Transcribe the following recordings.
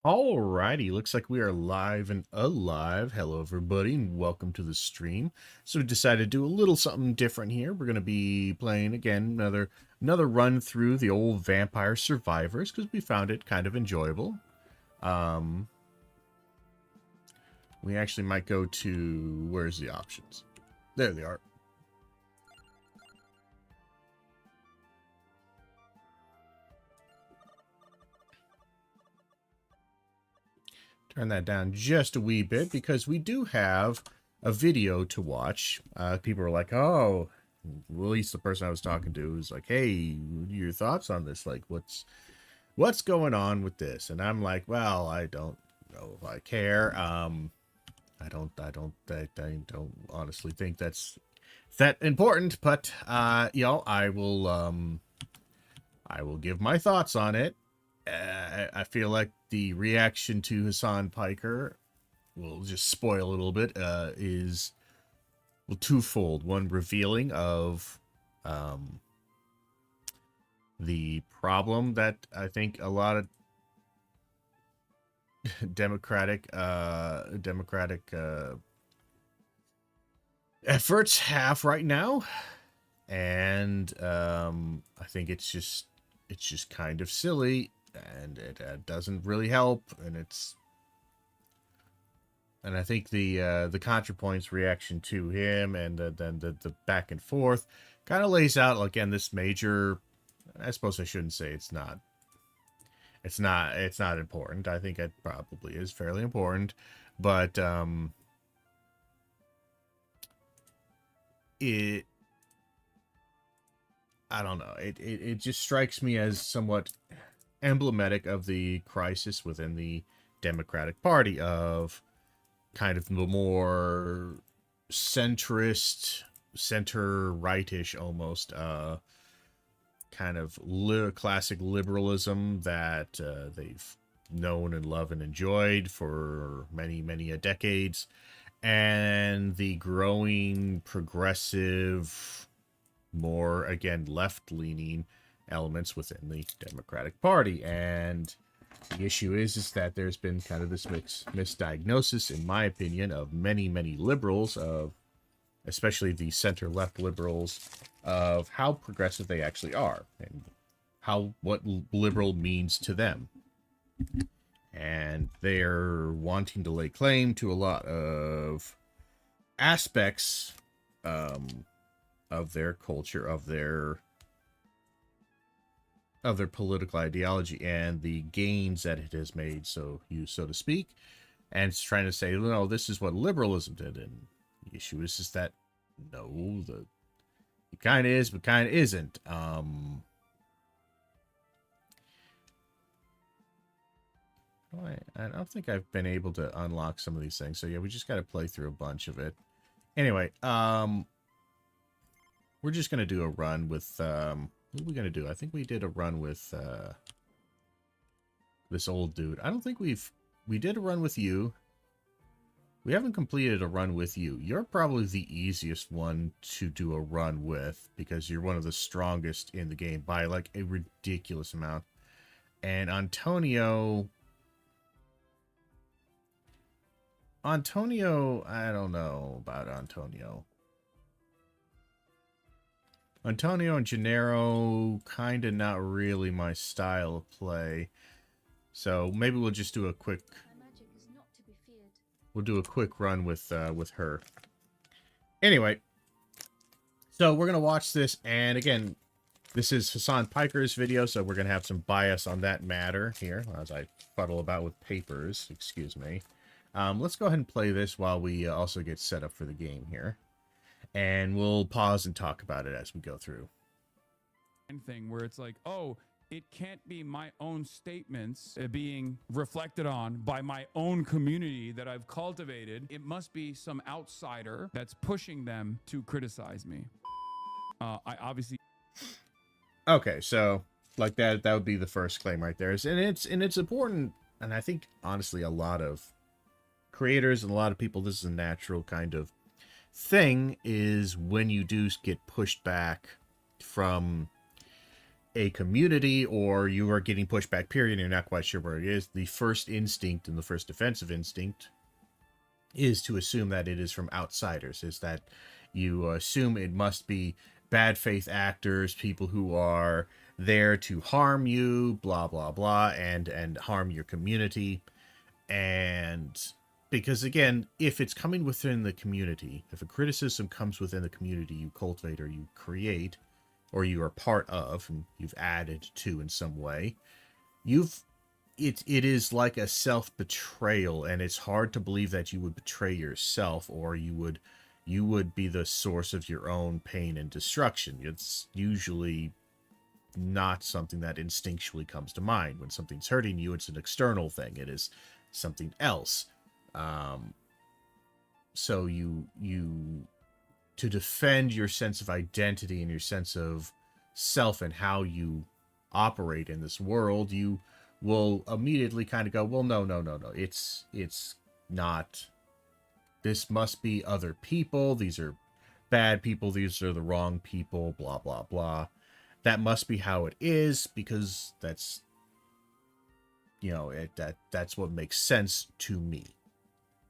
Alrighty, looks like we are live and alive. Hello everybody and welcome to the stream. So we decided to do a little something different here. We're going to be playing again another run through the old Vampire Survivors because we found it kind of enjoyable. We actually might go to, where's the options? There they are. Turn that down just a wee bit because we do have a video to watch. People are like, oh, at least the person I was talking to was like, hey, what are your thoughts on this? Like, what's going on with this? And I'm like, well, I don't know if I care. I don't honestly think that's that important, but you know, I will give my thoughts on it. I feel like the reaction to Hassan Piker will just spoil a little bit. Is well, twofold. One, revealing of the problem that I think a lot of democratic efforts have right now, and I think it's just kind of silly, and it doesn't really help, and I think the ContraPoint's reaction to him, and then the back and forth, kind of lays out again this major. I suppose I shouldn't say it's not. It's not important. I think it probably is fairly important, but it. I don't know. It just strikes me as somewhat emblematic of the crisis within the Democratic Party of kind of the more centrist, center-rightish almost, kind of classic liberalism that they've known and loved and enjoyed for many decades, and the growing progressive, more, again, left-leaning elements within the Democratic Party. And the issue is that there's been kind of this misdiagnosis, in my opinion, of many liberals, of especially the center-left liberals, of how progressive they actually are and what liberal means to them. And they're wanting to lay claim to a lot of aspects of their culture, of their political ideology, and the gains that it has made, so to speak. And it's trying to say, no, this is what liberalism did. And the issue is just that, no, it kind of is, but kind of isn't. I don't think I've been able to unlock some of these things. So yeah, we just got to play through a bunch of it. Anyway, we're just going to do a run with, what are we going to do? I think we did a run with, this old dude. I don't think we did a run with you. We haven't completed a run with you. You're probably the easiest one to do a run with because you're one of the strongest in the game by like a ridiculous amount. And Antonio, I don't know about Antonio. Antonio and Gennaro, kind of not really my style of play. So maybe we'll just do a quick... We'll do a quick run with her. Anyway, so we're going to watch this, and again, this is Hassan Piker's video, so we're going to have some bias on that matter here, as I fuddle about with papers, excuse me. Let's go ahead and play this while we also get set up for the game here. And we'll pause and talk about it as we go through. Thing where it's like, oh, it can't be my own statements being reflected on by my own community that I've cultivated. It must be some outsider that's pushing them to criticize me. I obviously... Okay, so like that would be the first claim right there. And it's important, and I think honestly a lot of creators and a lot of people, this is a natural kind of thing, is when you do get pushed back from a community or you are getting pushback, period, and you're not quite sure where it is, the first instinct and the first defensive instinct is to assume that it is from outsiders, is that you assume it must be bad faith actors, people who are there to harm you, blah, blah, blah, and harm your community. And because, again, if it's coming within the community, if a criticism comes within the community you cultivate or you create, or you are part of, and you've added to in some way, it is like a self-betrayal, and it's hard to believe that you would betray yourself, or you would be the source of your own pain and destruction. It's usually not something that instinctually comes to mind. When something's hurting you, it's an external thing. It is something else. So you to defend your sense of identity and your sense of self and how you operate in this world, you will immediately kind of go, well, no. It's not. This must be other people. These are bad people. These are the wrong people, blah, blah, blah. That must be how it is, because that's, that's what makes sense to me.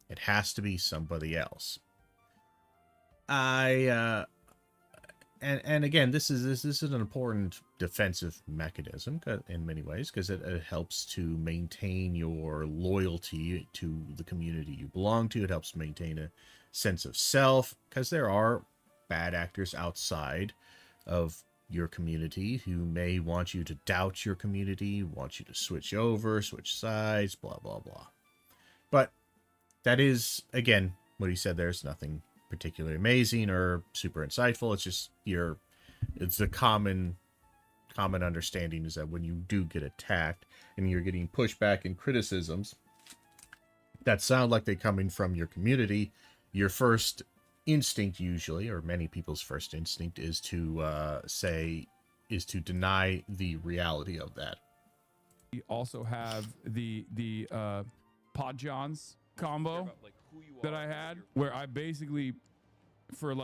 It has to be somebody else. And again, this is an important defensive mechanism in many ways, because it helps to maintain your loyalty to the community you belong to. It helps maintain a sense of self, because there are bad actors outside of your community who may want you to doubt your community, want you to switch sides, blah, blah, blah. But that is, again, what he said. There's nothing particularly amazing or super insightful. It's just it's the common understanding is that when you do get attacked and you're getting pushback and criticisms that sound like they're coming from your community, your first instinct usually, or many people's first instinct, is to deny the reality of that. We also have the Podjons combo that I had, where I basically, for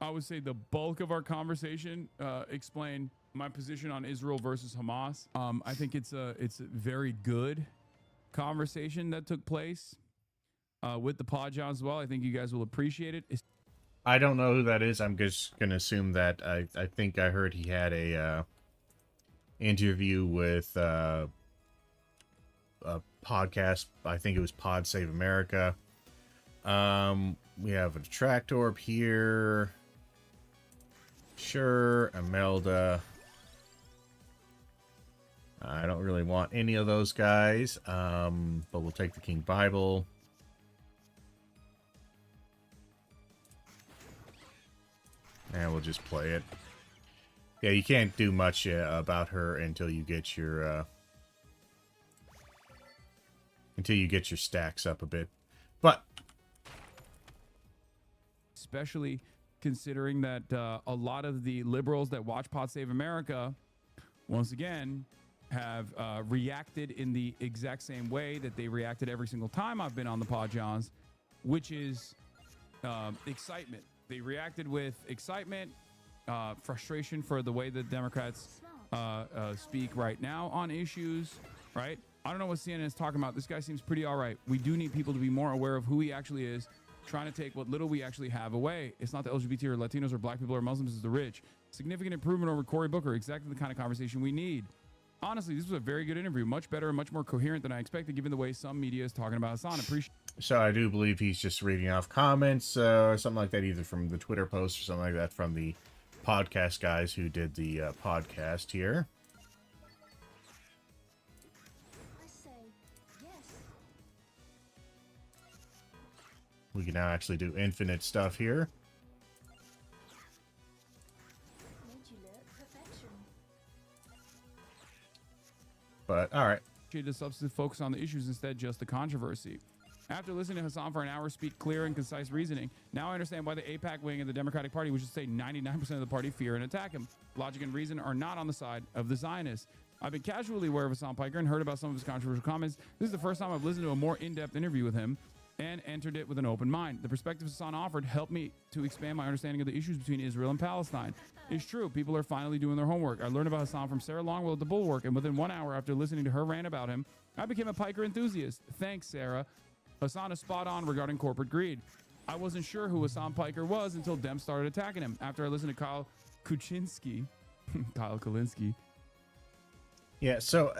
I would say the bulk of our conversation, explained my position on Israel versus Hamas. I think it's a very good conversation that took place with the Podjons as well. I think you guys will appreciate it. I don't know who that is. I'm just gonna assume that I think I heard he had a interview with a podcast. I think it was Pod Save America. We have a Detractor here. Sure, Imelda. I don't really want any of those guys, but we'll take the King Bible. And we'll just play it. Yeah, you can't do much about her until you get your stacks up a bit. But especially considering that a lot of the liberals that watch Pod Save America, once again, have reacted in the exact same way that they reacted every single time I've been on the Podjons, which is excitement. They reacted with excitement, frustration for the way the Democrats speak right now on issues, right? I don't know what CNN is talking about. This guy seems pretty all right. We do need people to be more aware of who he actually is, trying to take what little we actually have away. It's not the LGBT or Latinos or black people or Muslims, it's the rich. Significant improvement over Cory Booker, exactly the kind of conversation we need. Honestly, this was a very good interview, much better and much more coherent than I expected, given the way some media is talking about Hassan. So I do believe he's just reading off comments or something like that, either from the Twitter post or something like that from the podcast guys who did the podcast here. I say yes. We can now actually do infinite stuff here. But, alright. The substantive focus on the issues instead just the controversy. After listening to Hassan for an hour speak clear and concise reasoning, now I understand why the AIPAC wing of the Democratic Party, which is say 99% of the party, fear and attack him. Logic and reason are not on the side of the Zionists. I've been casually aware of Hassan Piker and heard about some of his controversial comments. This is the first time I've listened to a more in-depth interview with him, and entered it with an open mind. The perspective Hassan offered helped me to expand my understanding of the issues between Israel and Palestine. It's true, people are finally doing their homework. I learned about Hassan from Sarah Longwell at the Bulwark, and within 1 hour after listening to her rant about him, I became a Piker enthusiast. Thanks, Sarah. Hassan is spot on regarding corporate greed. I wasn't sure who Hassan Piker was until Dem started attacking him. After I listened to Kyle Kuczynski, Kyle Kalinske. Yeah, so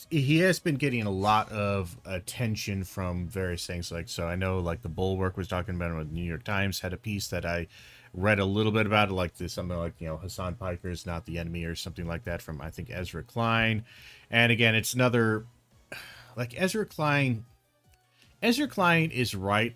he has been getting a lot of attention from various things. Like, so I know like the Bulwark was talking about it. The New York Times had a piece that I read a little bit about it, like this, something like, you know, Hassan Piker is not the enemy or something like that from, I think, Ezra Klein. And again, it's another, like, Ezra Klein is right.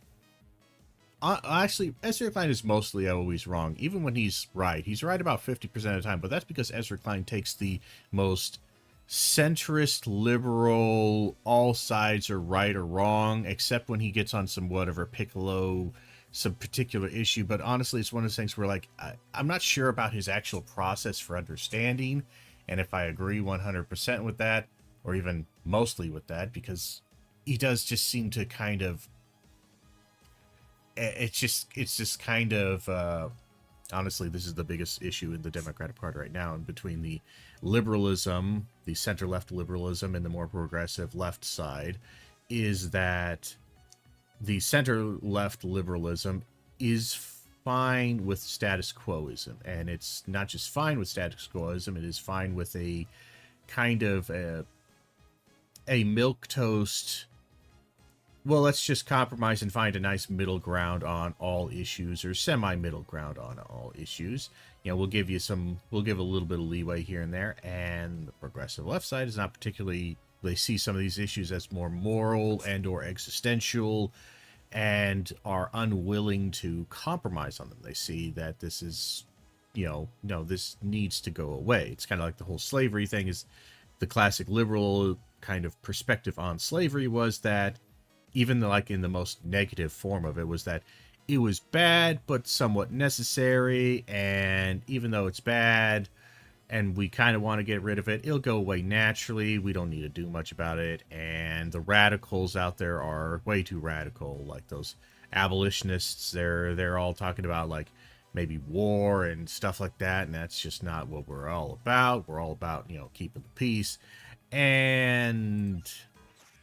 Actually, Ezra Klein is mostly always wrong. Even when he's right about 50% of the time, but that's because Ezra Klein takes the most centrist, liberal, all sides are right or wrong, except when he gets on some whatever Piccolo, some particular issue. But honestly, it's one of those things where, like, I'm not sure about his actual process for understanding, and if I agree 100% with that, or even mostly with that, because he does just seem to kind of, it's just kind of, honestly, this is the biggest issue in the Democratic Party right now, and between the liberalism, the center-left liberalism, and the more progressive left side, is that the center-left liberalism is fine with status quoism, and it's not just fine with status quoism, it is fine with a kind of a milquetoast, well, let's just compromise and find a nice middle ground on all issues, or semi-middle ground on all issues. You know, we'll give a little bit of leeway here and there, and the progressive left side is not particularly, they see some of these issues as more moral and or existential, and are unwilling to compromise on them. They see that this is, you know, no, this needs to go away. It's kind of like the whole slavery thing. Is the classic liberal kind of perspective on slavery was that, even like in the most negative form of it, was that it was bad but somewhat necessary, and even though it's bad and we kind of want to get rid of it, it'll go away naturally. We don't need to do much about it. And the radicals out there are way too radical, like those abolitionists. They're all talking about like maybe war and stuff like that, and that's just not what we're all about. We're all about, you know, keeping the peace, and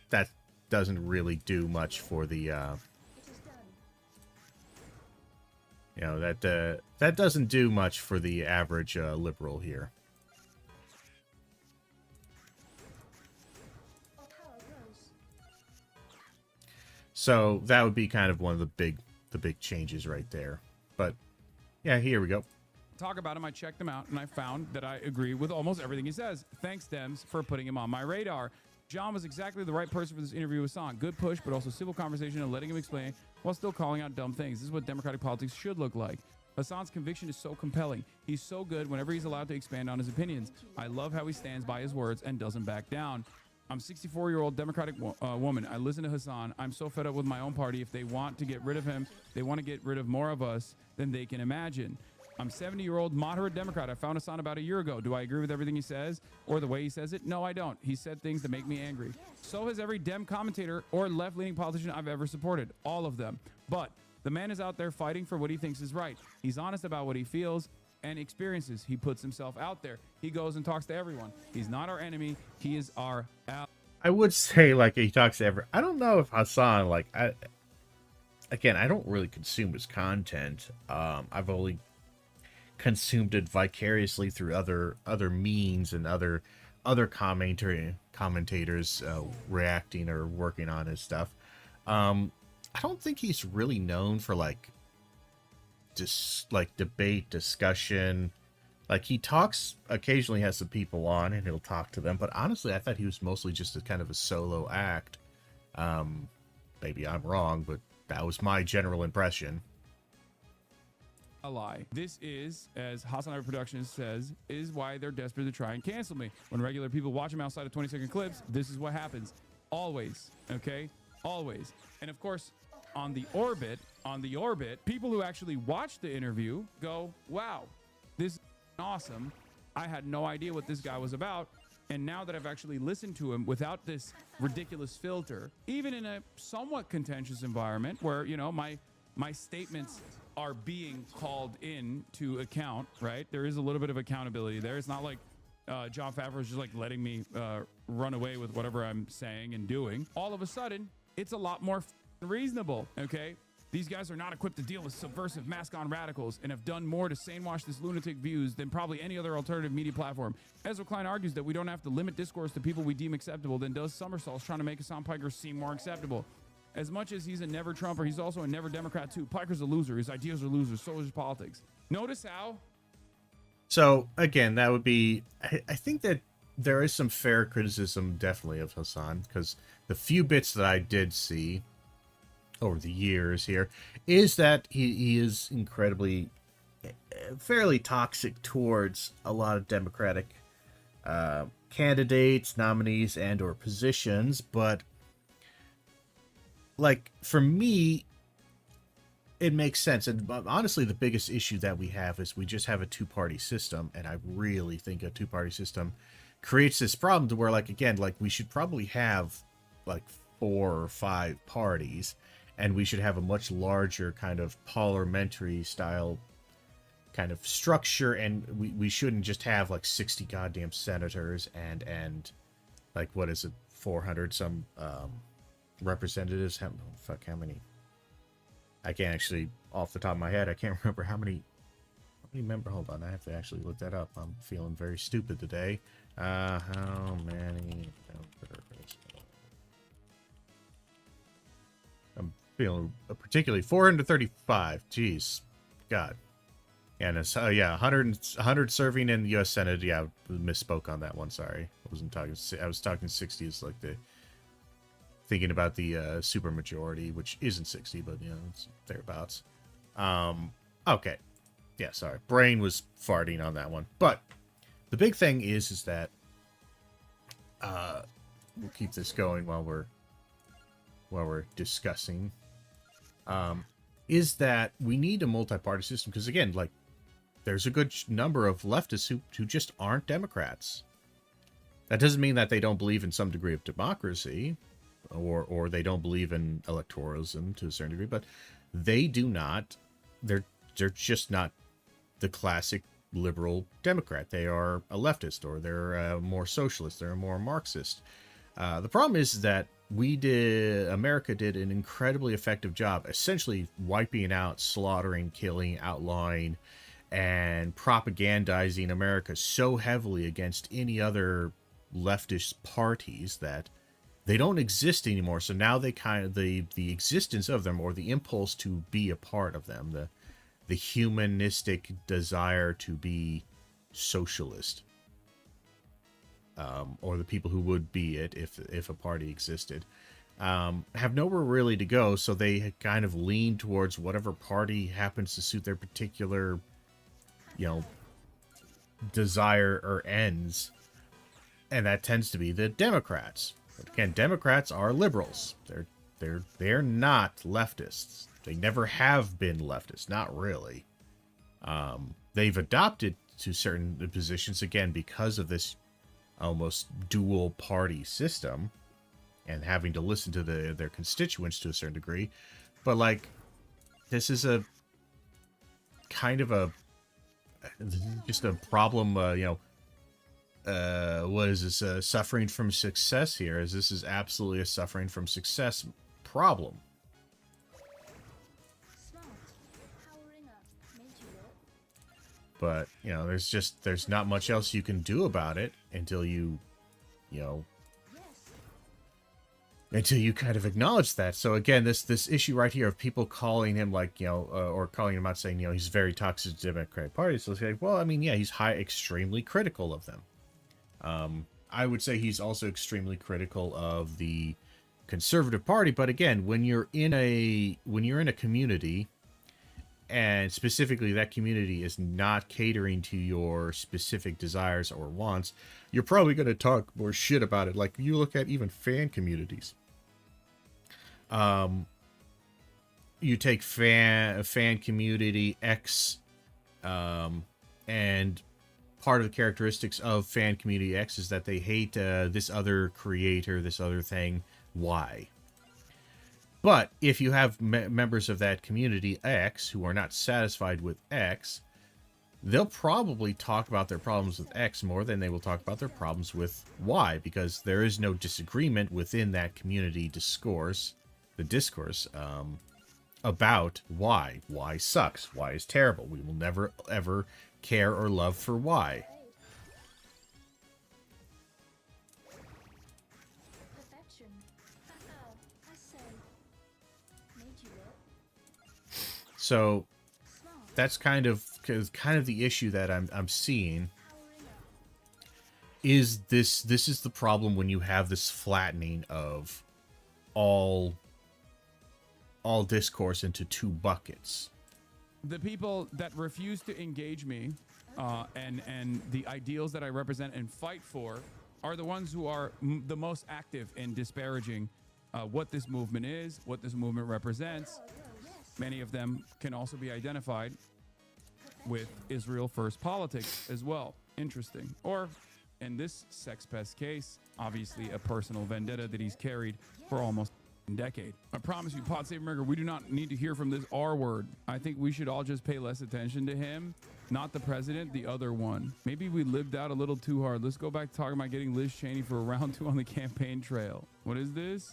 that doesn't really do much for the It is done. you know, that doesn't do much for the average liberal here. Our power grows. So that would be kind of one of the big changes right there. But yeah, here we go. Talk about him, I checked him out, and I found that I agree with almost everything he says. Thanks, Dems, for putting him on my radar. John was exactly the right person for this interview with Hassan. Good push, but also civil conversation and letting him explain while still calling out dumb things. This is what democratic politics should look like. Hassan's conviction is so compelling. He's so good whenever he's allowed to expand on his opinions. I love how he stands by his words and doesn't back down. I'm 64-year-old Democratic woman. I listen to Hassan. I'm so fed up with my own party. If they want to get rid of him, they want to get rid of more of us than they can imagine. I'm 70-year-old moderate Democrat. I found Hassan about a year ago. Do I agree with everything he says or the way he says it? No, I don't. He said things that make me angry. So has every Dem commentator or left-leaning politician I've ever supported. All of them. But the man is out there fighting for what he thinks is right. He's honest about what he feels and experiences. He puts himself out there. He goes and talks to everyone. He's not our enemy. He is our ally. I would say, like, he talks to I don't know if Hassan, like, I don't really consume his content. I've only consumed it vicariously through other means and other commentators reacting or working on his stuff. I don't think he's really known for like debate, discussion. Like, he talks occasionally, has some people on and he'll talk to them, but honestly I thought he was mostly just a kind of a solo act. Maybe I'm wrong, but that was my general impression. A lie. This is, as Hassan Ivory Productions says, is why they're desperate to try and cancel me. When regular people watch him outside of 20-second clips, this is what happens. Always. Okay? Always. And of course, on the orbit, people who actually watch the interview go, wow, this is awesome. I had no idea what this guy was about. And now that I've actually listened to him without this ridiculous filter, even in a somewhat contentious environment where, you know, my statements are being called in to account, right? There is a little bit of accountability there. It's not like John Favreau is just like letting me run away with whatever I'm saying and doing. All of a sudden, it's a lot more reasonable, okay? These guys are not equipped to deal with subversive mask-on radicals and have done more to sane-wash this lunatic views than probably any other alternative media platform. Ezra Klein argues that we don't have to limit discourse to people we deem acceptable, then does somersaults trying to make Hassan Piker seem more acceptable. As much as he's a never Trumper, he's also a never Democrat too. Piker's a loser. His ideas are losers. So is his politics. Notice how? So again, that would be, I think that there is some fair criticism definitely of Hassan, because the few bits that I did see over the years here is that he is incredibly, fairly toxic towards a lot of Democratic candidates, nominees, and or positions. But like, for me, it makes sense. And honestly, the biggest issue that we have is we just have a two-party system, and I really think a two-party system creates this problem to where, like, again, like, we should probably have like 4 or 5 parties, and we should have a much larger kind of parliamentary style kind of structure, and we shouldn't just have like 60 goddamn senators and like, what is it, 400 some representatives. How many? I can't actually, off the top of my head, I can't remember how many members. Hold on, I have to actually look that up. I'm feeling very stupid today. How many members? I'm feeling particularly 435. Jeez, God. And it's yeah, 100 serving in the U.S. Senate. Yeah, misspoke on that one. Sorry, I wasn't talking. I was talking 60 is like the, thinking about the super majority, which isn't 60, but you know, it's thereabouts. Okay, yeah, sorry, brain was farting on that one. But the big thing is that we'll keep this going while we're discussing. Is that we need a multi-party system, because again, like, there's a good number of leftists who just aren't Democrats. That doesn't mean that they don't believe in some degree of democracy, or they don't believe in electoralism to a certain degree, but they do not. They're just not the classic liberal Democrat. They are a leftist, or they're more socialist. They're more Marxist. The problem is that America did an incredibly effective job, essentially wiping out, slaughtering, killing, outlawing, and propagandizing America so heavily against any other leftist parties that they don't exist anymore. So now they kind of, the existence of them, or the impulse to be a part of them, the humanistic desire to be socialist, or the people who would be it if a party existed, have nowhere really to go. So they kind of lean towards whatever party happens to suit their particular, you know, desire or ends, and that tends to be the Democrats. But again, Democrats are liberals. They're not leftists. They never have been leftists, not really. They've adopted to certain positions, again, because of this almost dual party system and having to listen to their constituents to a certain degree. But like, this is a kind of just a problem, you know, what is this, suffering from success here? This is absolutely a suffering from success problem. Smart. Powering up. Made you look. But, you know, there's not much else you can do about it until you know, Yes. until you kind of acknowledge that. So again, this issue right here of people calling him, like, you know, or calling him out, saying, you know, he's very toxic to the Democratic Party. So it's like, well, I mean, yeah, he's extremely critical of them. I would say he's also extremely critical of the Conservative Party. But again, when you're in a community, and specifically that community is not catering to your specific desires or wants, you're probably going to talk more shit about it. Like, you look at even fan communities. You take fan community X, and part of the characteristics of fan community X is that they hate this other creator, this other thing, Y. But if you have members of that community X who are not satisfied with X, they'll probably talk about their problems with X more than they will talk about their problems with Y, because there is no disagreement within that community discourse, about Y. Y sucks. Y is terrible. We will never, ever care or love for Y. Perfection. Haha, I say. Made you look So smart. that's kind of the issue that I'm seeing. Powering up. Is this is the problem when you have this flattening of all discourse into two buckets. The people that refuse to engage me and the ideals that I represent and fight for are the ones who are the most active in disparaging what this movement is, what this movement represents. Yes. Many of them can also be identified with Israel First politics as well. Interesting. Or in this sex pest case, obviously a personal vendetta that he's carried for almost a decade. I promise you, Pod Save America, we do not need to hear from this R word. I think we should all just pay less attention to him, not the president, the other one. Maybe we lived out a little too hard. Let's go back to talking about getting Liz Cheney for a round 2 on the campaign trail. What is this?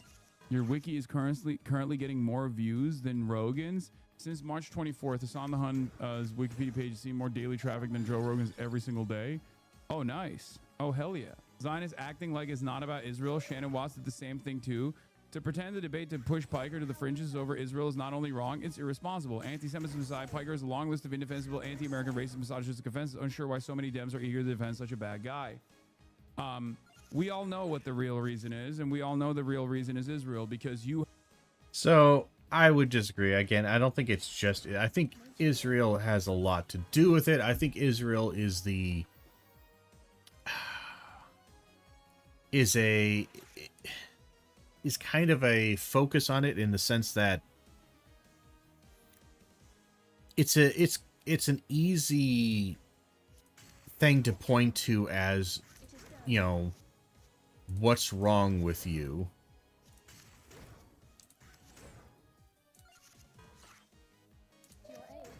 Your wiki is currently getting more views than Rogan's. Since March 24th, Hassan the Hun's Wikipedia page has seen more daily traffic than Joe Rogan's every single day. Oh, nice. Oh, hell yeah. Zionists acting like it's not about Israel. Shannon Watts did the same thing too. To pretend the debate to push Piker to the fringes over Israel is not only wrong, it's irresponsible. Anti-Semitism aside, Piker has a long list of indefensible anti-American racist misogynistic offenses. Unsure why so many Dems are eager to defend such a bad guy. We all know what the real reason is, and we all know the real reason is Israel, because you... So I would disagree. Again, I don't think it's just... I think Israel has a lot to do with it. I think Israel is is kind of a focus on it, in the sense that it's an easy thing to point to as, you know, what's wrong with you.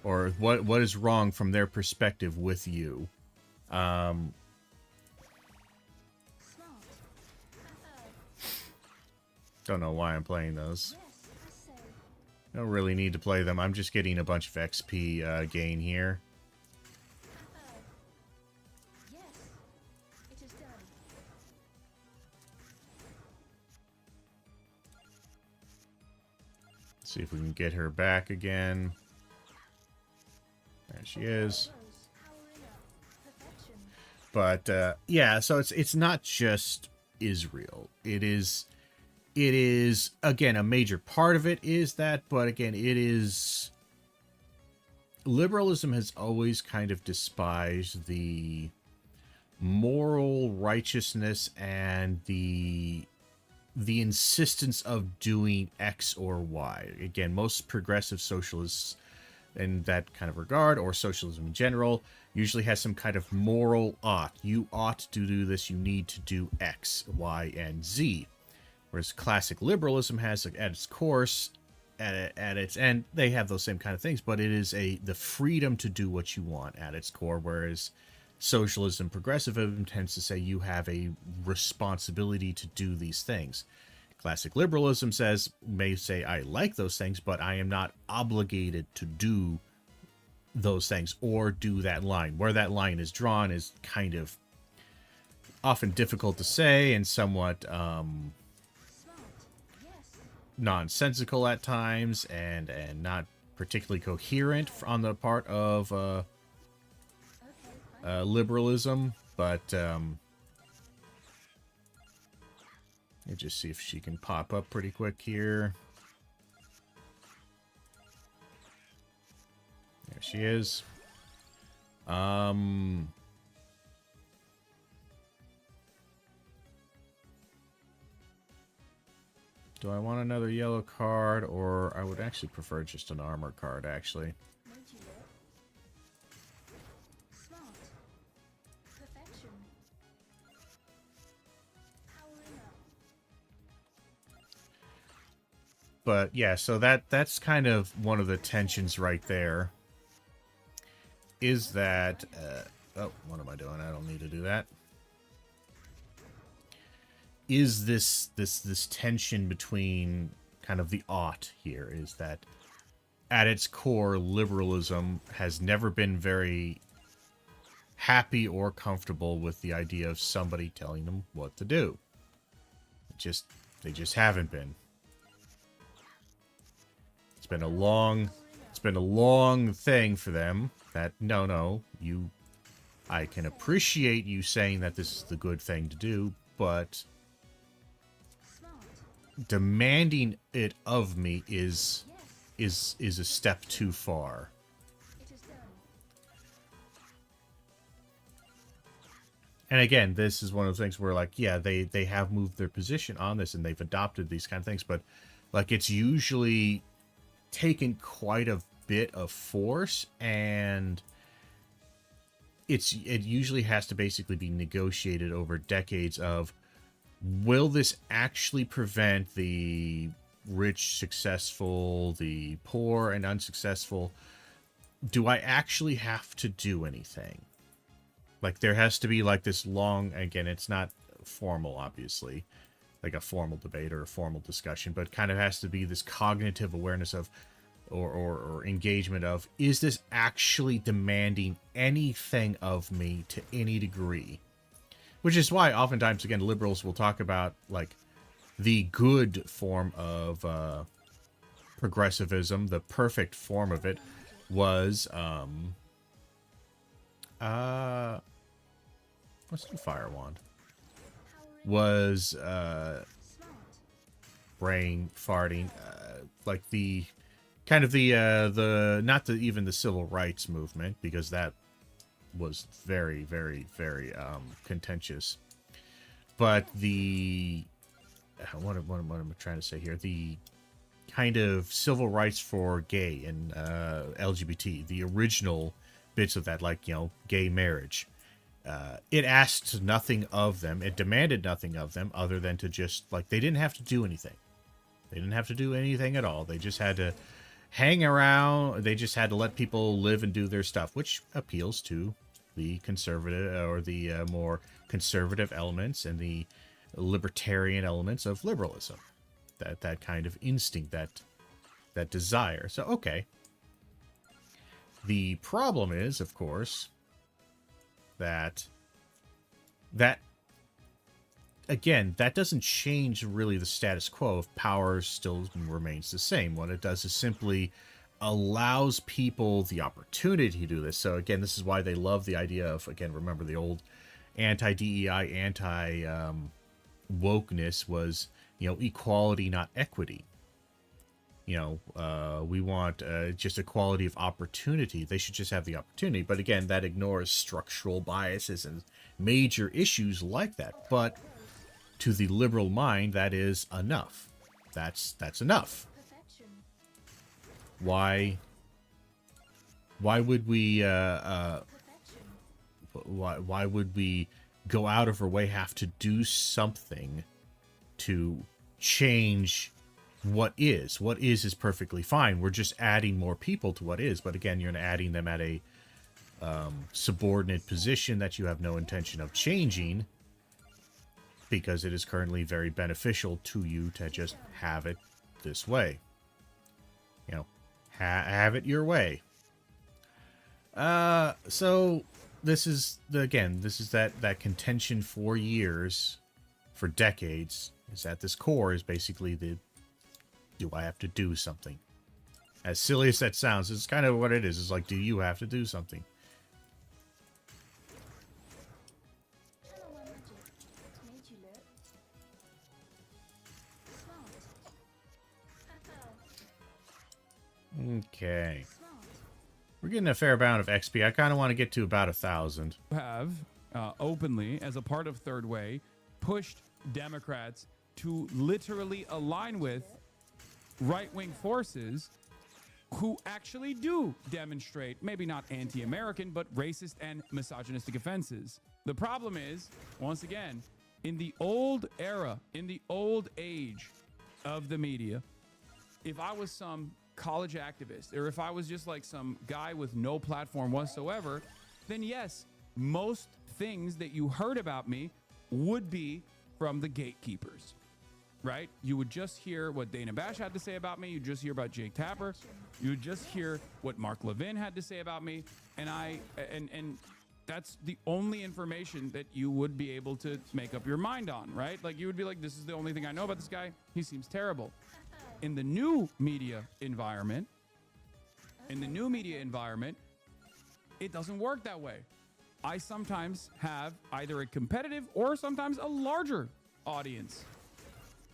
Or what is wrong from their perspective with you. Don't know why I'm playing those. I don't really need to play them. I'm just getting a bunch of XP gain here. See if we can get her back again. There she is. But yeah, so it's not just Israel. It is again, a major part of it is that, but again, it is... Liberalism has always kind of despised the moral righteousness and the insistence of doing X or Y. Again, most progressive socialists in that kind of regard, or socialism in general, usually has some kind of moral ought. You ought to do this, you need to do X, Y, and Z. Whereas classic liberalism has, at its course, at its end, they have those same kind of things, but it is the freedom to do what you want at its core, whereas socialism, progressivism tends to say you have a responsibility to do these things. Classic liberalism may say, I like those things, but I am not obligated to do those things or do that line. Where that line is drawn is kind of often difficult to say and somewhat nonsensical at times, and not particularly coherent on the part of liberalism. But let me just see if she can pop up pretty quick here. There she is. Do I want another yellow card, or I would actually prefer just an armor card, actually. But yeah, so that's kind of one of the tensions right there. Is that oh, what am I doing? I don't need to do that. Is this tension between kind of the ought here is that at its core, liberalism has never been very happy or comfortable with the idea of somebody telling them what to do. They just haven't been. It's been a long thing for them that no, I can appreciate you saying that this is the good thing to do, but demanding it of me is a step too far. And again, this is one of the things where, like, yeah, they have moved their position on this and they've adopted these kind of things, but like it's usually taken quite a bit of force, and it usually has to basically be negotiated over decades of, will this actually prevent the rich successful, the poor and unsuccessful? Do I actually have to do anything? Like, there has to be like this long, again, it's not formal, obviously, like a formal debate or a formal discussion, but kind of has to be this cognitive awareness of, or engagement of, is this actually demanding anything of me to any degree? Which is why oftentimes, again, liberals will talk about like the good form of progressivism. The perfect form of it was what's the fire wand? Was brain farting, like the kind of the not the even the civil rights movement, because that was very, very, very contentious. But the what am I trying to say here? The kind of civil rights for gay and LGBT, the original bits of that, like, you know, gay marriage. It asked nothing of them. It demanded nothing of them other than to just, like, they didn't have to do anything. They didn't have to do anything at all. They just had to hang around. They just had to let people live and do their stuff, which appeals to the conservative or the more conservative elements and the libertarian elements of liberalism. That kind of instinct, that desire. So, okay. The problem is, of course, that again, that doesn't change really the status quo if power still remains the same. What it does is simply allows people the opportunity to do this. So again, this is why they love the idea of, again, remember the old anti-DEI, anti-wokeness was, you know, equality, not equity. You know, we want just equality of opportunity. They should just have the opportunity. But again, that ignores structural biases and major issues like that. But to the liberal mind, that is enough. That's enough. Why would we why would we go out of our way, have to do something to change what is? What is perfectly fine. We're just adding more people to what is. But again, you're adding them at a subordinate position that you have no intention of changing, because it is currently very beneficial to you to just have it this way. You know, have it your way. So this is that contention for years, for decades, is at this core is basically the, do I have to do something? As silly as that sounds, it's kind of what it is. It's like, do you have to do something? Okay. We're getting a fair amount of XP. I kind of want to get to about 1,000. Have openly, as a part of Third Way, pushed Democrats to literally align with right-wing forces who actually do demonstrate, maybe not anti-American, but racist and misogynistic offenses. The problem is, once again, in the old era, in the old age of the media, if I was some college activist, or if I was just like some guy with no platform whatsoever, then yes, most things that you heard about me would be from the gatekeepers, right? You would just hear what Dana Bash had to say about me. You'd just hear about Jake Tapper. You would just hear what Mark Levin had to say about me. And that's the only information that you would be able to make up your mind on, right? Like you would be like, this is the only thing I know about this guy. He seems terrible. In the new media environment, it doesn't work that way. I sometimes have either a competitive or sometimes a larger audience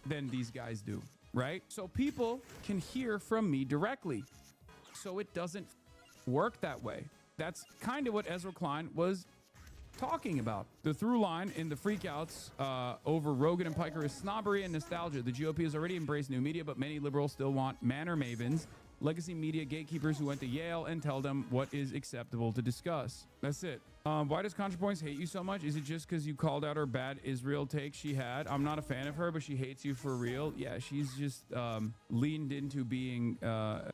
than these guys do, right? So people can hear from me directly. So it doesn't work that way. That's kind of what Ezra Klein was talking about. The through line in the freakouts over Rogan and Piker is snobbery and nostalgia. The GOP has already embraced new media, but many liberals still want manor mavens, legacy media gatekeepers who went to Yale and tell them what is acceptable to discuss. That's it. Why does ContraPoints hate you so much? Is it just because you called out her bad Israel take she had? I'm not a fan of her, but she hates you for real. Yeah, she's just leaned into being... So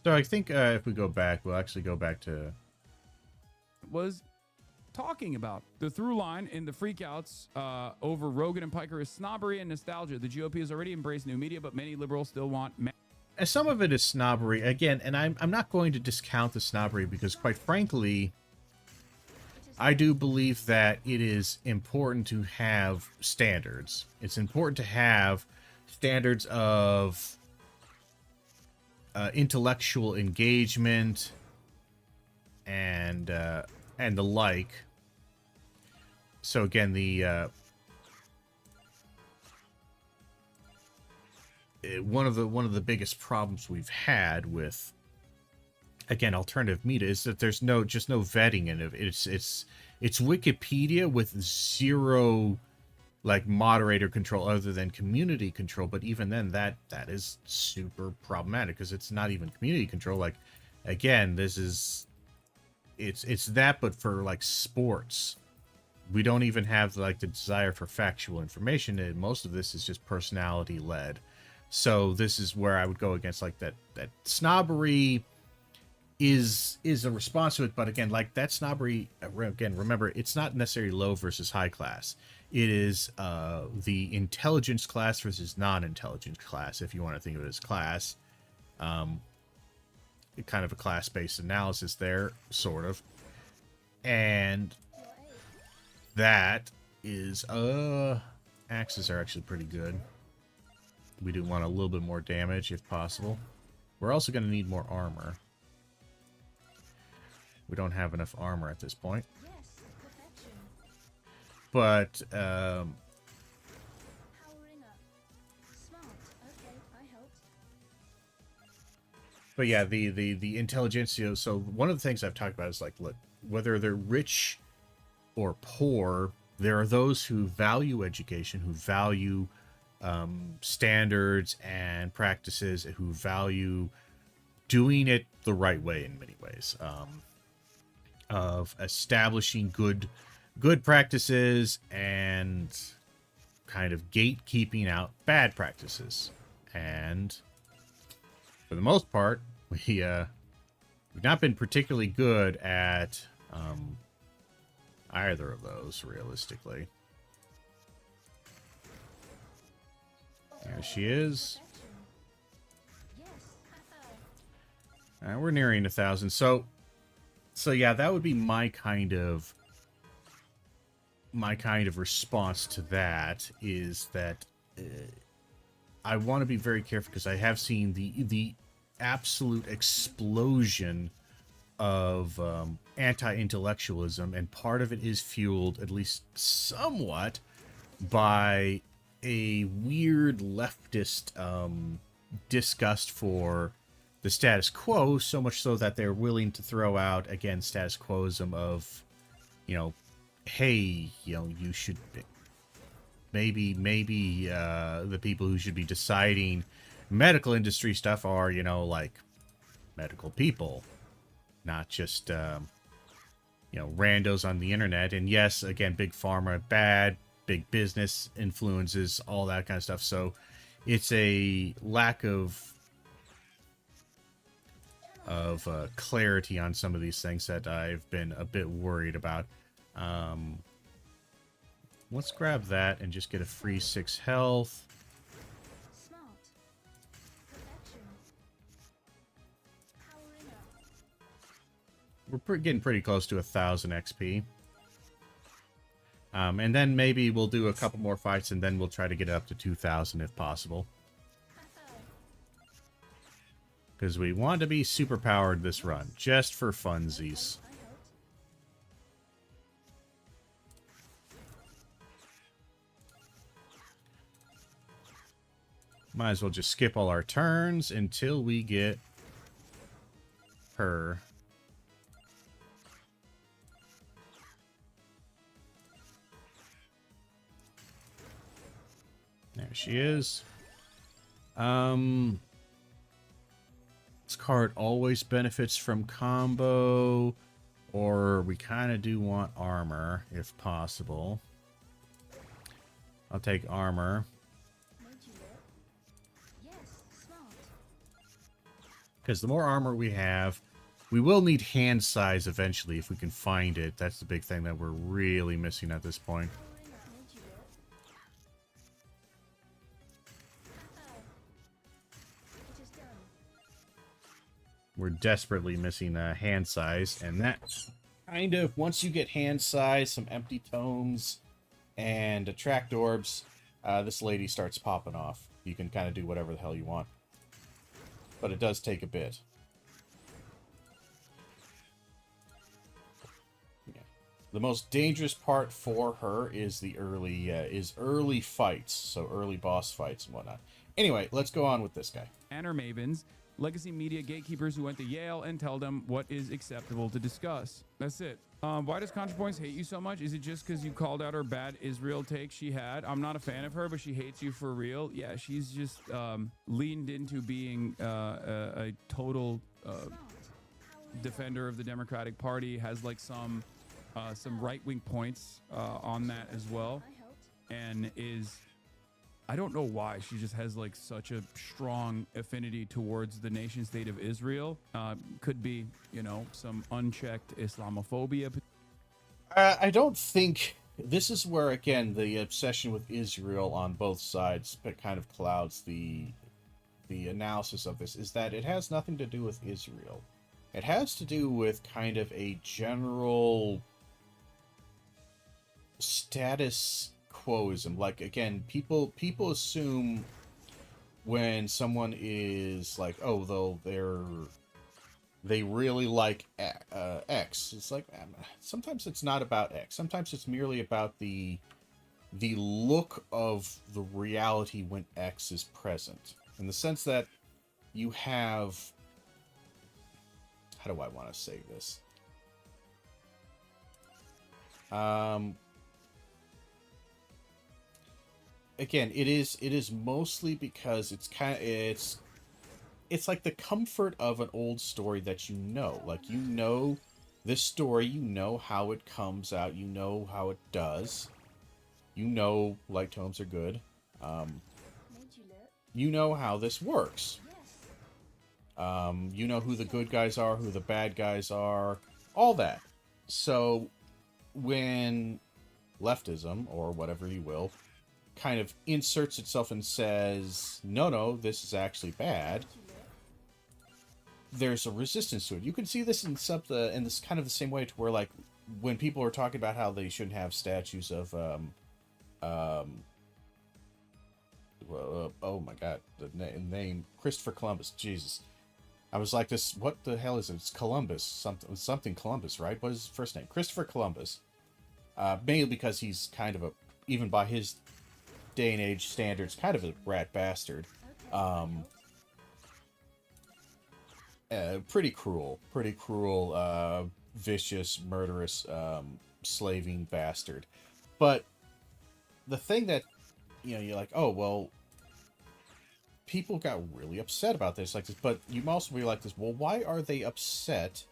I think if we go back, we'll actually go back to... was talking about the through line in the freakouts over Rogan and Piker is snobbery and nostalgia. The GOP has already embraced new media, but many liberals still want... And some of it is snobbery. Again, and I'm not going to discount the snobbery because, quite frankly, I do believe that it is important to have standards. It's important to have standards of intellectual engagement and the like. So again, the one of the biggest problems we've had with, again, alternative media is that there's just no vetting in it. It's Wikipedia with zero like moderator control other than community control. But even then, that is super problematic because it's not even community control. Like, again, this is it's that, but for like sports. We don't even have like the desire for factual information, and most of this is just personality led. So this is where I would go against like that snobbery is a response to it. But again, like that snobbery, again, remember, it's not necessarily low versus high class. It is the intelligence class versus non-intelligence class, if you want to think of it as class. Kind of a class-based analysis there, sort of. And that is axes are actually pretty good. We do want a little bit more damage if possible. We're also going to need more armor. We don't have enough armor at this point. Yes, perfection. But Powering up. Smart. Okay, I helped. but yeah, the intelligentsia. So one of the things I've talked about is like, look, whether they're rich or poor, there are those who value education, who value standards and practices, who value doing it the right way in many ways, of establishing good practices and kind of gatekeeping out bad practices. And for the most part, we've not been particularly good at either of those, realistically. There she is. Yes. We're nearing 1,000. So yeah, that would be my kind of response to that, is that I want to be very careful because I have seen the absolute explosion of anti-intellectualism, and part of it is fueled, at least somewhat, by a weird leftist disgust for the status quo, so much so that they're willing to throw out, again, status quoism of, you know, hey, you know, you should maybe the people who should be deciding medical industry stuff are, you know, like medical people, not just you know, randos on the internet. And yes, again, big pharma bad, big business influences, all that kind of stuff. So it's a lack of clarity on some of these things that I've been a bit worried about. Let's grab that and just get a free 6 health. Smart. Perfection. Powering up. We're getting pretty close to 1,000 XP. And then maybe we'll do a couple more fights, and then we'll try to get it up to 2,000 if possible. Because we want to be super powered this run, just for funsies. I helped. Might as well just skip all our turns until we get her. There she is. This card always benefits from combo, or we kind of do want armor if possible. I'll take armor. Made you look. Yes, smart. Because the more armor we have, we will need hand size eventually if we can find it. That's the big thing that we're really missing at this point. Powering up made you look. It is done. We're desperately missing hand size, and that kind of, once you get hand size, some empty tomes, and attract orbs, this lady starts popping off. You can kind of do whatever the hell you want. But it does take a bit. Yeah. The most dangerous part for her is the early fights, so early boss fights and whatnot. Anyway, let's go on with this guy. And our mavens, legacy media gatekeepers who went to Yale and tell them what is acceptable to discuss. That's it. Why does ContraPoints hate you so much? Is it just because you called out her bad Israel take she had? I'm not a fan of her, but she hates you for real. Yeah, she's just leaned into being a total defender of the Democratic Party, has like some right-wing points on that as well, I helped. and is... I don't know why she just has like such a strong affinity towards the nation state of Israel. Could be, you know, some unchecked Islamophobia. I don't think this is where, again, the obsession with Israel on both sides kind of clouds the analysis of this, is that it has nothing to do with Israel. It has to do with kind of a general status quoism. Like, again, people assume when someone is like, oh, though they really like X. It's like, sometimes it's not about X. Sometimes it's merely about the look of the reality when X is present. In the sense that you have, how do I want to say this? Again, it is mostly because it's like the comfort of an old story that you know. Like, you know this story, you know how it comes out, you know how it does. You know light tomes are good. Made you look. You know how this works. Yes. You know who the good guys are, who the bad guys are, all that. So when leftism, or whatever you will, kind of inserts itself and says, no, this is actually bad, Made you look. there's a resistance to it. You can see this in this kind of the same way to where, like, when people are talking about how they shouldn't have statues of oh my god, the name Christopher Columbus. Jesus, I was like, this, what the hell is it? It's Columbus, something Columbus, right? What is his first name? Christopher Columbus. Mainly because he's kind of even by his day and age standards, kind of a rat bastard. Okay. I helped. Pretty cruel, vicious, murderous, slaving bastard. But the thing that, you know, you're like, oh, well, people got really upset about this, like this, but you also be like this, well, why are they upset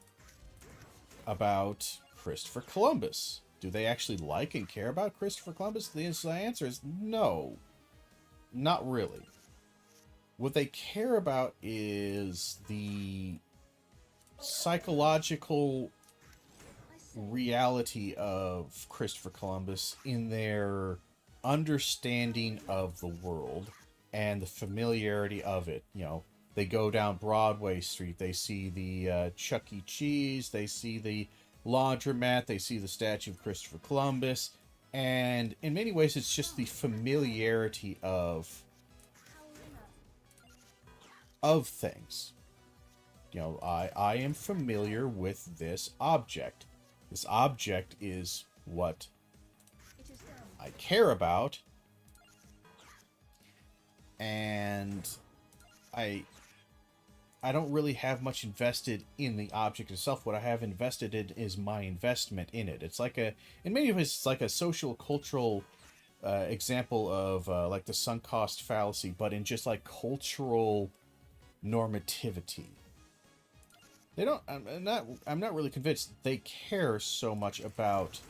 about Christopher Columbus? Do they actually like and care about Christopher Columbus? The answer is no, not really. What they care about is the psychological reality of Christopher Columbus in their understanding of the world and the familiarity of it. You know, they go down Broadway Street, they see the Chuck E. Cheese, they see the laundromat, they see the statue of Christopher Columbus, and in many ways it's just the familiarity of things. You know, I am familiar with this object. This object is what I care about, and I don't really have much invested in the object itself. What I have invested in is my investment in it. It's like in many ways, it's like a social, cultural example of like the sunk cost fallacy, but in just like cultural normativity. They don't. I'm not really convinced they care so much about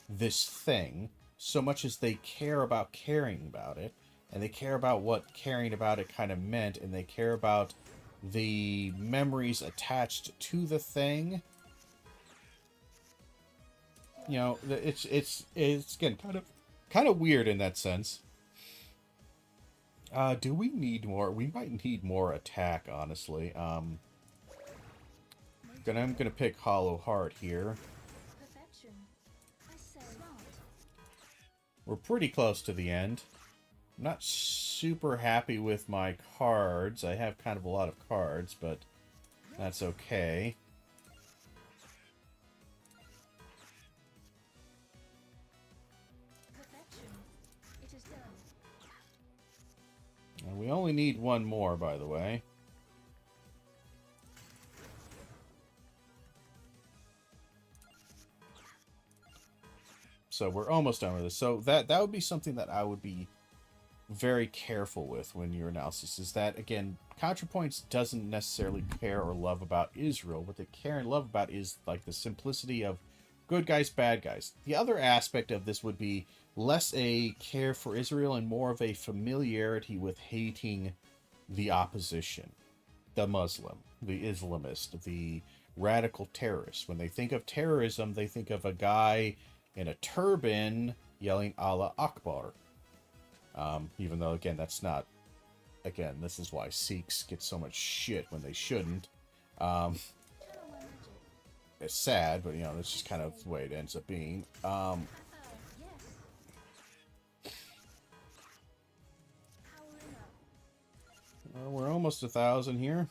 this thing, so much as they care about caring about it, and they care about what caring about it kind of meant, and they care about the memories attached to the thing. You know, it's again kind of weird in that sense. Do we need more? We might need more attack, honestly. I'm gonna pick Hollow Heart here. We're pretty close to the end. I'm not super happy with my cards. I have kind of a lot of cards, but that's okay. And we only need one more, by the way. So we're almost done with this. So that would be something that I would be very careful with when your analysis is that, again, ContraPoints doesn't necessarily care or love about Israel. What they care and love about is like the simplicity of good guys, bad guys. The other aspect of this would be less a care for Israel and more of a familiarity with hating the opposition, the Muslim, the Islamist, the radical terrorist. When they think of terrorism, they think of a guy in a turban yelling Allah Akbar. Even though, again, that's not... Again, this is why Sikhs get so much shit when they shouldn't. It's sad, but, you know, that's just kind of the way it ends up being. We're almost 1,000 here.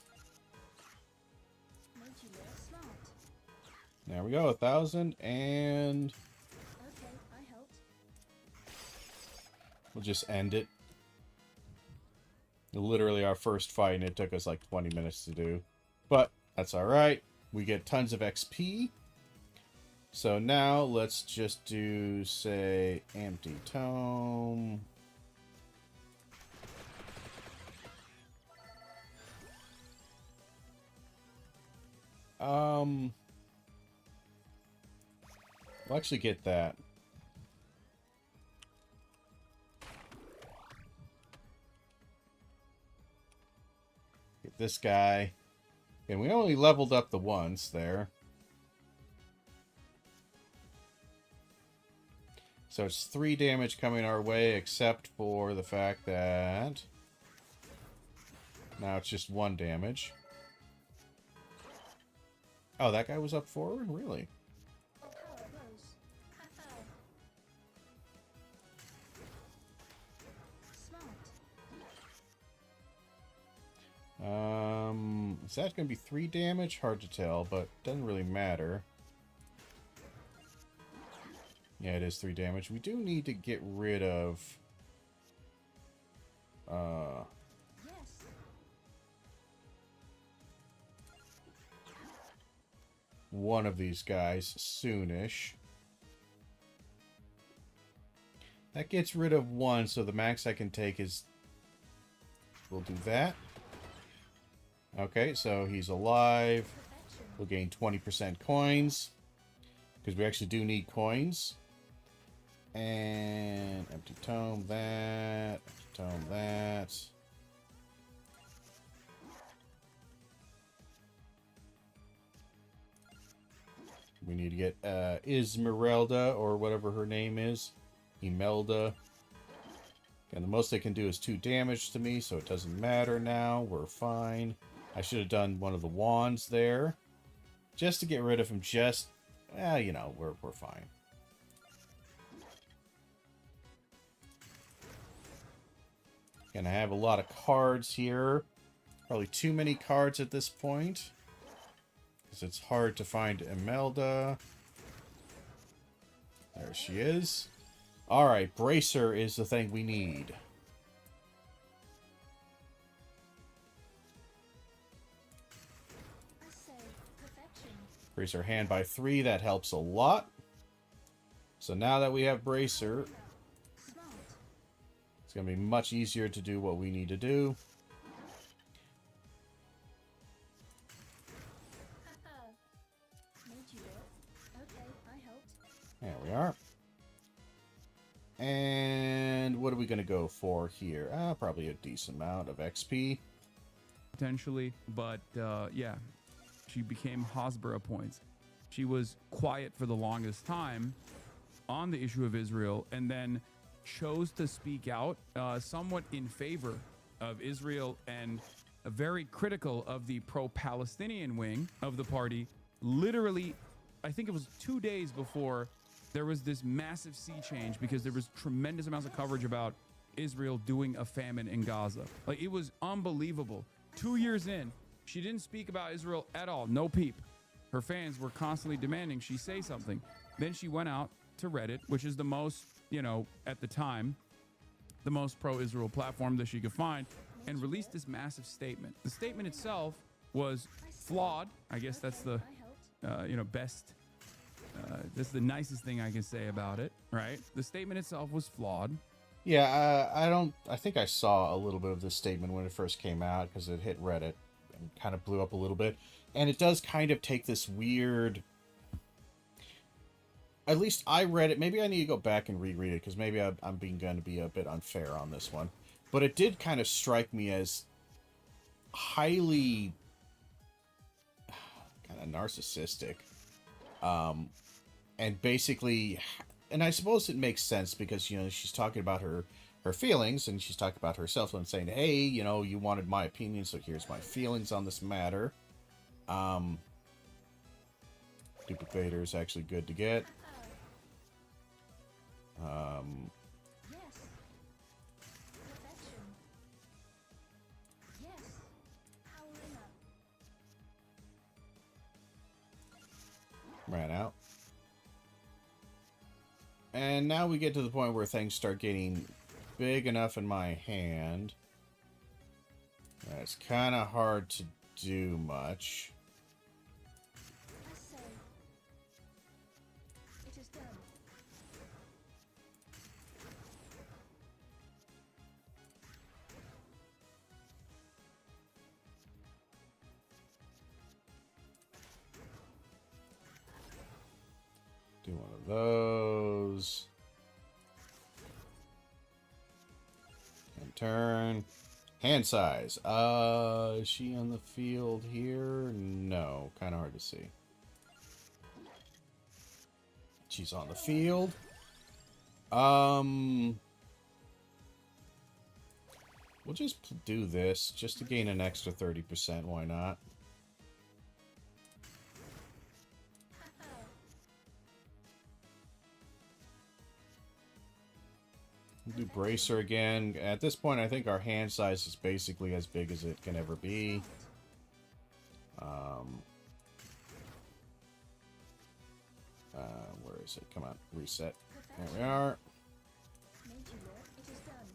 There we go, 1,000, and... we'll just end it. Literally our first fight, and it took us like 20 minutes to do. But that's alright. We get tons of XP. So now let's just do, say, Empty Tome. We'll actually get that. Get this guy. And we only leveled up the once there. So it's 3 damage coming our way, except for the fact that now it's just 1 damage. Oh, that guy was up forward? Really? Is that going to be 3 damage? Hard to tell, but doesn't really matter. Yeah, it is 3 damage. We do need to get rid of... one of these guys soonish. That gets rid of 1, so the max I can take is... we'll do that. Okay, so he's alive. We'll gain 20% coins. Because we actually do need coins. And Empty Tome that. Empty Tome that. We need to get Ismerelda, or whatever her name is. Imelda. And the most they can do is 2 damage to me, so it doesn't matter now. We're fine. I should have done one of the wands there. Just to get rid of him, just... you know, we're fine. Gonna have a lot of cards here. Probably too many cards at this point. Because it's hard to find Imelda. There she is. Alright, Bracer is the thing we need. I say perfection. Bracer hand by 3, that helps a lot. So now that we have Bracer, Smart. it's going to be much easier to do what we need to do. Haha. Made you look. Okay, I helped. There we are. And what are we going to go for here? Probably a decent amount of XP. potentially, but yeah, she became Hasbara points. She was quiet for the longest time on the issue of Israel, and then chose to speak out somewhat in favor of Israel and very critical of the pro-Palestinian wing of the party. Literally, I think it was 2 days before there was this massive sea change, because there was tremendous amounts of coverage about Israel doing a famine in Gaza. Like, it was unbelievable. 2 years in, she didn't speak about Israel at all. No peep. Her fans were constantly demanding she say something. Then she went out to Reddit, which is the most, you know, at the time, the most pro-Israel platform that she could find, and released this massive statement. The statement itself was flawed. I guess that's the, best, that's the nicest thing I can say about it, right? The statement itself was flawed. Yeah, I think I saw a little bit of this statement when it first came out, because it hit Reddit and kind of blew up a little bit. And it does kind of take this weird... At least I read it. Maybe I need to go back and reread it, because maybe I'm going to be a bit unfair on this one. But it did kind of strike me as highly kind of narcissistic. And basically... And I suppose it makes sense, because, you know, she's talking about her feelings, and she's talking about herself and saying, hey, you know, you wanted my opinion, so here's my feelings on this matter. Duplicator is actually good to get. Yes. Perfection. Yes. Powering up. Ran out. And now we get to the point where things start getting big enough in my hand. It's kind of hard to do much. I say. It is done. Do one of those. And turn. Hand size. Is she on the field here? No. Kind of hard to see. She's on the field. We'll just do this just to gain an extra 30%. Why not? Do Bracer again. At this point, I think our hand size is basically as big as it can ever be. Where is it? Come on, reset. There we are. Made you look. It is done.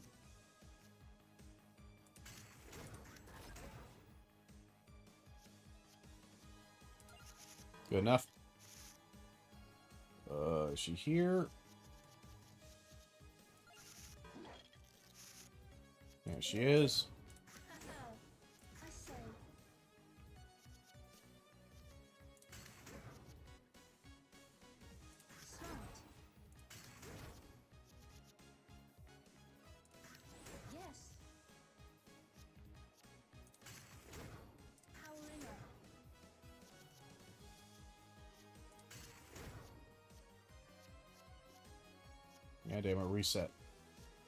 Good enough. Is she here? There she is. I say. Smart. Yes. Powering up. God damn it, reset.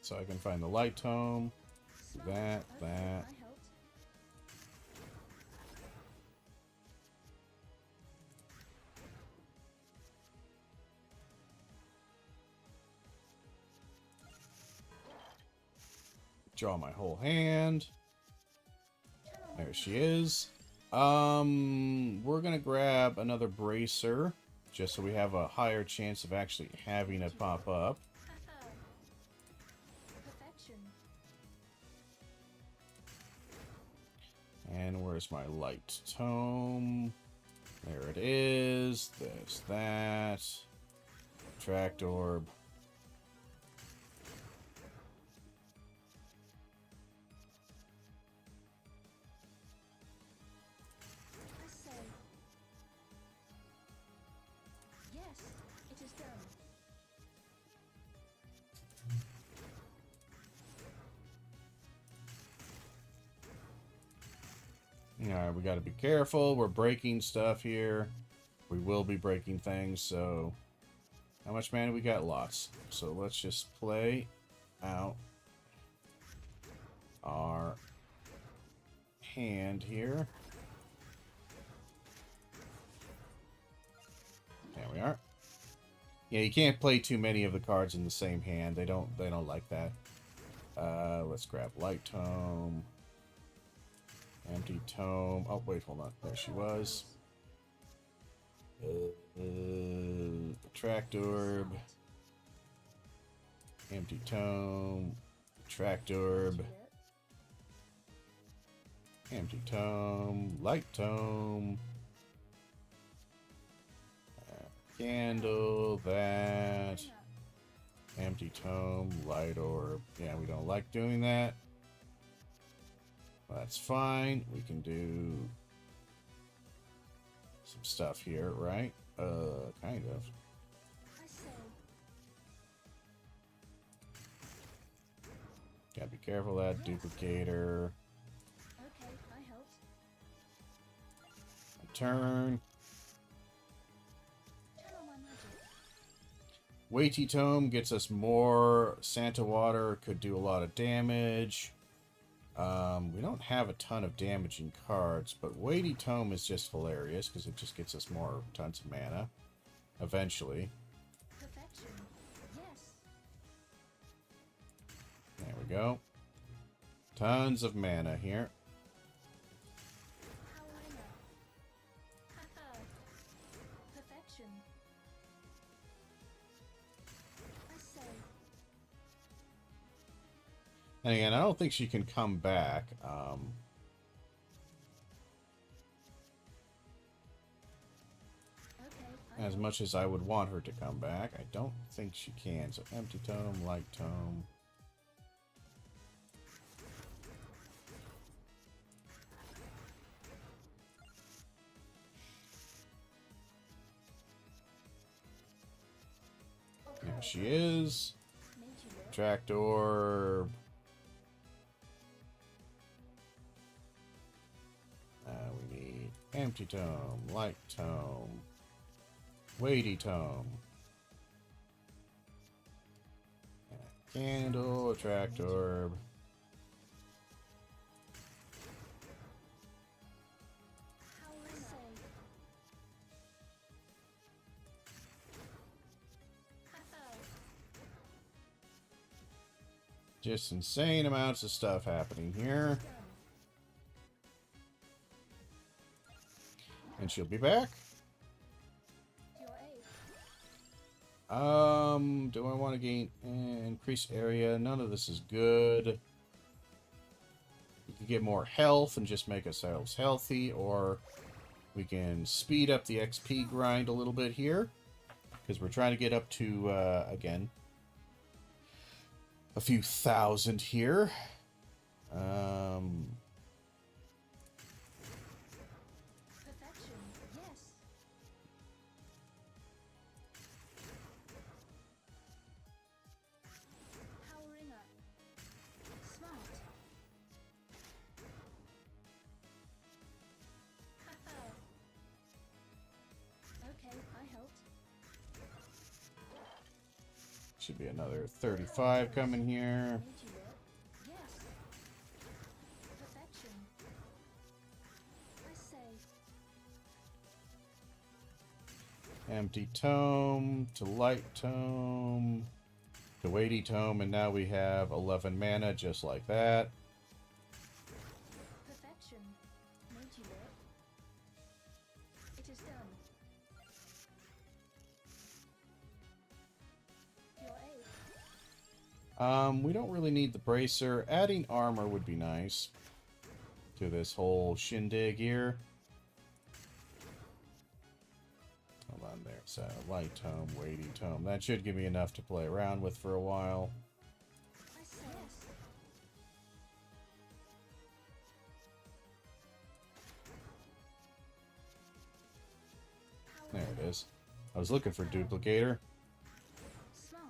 So I can find the light tome. That. I helped. Draw my whole hand. There she is. We're gonna grab another bracer, just so we have a higher chance of actually having it pop up. Perfection. And where's my light tome? There it is. There's that. Tract orb. I say. Yes, it is done. Alright, we gotta be careful. We're breaking stuff here. We will be breaking things, so... How much mana we got? Lots. So let's just play out our hand here. There we are. Yeah, you can't play too many of the cards in the same hand. They don't like that. Let's grab light tome. Empty tome. Oh, wait, hold on. There she was. Tract orb. Empty tome. Tract orb. Empty tome. Light tome. Candle. That. Empty tome. Light orb. Yeah, we don't like doing that. That's fine. We can do some stuff here, right? Kind of. I say. Gotta be careful of that duplicator. Okay, I helped. Turn. Turn on my magic. Weighty tome gets us more. Santa water could do a lot of damage. We don't have a ton of damaging cards, but weighty tome is just hilarious because it just gets us more tons of mana. Eventually. Perfection. Yes. There we go. Tons of mana here. Power Haha. Perfection. I say. And again, I don't think she can come back. Okay. As much as I would want her to come back, I don't think she can. So empty tome, light tome. There she is. Made you look. Tract orb. We need empty tome, light tome, weighty tome, and a candle, a tract orb. Power say. Haha. Just insane amounts of stuff happening here. Done. And she'll be back. To your aid. Do I want to gain increase area? None of this is good. We can get more health and just make ourselves healthy, or we can speed up the XP grind a little bit here, because we're trying to get up to, again, a few thousand here. Perfection. Yes. Powering up. Smart. Haha. Okay, I helped. should be another 35 coming here. Made you look. Yes. Perfection. I say. Empty tome to light tome to weighty tome, and now we have 11 mana just like that. Perfection. Made you look. It is done. Your aid. We don't really need the bracer. Adding armor would be nice to this whole shindig here. Hold on there. So, light tome, weighty tome. That should give me enough to play around with for a while. I say yes. Power There it is. I was looking for duplicator. Smart.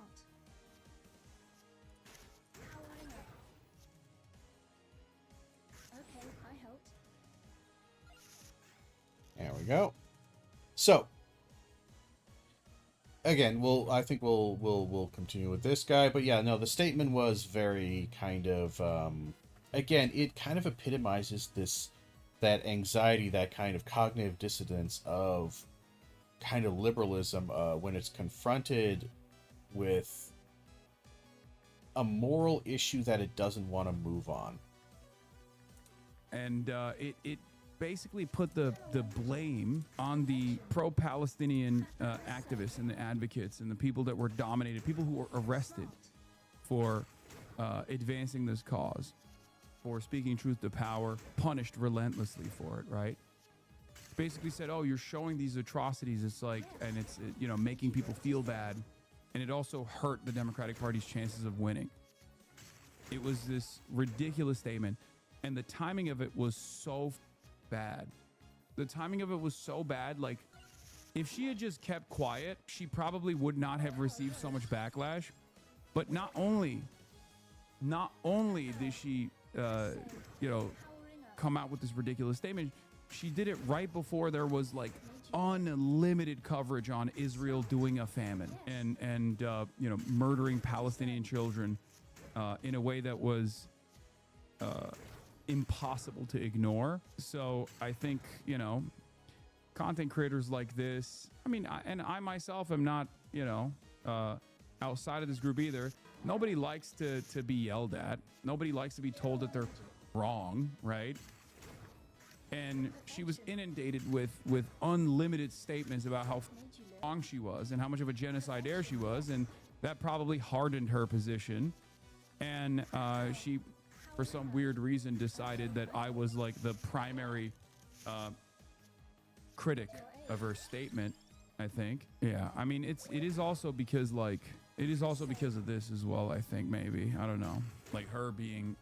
Powering up. Okay, I helped. There we go. So, again, I think we'll continue with this guy, but yeah, no, the statement was very kind of again, it kind of epitomizes that anxiety, that kind of cognitive dissonance of kind of liberalism when it's confronted with a moral issue that it doesn't want to move on. And it basically put the blame on the pro-Palestinian activists and the advocates and the people that were dominated, people who were arrested for advancing this cause, for speaking truth to power, punished relentlessly for it, right? Basically said, oh, you're showing these atrocities. It's like, and it's, you know, making people feel bad. And it also hurt the Democratic Party's chances of winning. It was this ridiculous statement. And the timing of it was so bad. The timing of it was so bad. Like, if she had just kept quiet, she probably would not have received so much backlash. But not only did she, you know, come out with this ridiculous statement, she did it right before there was like unlimited coverage on Israel doing a famine and you know, murdering Palestinian children in a way that was impossible to ignore. So I think, you know, content creators like this, I mean, I myself am not, you know, outside of this group either. Nobody likes to be yelled at. Nobody likes to be told that they're wrong, right? And she was inundated with unlimited statements about how wrong she was and how much of a genocidaire she was, and that probably hardened her position. And she, for some weird reason, decided that I was like the primary critic of her statement, I think. Yeah, I mean, it is also because like, it is also because of this as well, I think, maybe. I don't know. Like her being,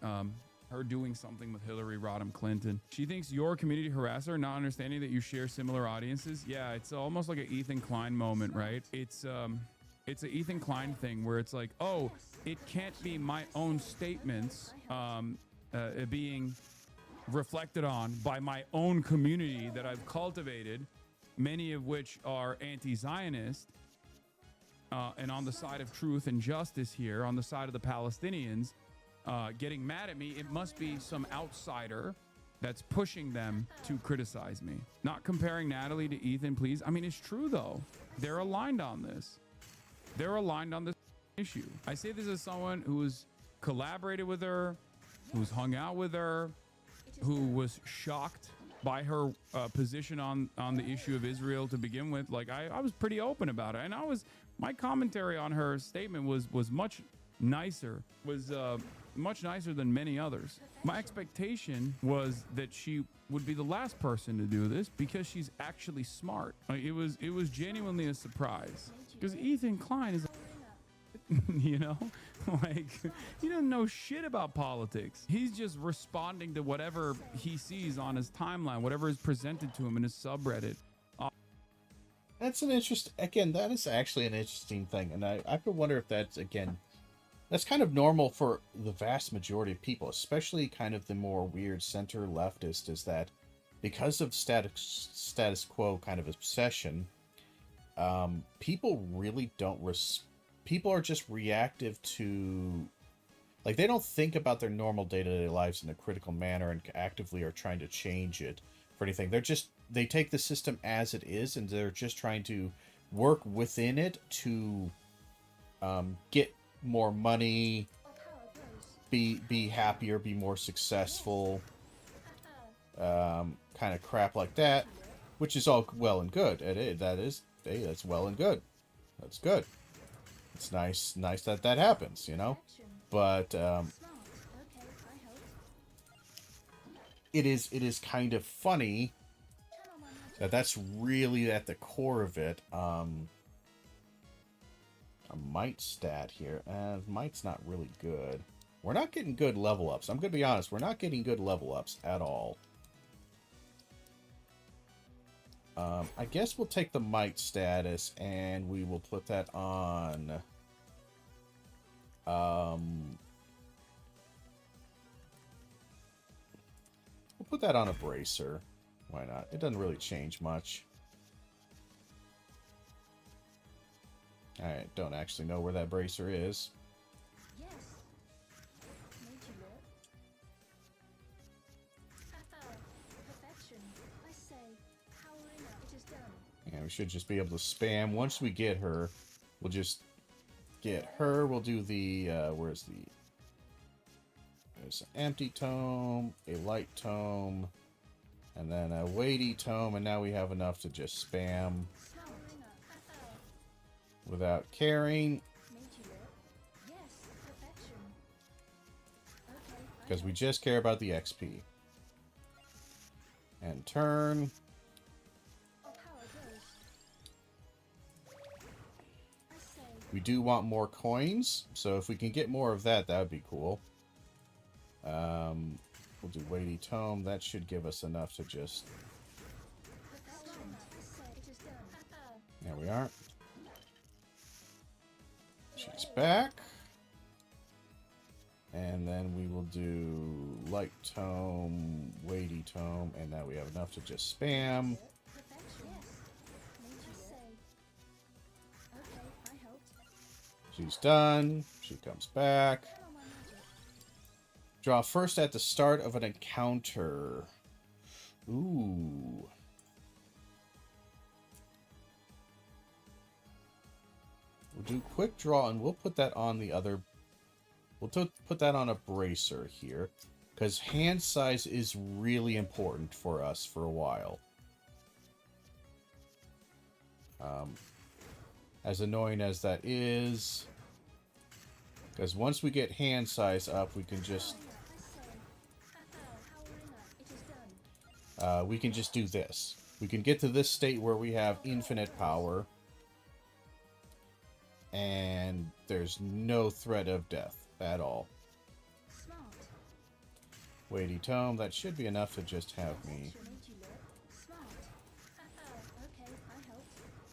her doing something with Hillary Rodham Clinton. She thinks you're a community harasser, not understanding that you share similar audiences. Yeah, it's almost like an Ethan Klein moment, right? It's an Ethan Klein thing where it's like, oh, it can't be my own statements being reflected on by my own community that I've cultivated, many of which are anti-Zionist, and on the side of truth and justice here, on the side of the Palestinians, getting mad at me. It must be some outsider that's pushing them to criticize me. Not comparing Natalie to Ethan, please. I mean, it's true, though. They're aligned on this. They're aligned on this issue. I say this as someone who's collaborated with her, who's hung out with her, who was shocked by her position on the issue of Israel to begin with. Like, I was pretty open about it. And my commentary on her statement was much nicer, much nicer than many others. My expectation was that she would be the last person to do this because she's actually smart. Like, it was genuinely a surprise because Ethan Klein is, you know, like, he doesn't know shit about politics. He's just responding to whatever he sees on his timeline, whatever is presented to him in his subreddit. That's an interest. Again, that is actually an interesting thing, and I could wonder if that's, again, that's kind of normal for the vast majority of people, especially kind of the more weird center leftist, is that because of status quo kind of obsession, people really don't respect people are just reactive to, like, they don't think about their normal day-to-day lives in a critical manner and actively are trying to change it for anything. They take the system as it is, and they're just trying to work within it to get more money, be happier, be more successful, kind of crap like that, which is all well and good. That's well and good. That's good. It's nice that that happens, you know. But it is kind of funny that that's really at the core of it. A might stat here. Might's not really good. We're not getting good level ups. I'm going to be honest. We're not getting good level ups at all. I guess we'll take the might status and we will put that on. We'll put that on a bracer. Why not? It doesn't really change much. I don't actually know where that bracer is. Yes. Made you look. Perfection. I say, powering up. It is done. And we should just be able to spam. Once we get her, we'll just get her. We'll do the, there's an empty tome, a light tome, and then a weighty tome, and now we have enough to just spam without caring, because we just care about the XP. And turn. We do want more coins, so if we can get more of that, that would be cool. We'll do weighty tome. That should give us enough to just... There we are. She's back. And then we will do light tome, weighty tome, and now we have enough to just spam. She's done. She comes back. Draw first at the start of an encounter. Ooh. We'll do quick draw, and we'll put that on the other... We'll put that on a bracer here, because hand size is really important for us for a while. As annoying as that is, because once we get hand size up, we can just do this. We can get to this state where we have infinite power, and there's no threat of death at all. Weighty tome, that should be enough to just have me.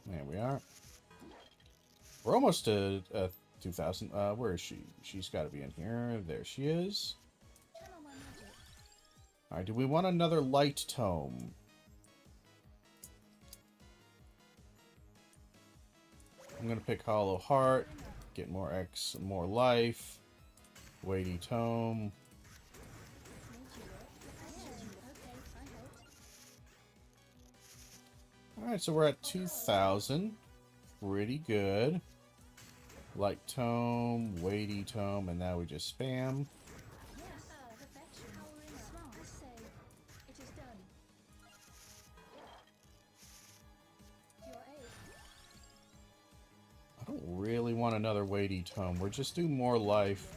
There we are. We're almost to 2,000. Where is she? She's got to be in here. There she is. Alright, do we want another light tome? I'm going to pick Hollow Heart. Get more X, more life. Weighty tome. Alright, so we're at 2,000. Pretty good. Light tome, weighty tome, and now we just spam. I don't really want another weighty tome. We're just doing more life.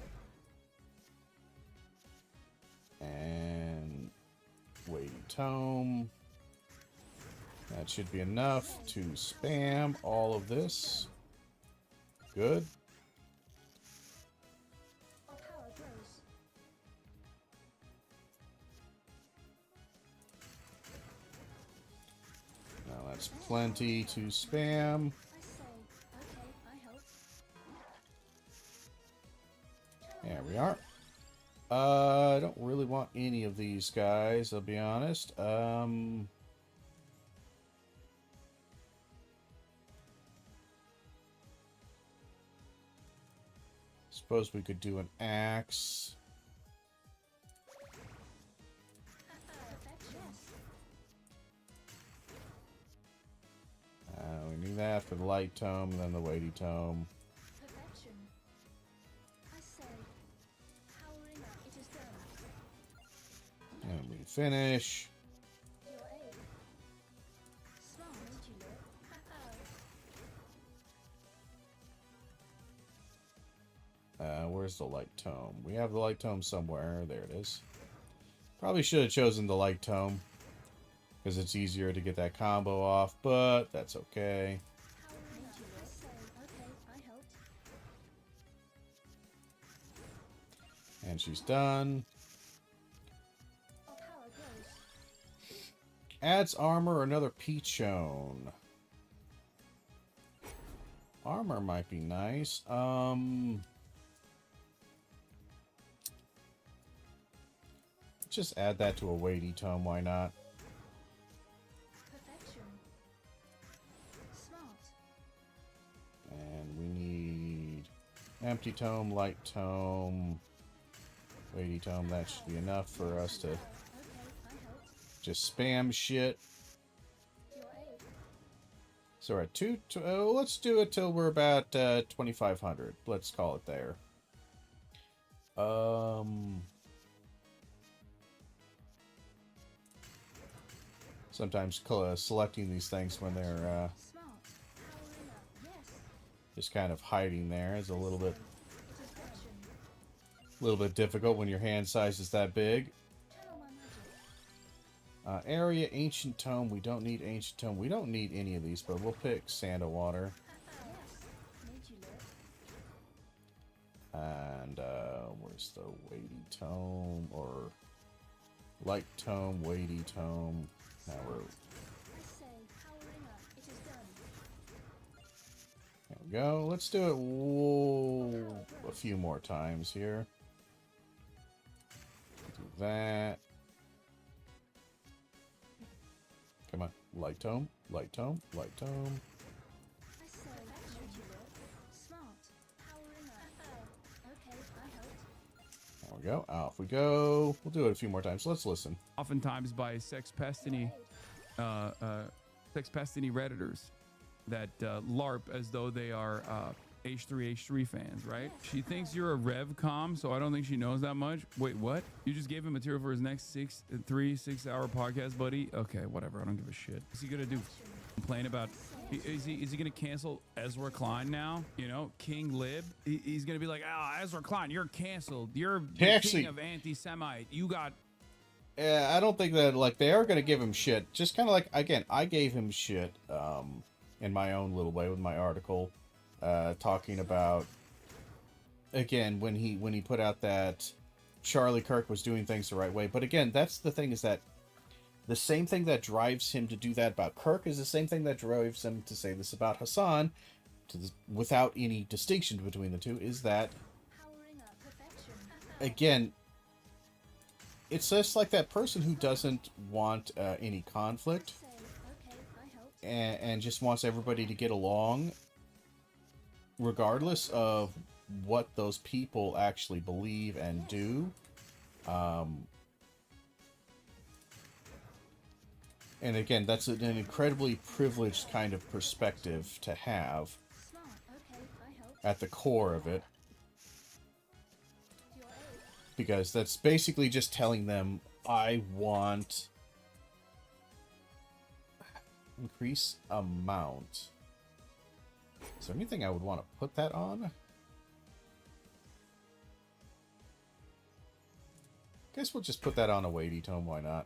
And weighty tome. That should be enough to spam all of this. Good. Now that's plenty to spam. There we are. I don't really want any of these guys, I'll be honest. Suppose we could do an axe. We need that for the light tome, and then the weighty tome. Perfection. I say, powering up, it is done. And we finish. Your aid. Smart, made you look. Where's the light tome? We have the light tome somewhere. There it is. Probably should have chosen the light tome, because it's easier to get that combo off, but that's okay. Powering up, I say, okay, I helped. And she's done. Our power grows. Adds armor, another Peachone. Armor might be nice. Just add that to a weighty tome, why not? Perfection. Smart. And we need empty tome, light tome, weighty tome. That should be enough for us to Okay, I helped. just spam shit. Your aid. So we're at let's do it till we're about 2,500. Let's call it there. Sometimes selecting these things when they're Smart. Powering up. Yes. just kind of hiding there is a little bit It is action. difficult when your hand size is that big. Channel my magic. Area, Ancient Tome. We don't need Ancient Tome. We don't need any of these, but we'll pick Sand of Water. Yes. Made you look. And where's the Weighty Tome? Or Light Tome, Weighty Tome. Now we're... I say, powering up, it is done. There we go. Let's do it a few more times here. Do that. Come on. Light Tome, Light Tome, Light Tome. I say, made you look. Smart. Powering up. Okay, I helped. There we go. Off we go. We'll do it a few more times. Let's listen. Oftentimes by sexpestiny redditors that LARP as though they are H3 fans, right? She thinks you're a revcom, so I don't think she knows that much. Wait, what? You just gave him material for his next 6 hour podcast, buddy? Okay, whatever. I don't give a shit. What's he gonna do? Complain about? Is he gonna cancel Ezra Klein now? You know, King Lib. He's gonna be like, Ezra Klein, you're canceled. You're the Actually- king of anti-Semite. You got. Yeah, I don't think that, like, they are going to give him shit. Just kind of like, again, I gave him shit in my own little way with my article talking about, again, when he put out that Charlie Kirk was doing things the right way. But again, that's the thing, is that the same thing that drives him to do that about Kirk is the same thing that drives him to say this about Hassan, without any distinction between the two, is that, Powering up. Perfection. again, it's just like that person who doesn't want any conflict Say, okay, I helped. and just wants everybody to get along, regardless of what those people actually believe and do. And again, that's an incredibly privileged kind of perspective to have Smart. Okay, I helped. at the core of it, Your aid. because that's basically just telling them, I want increase amount. Is there anything I would want to put that on? Guess we'll just put that on a weighty tome, why not?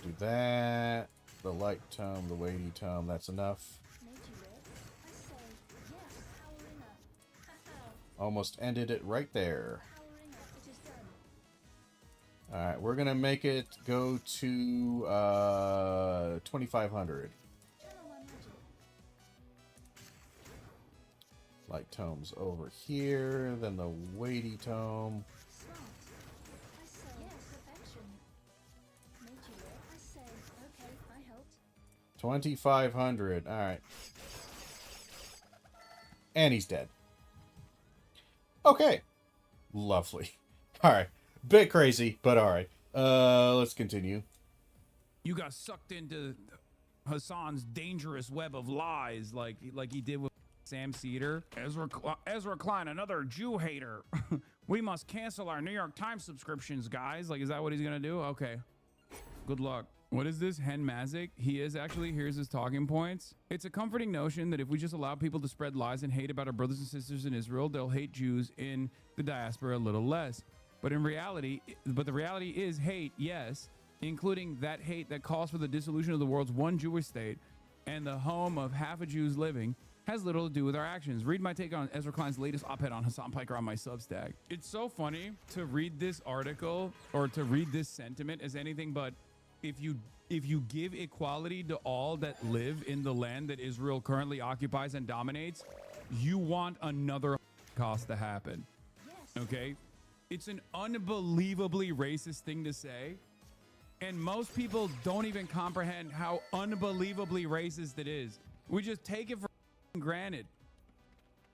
Do that. The light tome, the weighty tome, that's enough. Made you look. I say, yes, powering up. Almost ended it right there. Powering up, it is done. Alright, we're gonna make it go to 2,500. Channel my magic. Light tomes over here, then the weighty tome. Smart. I say, yes, perfection. Made you look. I say, okay, I helped. 2,500. Alright. And he's dead. Okay. Lovely. Alright. Bit crazy, but alright. Let's continue. You got sucked into Hassan's dangerous web of lies like he did with Sam Cedar. Ezra Klein, another Jew hater. We must cancel our New York Times subscriptions, guys. Like, is that what he's gonna do? Okay. Good luck. What is this? Hen Mazik? He is actually, here's his talking points. It's a comforting notion that if we just allow people to spread lies and hate about our brothers and sisters in Israel, they'll hate Jews in the diaspora a little less. But the reality is hate, yes, including that hate that calls for the dissolution of the world's one Jewish state and the home of half a Jews living, has little to do with our actions. Read my take on Ezra Klein's latest op-ed on Hassan Piker on my Substack. It's so funny to read this article or to read this sentiment as anything but if you give equality to all that live in the land that Israel currently occupies and dominates, you want another cost to happen. Yes. Okay? It's an unbelievably racist thing to say. And most people don't even comprehend how unbelievably racist it is. We just take it for granted.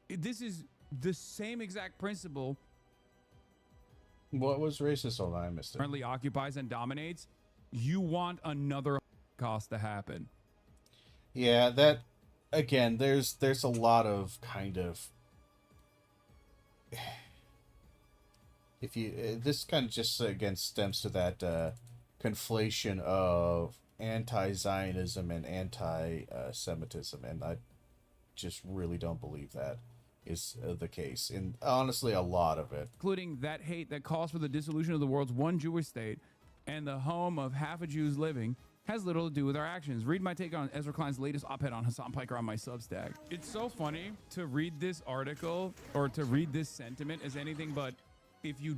This is the same exact principle. What was racist? Hold on, I missed it. Currently occupies and dominates. You want another cost to happen. Yeah, that again. There's a lot of kind of. If you this kind of just again stems to that conflation of anti-Zionism and anti-Semitism, and I just really don't believe that is the case. And honestly, a lot of it, Including that hate that calls for the dissolution of the world's one Jewish state and the home of half a Jews living, has little to do with our actions. Read my take on Ezra Klein's latest op-ed on Hassan Piker on my Substack. It's so funny to read this article or to read this sentiment as anything but if you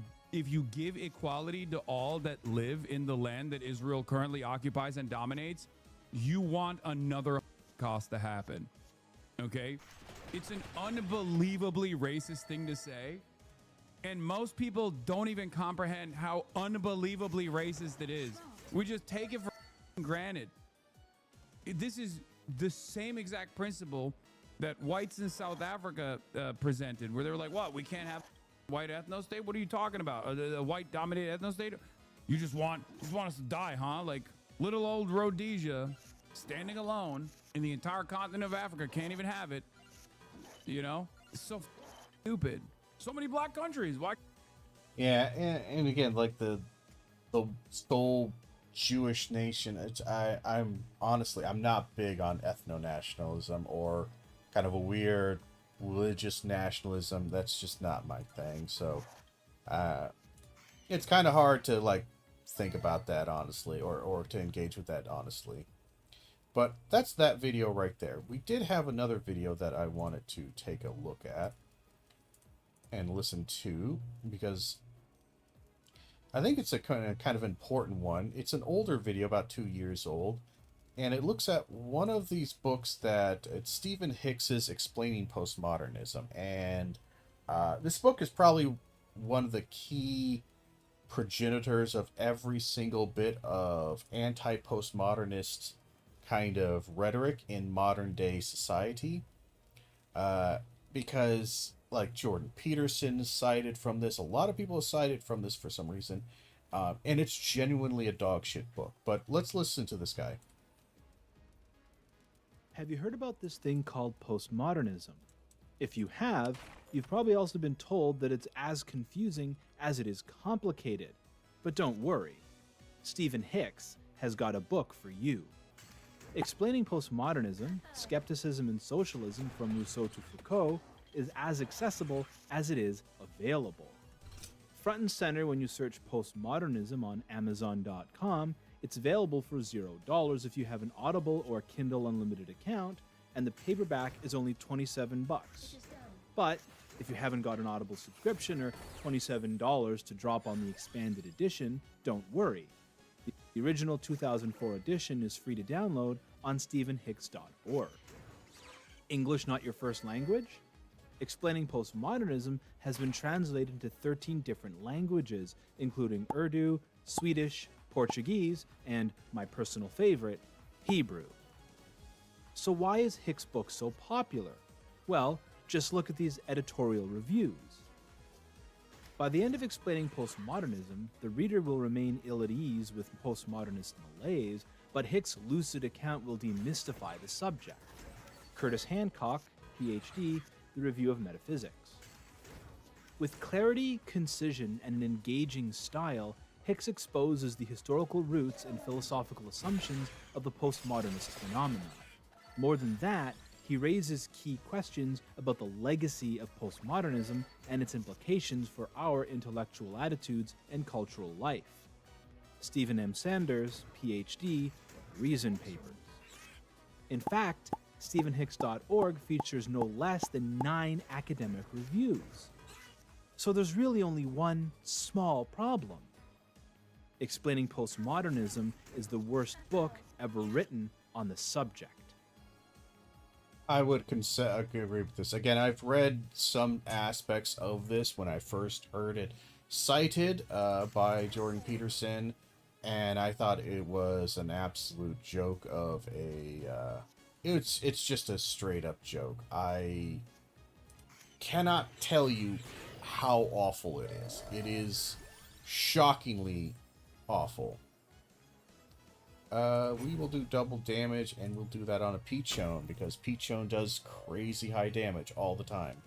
give equality to all that live in the land that Israel currently occupies and dominates, you want another cost to happen. Okay? It's an unbelievably racist thing to say. And most people don't even comprehend how unbelievably racist it is. We just take it for granted. This is the same exact principle that whites in South Africa presented, where they were like, what, we can't have white ethno state? What are you talking about? A white dominated ethno state? You just want us to die, huh? Like little old Rhodesia standing alone in the entire continent of Africa can't even have it. You know? It's so stupid. So many black countries. Why? yeah, and again, like the whole Jewish nation. I'm honestly, I'm not big on ethno-nationalism or kind of a weird religious nationalism. That's just not my thing. So, it's kind of hard to like think about that honestly, or to engage with that honestly. But that's that video right there. We did have another video that I wanted to take a look at and listen to, because I think it's a kind of important one. It's an older video, about 2 years old, and it looks at one of these books that it's Stephen Hicks's Explaining Postmodernism. And this book is probably one of the key progenitors of every single bit of anti-postmodernist kind of rhetoric in modern day society, because like Jordan Peterson cited from this, a lot of people have cited from this for some reason, and it's genuinely a dog shit book. But let's listen to this guy. Have you heard about this thing called postmodernism? If you have, you've probably also been told that it's as confusing as it is complicated. But don't worry, Stephen Hicks has got a book for you. Explaining Postmodernism, Skepticism and Socialism from Rousseau to Foucault is as accessible as it is available. Front and center when you search postmodernism on Amazon.com, it's available for $0 if you have an Audible or Kindle Unlimited account, and the paperback is only $27. But if you haven't got an Audible subscription or $27 to drop on the expanded edition, don't worry. The original 2004 edition is free to download on stephenhicks.org. English not your first language? Explaining Postmodernism has been translated into 13 different languages, including Urdu, Swedish, Portuguese, and, my personal favorite, Hebrew. So why is Hicks' book so popular? Well, Just look at these editorial reviews. By the end of explaining postmodernism, the reader will remain ill at ease with postmodernist malaise, but Hick's lucid account will demystify the subject. Curtis Hancock, PhD, The Review of Metaphysics. With clarity, concision, and an engaging style, Hicks exposes the historical roots and philosophical assumptions of the postmodernist phenomenon. More than that, he raises key questions about the legacy of postmodernism and its implications for our intellectual attitudes and cultural life. Stephen M. Sanders, PhD, Reason Papers. In fact, StephenHicks.org features no less than 9 academic reviews. So there's really only one small problem. Explaining Postmodernism is the worst book ever written on the subject. I would agree with this. Again, I've read some aspects of this when I first heard it cited by Jordan Peterson, and I thought it was an absolute joke of a... It's just a straight-up joke. I cannot tell you how awful it is. It is shockingly awful. We will do double damage, and we'll do that on a Peachone, because Peachone does crazy high damage all the time.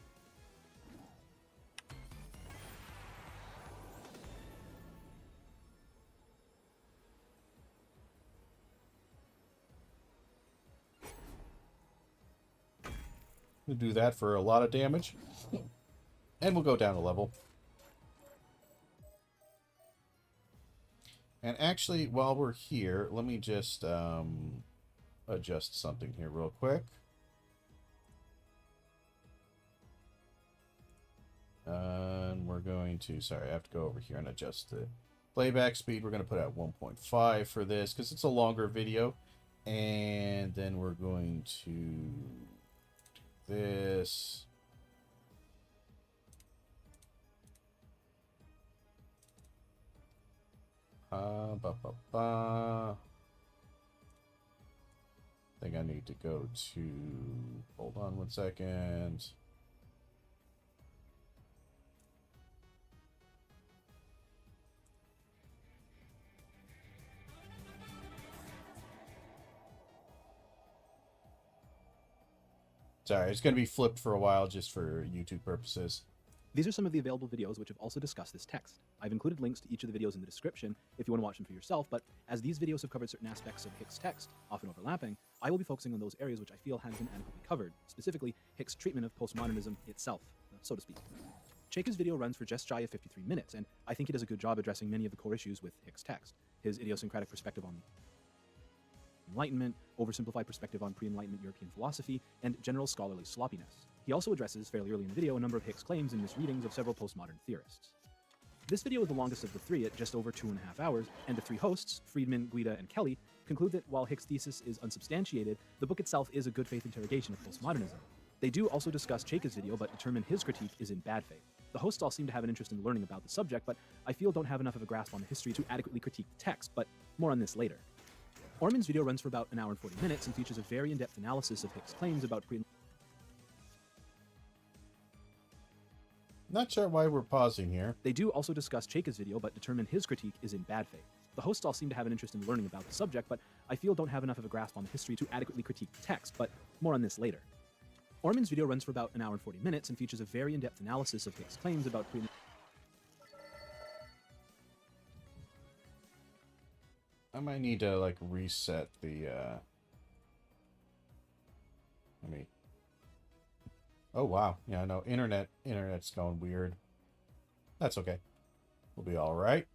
We'll do that for a lot of damage, and we'll go down a level. And actually, while we're here, let me just adjust something here real quick. And we're going to, sorry, I have to go over here and adjust the playback speed. We're going to put at 1.5 for this because it's a longer video. And then we're going to do this. I think I need to go to, hold on one second. Sorry, it's going to be flipped for a while just for YouTube purposes. These are some of the available videos which have also discussed this text. I've included links to each of the videos in the description if you want to watch them for yourself, but as these videos have covered certain aspects of Hick's text, often overlapping, I will be focusing on those areas which I feel have been adequately covered, specifically Hick's treatment of postmodernism itself, so to speak. Chayka's video runs for just shy of 53 minutes, and I think he does a good job addressing many of the core issues with Hick's text. His idiosyncratic perspective on Enlightenment, oversimplified perspective on pre-Enlightenment European philosophy, and general scholarly sloppiness. He also addresses, fairly early in the video, a number of Hick's claims and misreadings of several postmodern theorists. This video is the longest of the 3 at just over 2.5 hours, and the 3 hosts, Friedman, Guida, and Kelly, conclude that while Hick's thesis is unsubstantiated, the book itself is a good faith interrogation of postmodernism. They do also discuss Chayka's video, but determine his critique is in bad faith. The hosts all seem to have an interest in learning about the subject, but I feel don't have enough of a grasp on the history to adequately critique the text, but more on this later. Orman's video runs for about an hour and 40 minutes and features a very in-depth analysis of Hick's claims about Not sure why we're pausing here. They do also discuss Chayka's video, but determine his critique is in bad faith. The hosts all seem to have an interest in learning about the subject, but I feel don't have enough of a grasp on the history to adequately critique the text, but more on this later. Orman's video runs for about an hour and 40 minutes and features a very in-depth analysis of Hick's claims about I might need to, like, reset the, let me... Oh, wow. Yeah, no, internet's going weird. That's okay. We'll be alright.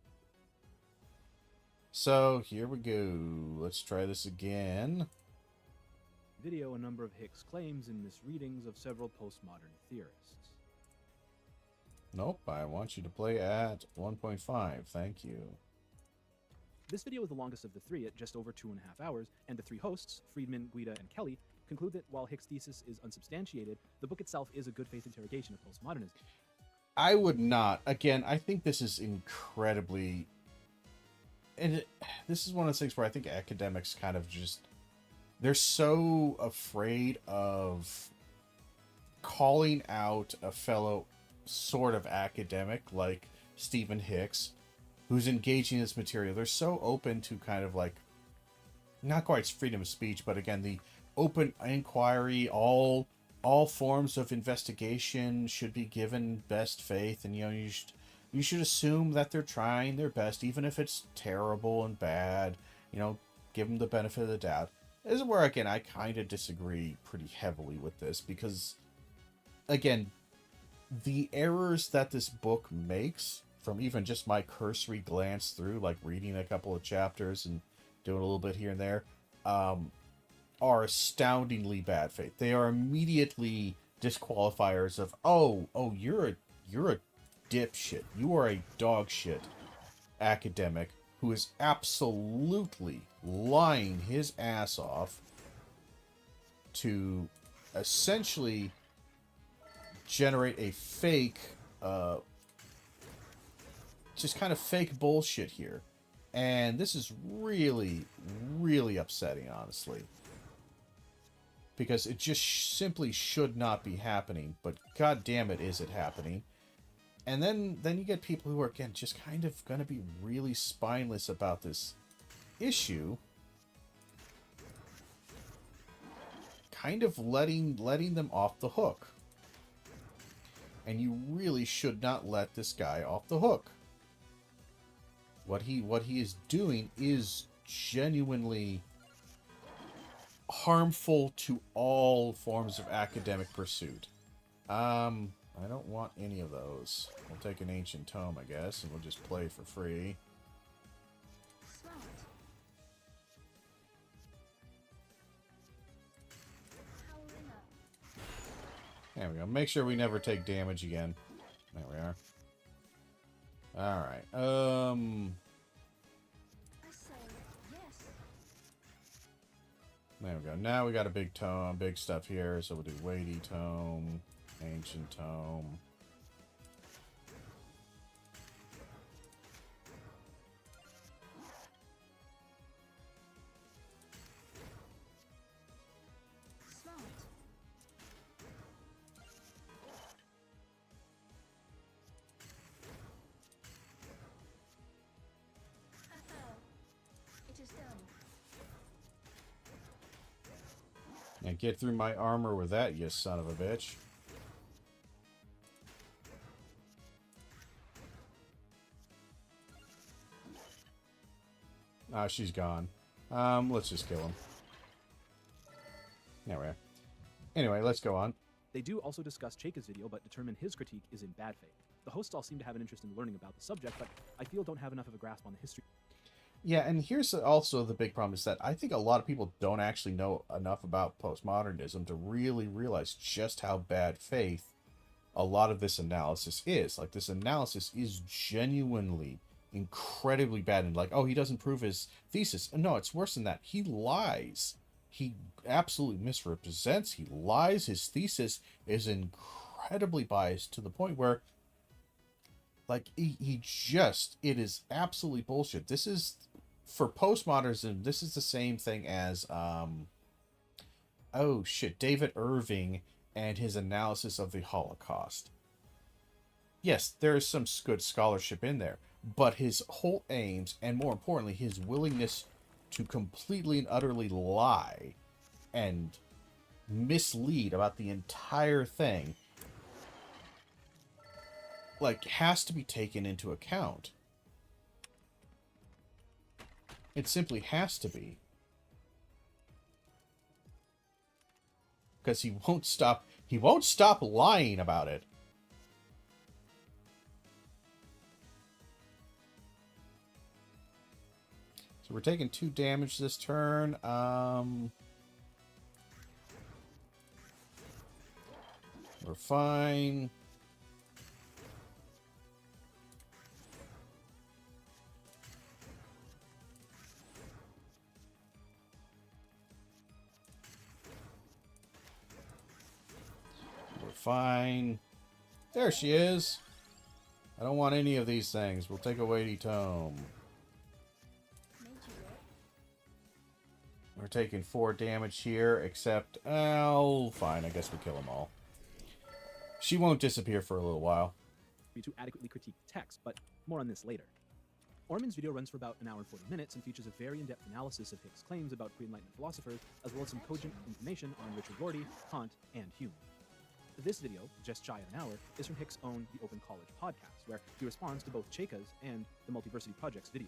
So, here we go. Let's try this again. Video a number of Hick's claims and misreadings of several postmodern theorists. Nope, I want you to play at 1.5. Thank you. This video is the longest of the 3 at just over 2.5 hours, and the 3 hosts, Friedman, Guida, and Kelly, conclude that while Hick's thesis is unsubstantiated, the book itself is a good faith interrogation of postmodernism. I would not. Again, I think this is incredibly... And this is one of those things where I think academics kind of just... They're so afraid of calling out a fellow sort of academic like Stephen Hicks, who's engaging in this material. They're so open to kind of like, not quite freedom of speech, but again, the open inquiry, all forms of investigation should be given best faith, and you should assume that they're trying their best, even if it's terrible and bad. Give them the benefit of the doubt. This is where, again, I kind of disagree pretty heavily with this, because, again, the errors that this book makes, from even just my cursory glance through, like reading a couple of chapters and doing a little bit here and there, are astoundingly bad faith. They are immediately disqualifiers of, oh, you're a dipshit. You are a dog shit academic who is absolutely lying his ass off to essentially generate a fake, just kind of fake bullshit here. And this is really, really upsetting, honestly. Because it just simply should not be happening, but god damn it, is it happening. And then you get people who are, again, just kind of going to be really spineless about this issue. Kind of letting them off the hook. And you really should not let this guy off the hook. What he is doing is genuinely harmful to all forms of academic pursuit. I don't want any of those. We'll take an ancient tome, I guess, and we'll just play for free. Smart. Powering up. There we go. Make sure we never take damage again. There we are. Alright. I say yes. There we go. Now we got a big tome, big stuff here, so we'll do weighty tome, ancient tome. Smart. It is done. And get through my armor with that, you son of a bitch. Ah, she's gone. Let's just kill him. There we are. Anyway, let's go on. They do also discuss Chayka's video, but determine his critique is in bad faith. The hosts all seem to have an interest in learning about the subject, but I feel don't have enough of a grasp on the history. Yeah, and here's also the big problem is that I think a lot of people don't actually know enough about postmodernism to really realize just how bad faith a lot of this analysis is. Like, this analysis is genuinely incredibly bad, and like, oh, he doesn't prove his thesis. No, it's worse than that. He lies. He absolutely misrepresents. He lies. His thesis is incredibly biased to the point where, like, he just, it is absolutely bullshit. This is, for postmodernism, this is the same thing as, oh shit, David Irving and his analysis of the Holocaust. Yes, there is some good scholarship in there, but his whole aims, and more importantly, his willingness to completely and utterly lie and mislead about the entire thing, like, has to be taken into account. It simply has to be. Because he won't stop lying about it. So we're taking 2 damage this turn. We're fine. We're fine. There she is. I don't want any of these things. We'll take a weighty tome. Made you look. We're taking 4 damage here, except, oh, fine. I guess we kill them all. She won't disappear for a little while. To adequately critique text, but more on this later. Orman's video runs for about an hour and 40 minutes and features a very in-depth analysis of Hicks' claims about pre-Enlightenment philosophers, as well as some cogent information on Richard Rorty, Kant, and Hume. This video, just shy of an hour, is from Hicks' own The Open College podcast, where he responds to both Cheka's and the Multiversity Project's video.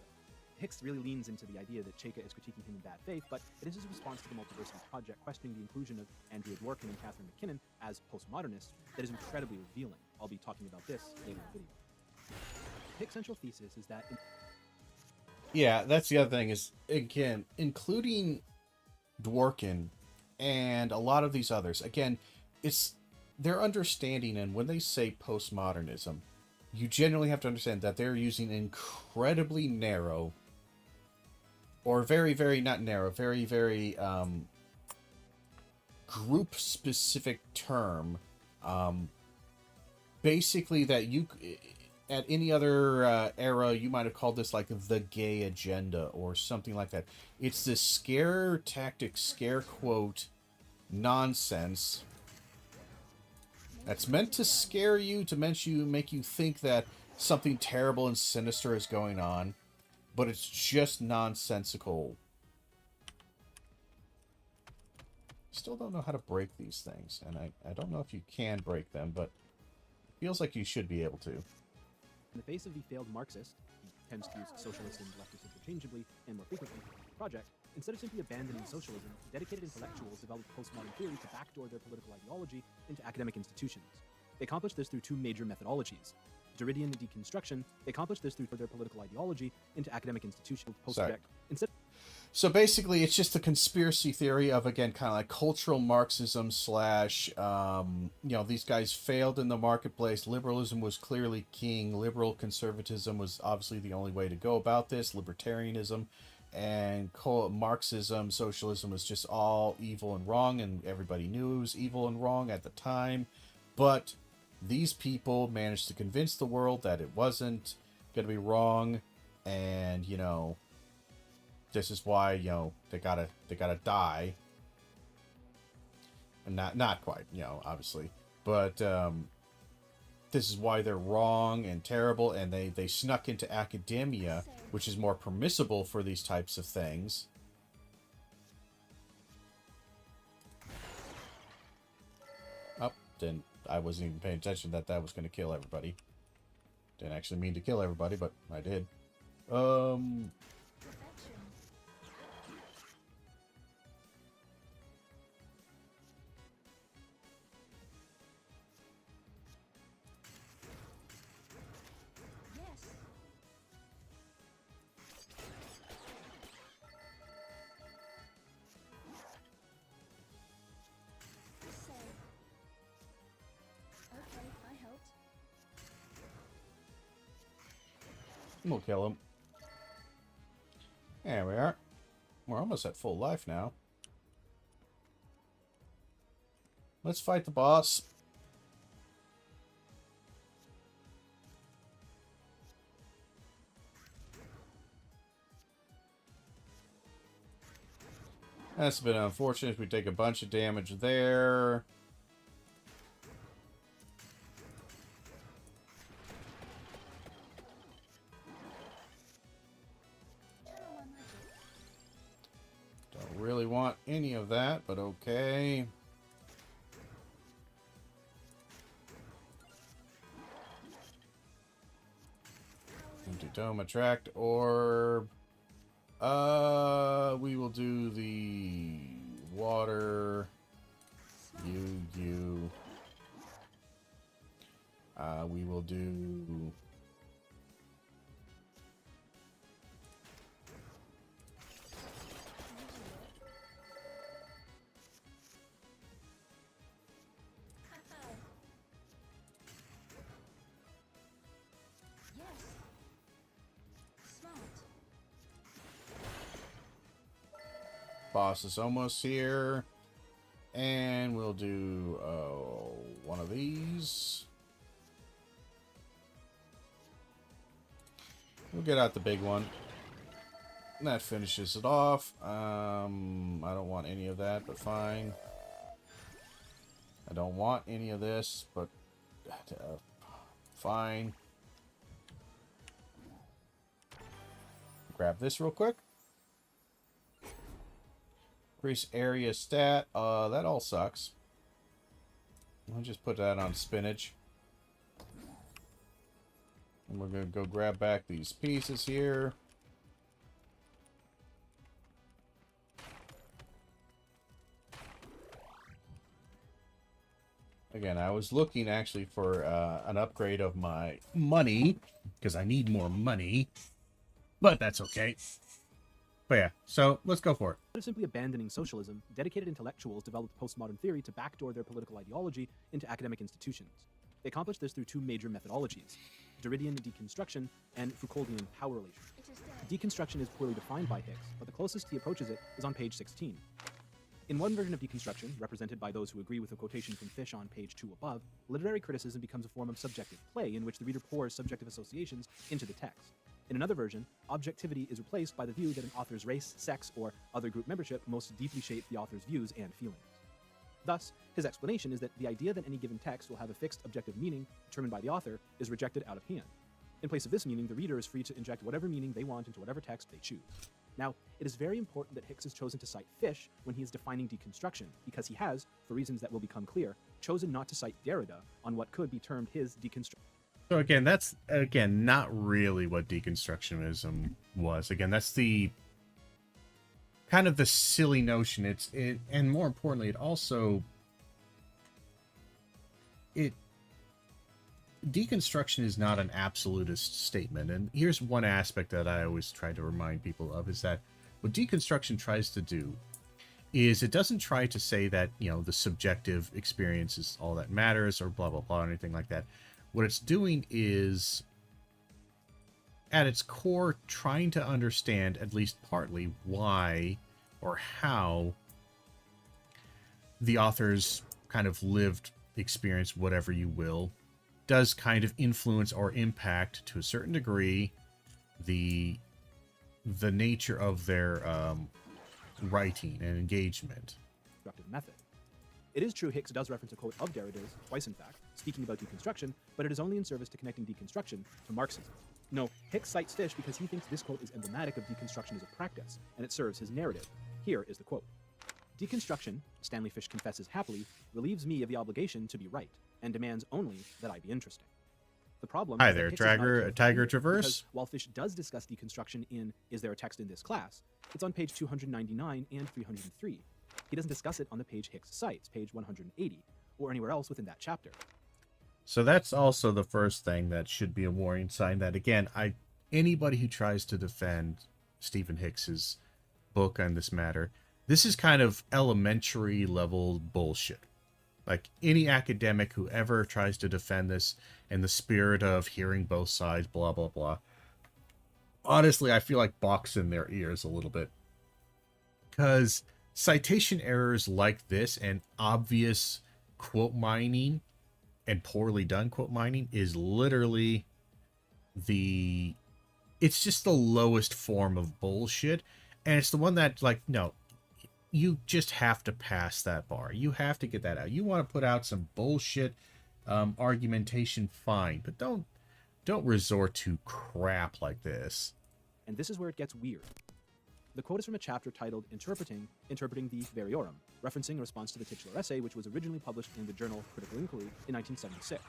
Hicks really leans into the idea that Cheka is critiquing him in bad faith, but it is his response to the Multiversity Project questioning the inclusion of Andrea Dworkin and Catherine McKinnon as postmodernists that is incredibly revealing. I'll be talking about this later in the video. Hicks' central thesis is that... Yeah, that's the other thing is, again, including Dworkin and a lot of these others, again, it's their understanding, and when they say postmodernism, you generally have to understand that they're using incredibly narrow, or very, very, not narrow, very, very group-specific term, basically that you... At any other era, you might have called this like the gay agenda or something like that. It's this scare tactic, scare quote nonsense that's meant to scare you, to make you think that something terrible and sinister is going on, but it's just nonsensical. Still don't know how to break these things, and I don't know if you can break them, but it feels like you should be able to. In the face of the failed Marxist, he tends to use socialist and leftist interchangeably and more frequently, project, instead of simply abandoning socialism, dedicated intellectuals developed postmodern theory to backdoor their political ideology into academic institutions. They accomplish this through two major methodologies. Derridian deconstruction, they accomplish this through their political ideology into academic institutions. So basically, it's just a conspiracy theory of, again, kind of like cultural Marxism slash, these guys failed in the marketplace. Liberalism was clearly king. Liberal conservatism was obviously the only way to go about this. Libertarianism and Marxism, socialism was just all evil and wrong, and everybody knew it was evil and wrong at the time. But these people managed to convince the world that it wasn't going to be wrong, and, this is why, they gotta die. And not quite, obviously. But this is why they're wrong and terrible, and they snuck into academia, which is more permissible for these types of things. Oh, then I wasn't even paying attention that was going to kill everybody. Didn't actually mean to kill everybody, but I did. We'll kill him. There we are. We're almost at full life now. Let's fight the boss. That's a bit unfortunate. We take a bunch of damage there. Don't really want any of that, but okay. Empty dome, attract orb. We will do the water. You. We will do. Boss is almost here. And we'll do one of these. We'll get out the big one. And that finishes it off. I don't want any of that, but fine. I don't want any of this, but Fine. Grab this real quick. Increase area stat. That all sucks. I'll just put that on spinach. And we're going to go grab back these pieces here. Again, I was looking actually for an upgrade of my money, because I need more money. But that's okay. But yeah, so let's go for it. Instead of simply abandoning socialism, dedicated intellectuals developed postmodern theory to backdoor their political ideology into academic institutions. They accomplished this through two major methodologies: Derridian deconstruction and Foucauldian power relations. It is dead. Deconstruction is poorly defined by Hicks, but the closest he approaches it is on page 16. In one version of deconstruction, represented by those who agree with the quotation from Fish on page 2 above, literary criticism becomes a form of subjective play in which the reader pours subjective associations into the text. In another version, objectivity is replaced by the view that an author's race, sex, or other group membership most deeply shape the author's views and feelings. Thus, his explanation is that the idea that any given text will have a fixed objective meaning determined by the author is rejected out of hand. In place of this meaning, the reader is free to inject whatever meaning they want into whatever text they choose. Now, it is very important that Hicks has chosen to cite Fish when he is defining deconstruction, because he has, for reasons that will become clear, chosen not to cite Derrida on what could be termed his deconstruction. So again, that's not really what deconstructionism was. Again, that's the kind of the silly notion. And more importantly, deconstruction is not an absolutist statement. And here's one aspect that I always try to remind people of, is that what deconstruction tries to do is it doesn't try to say that, the subjective experience is all that matters or blah, blah, blah, or anything like that. What it's doing is, at its core, trying to understand, at least partly, why or how the author's kind of lived experience, whatever you will, does kind of influence or impact, to a certain degree, the nature of their writing and engagement. Constructive method. It is true Hicks does reference a quote of Derrida's, twice in fact, speaking about deconstruction, but it is only in service to connecting deconstruction to Marxism. No, Hicks cites Fish because he thinks this quote is emblematic of deconstruction as a practice, and it serves his narrative. Here is the quote. Deconstruction, Stanley Fish confesses happily, relieves me of the obligation to be right, and demands only that I be interesting. The problem Hi is that there, Hicks is not a careful Tiger reader, Traverse. because while Fish does discuss deconstruction in Is There a Text in This Class, it's on page 299 and 303. He doesn't discuss it on the page Hicks cites, page 180, or anywhere else within that chapter. So that's also the first thing that should be a warning sign that, again, anybody who tries to defend Stephen Hicks's book on this matter, this is kind of elementary level bullshit. Like, any academic who ever tries to defend this in the spirit of hearing both sides, blah, blah, blah, honestly, I feel like boxing their ears a little bit. Because citation errors like this and obvious quote mining and poorly done quote mining is literally it's just the lowest form of bullshit. And it's the one that, like, no, you just have to pass that bar. You have to get that out. You want to put out some bullshit argumentation, fine, but don't resort to crap like this. And this is where it gets weird. The quote is from a chapter titled Interpreting the Variorum, referencing a response to the titular essay, which was originally published in the journal Critical Inquiry in 1976.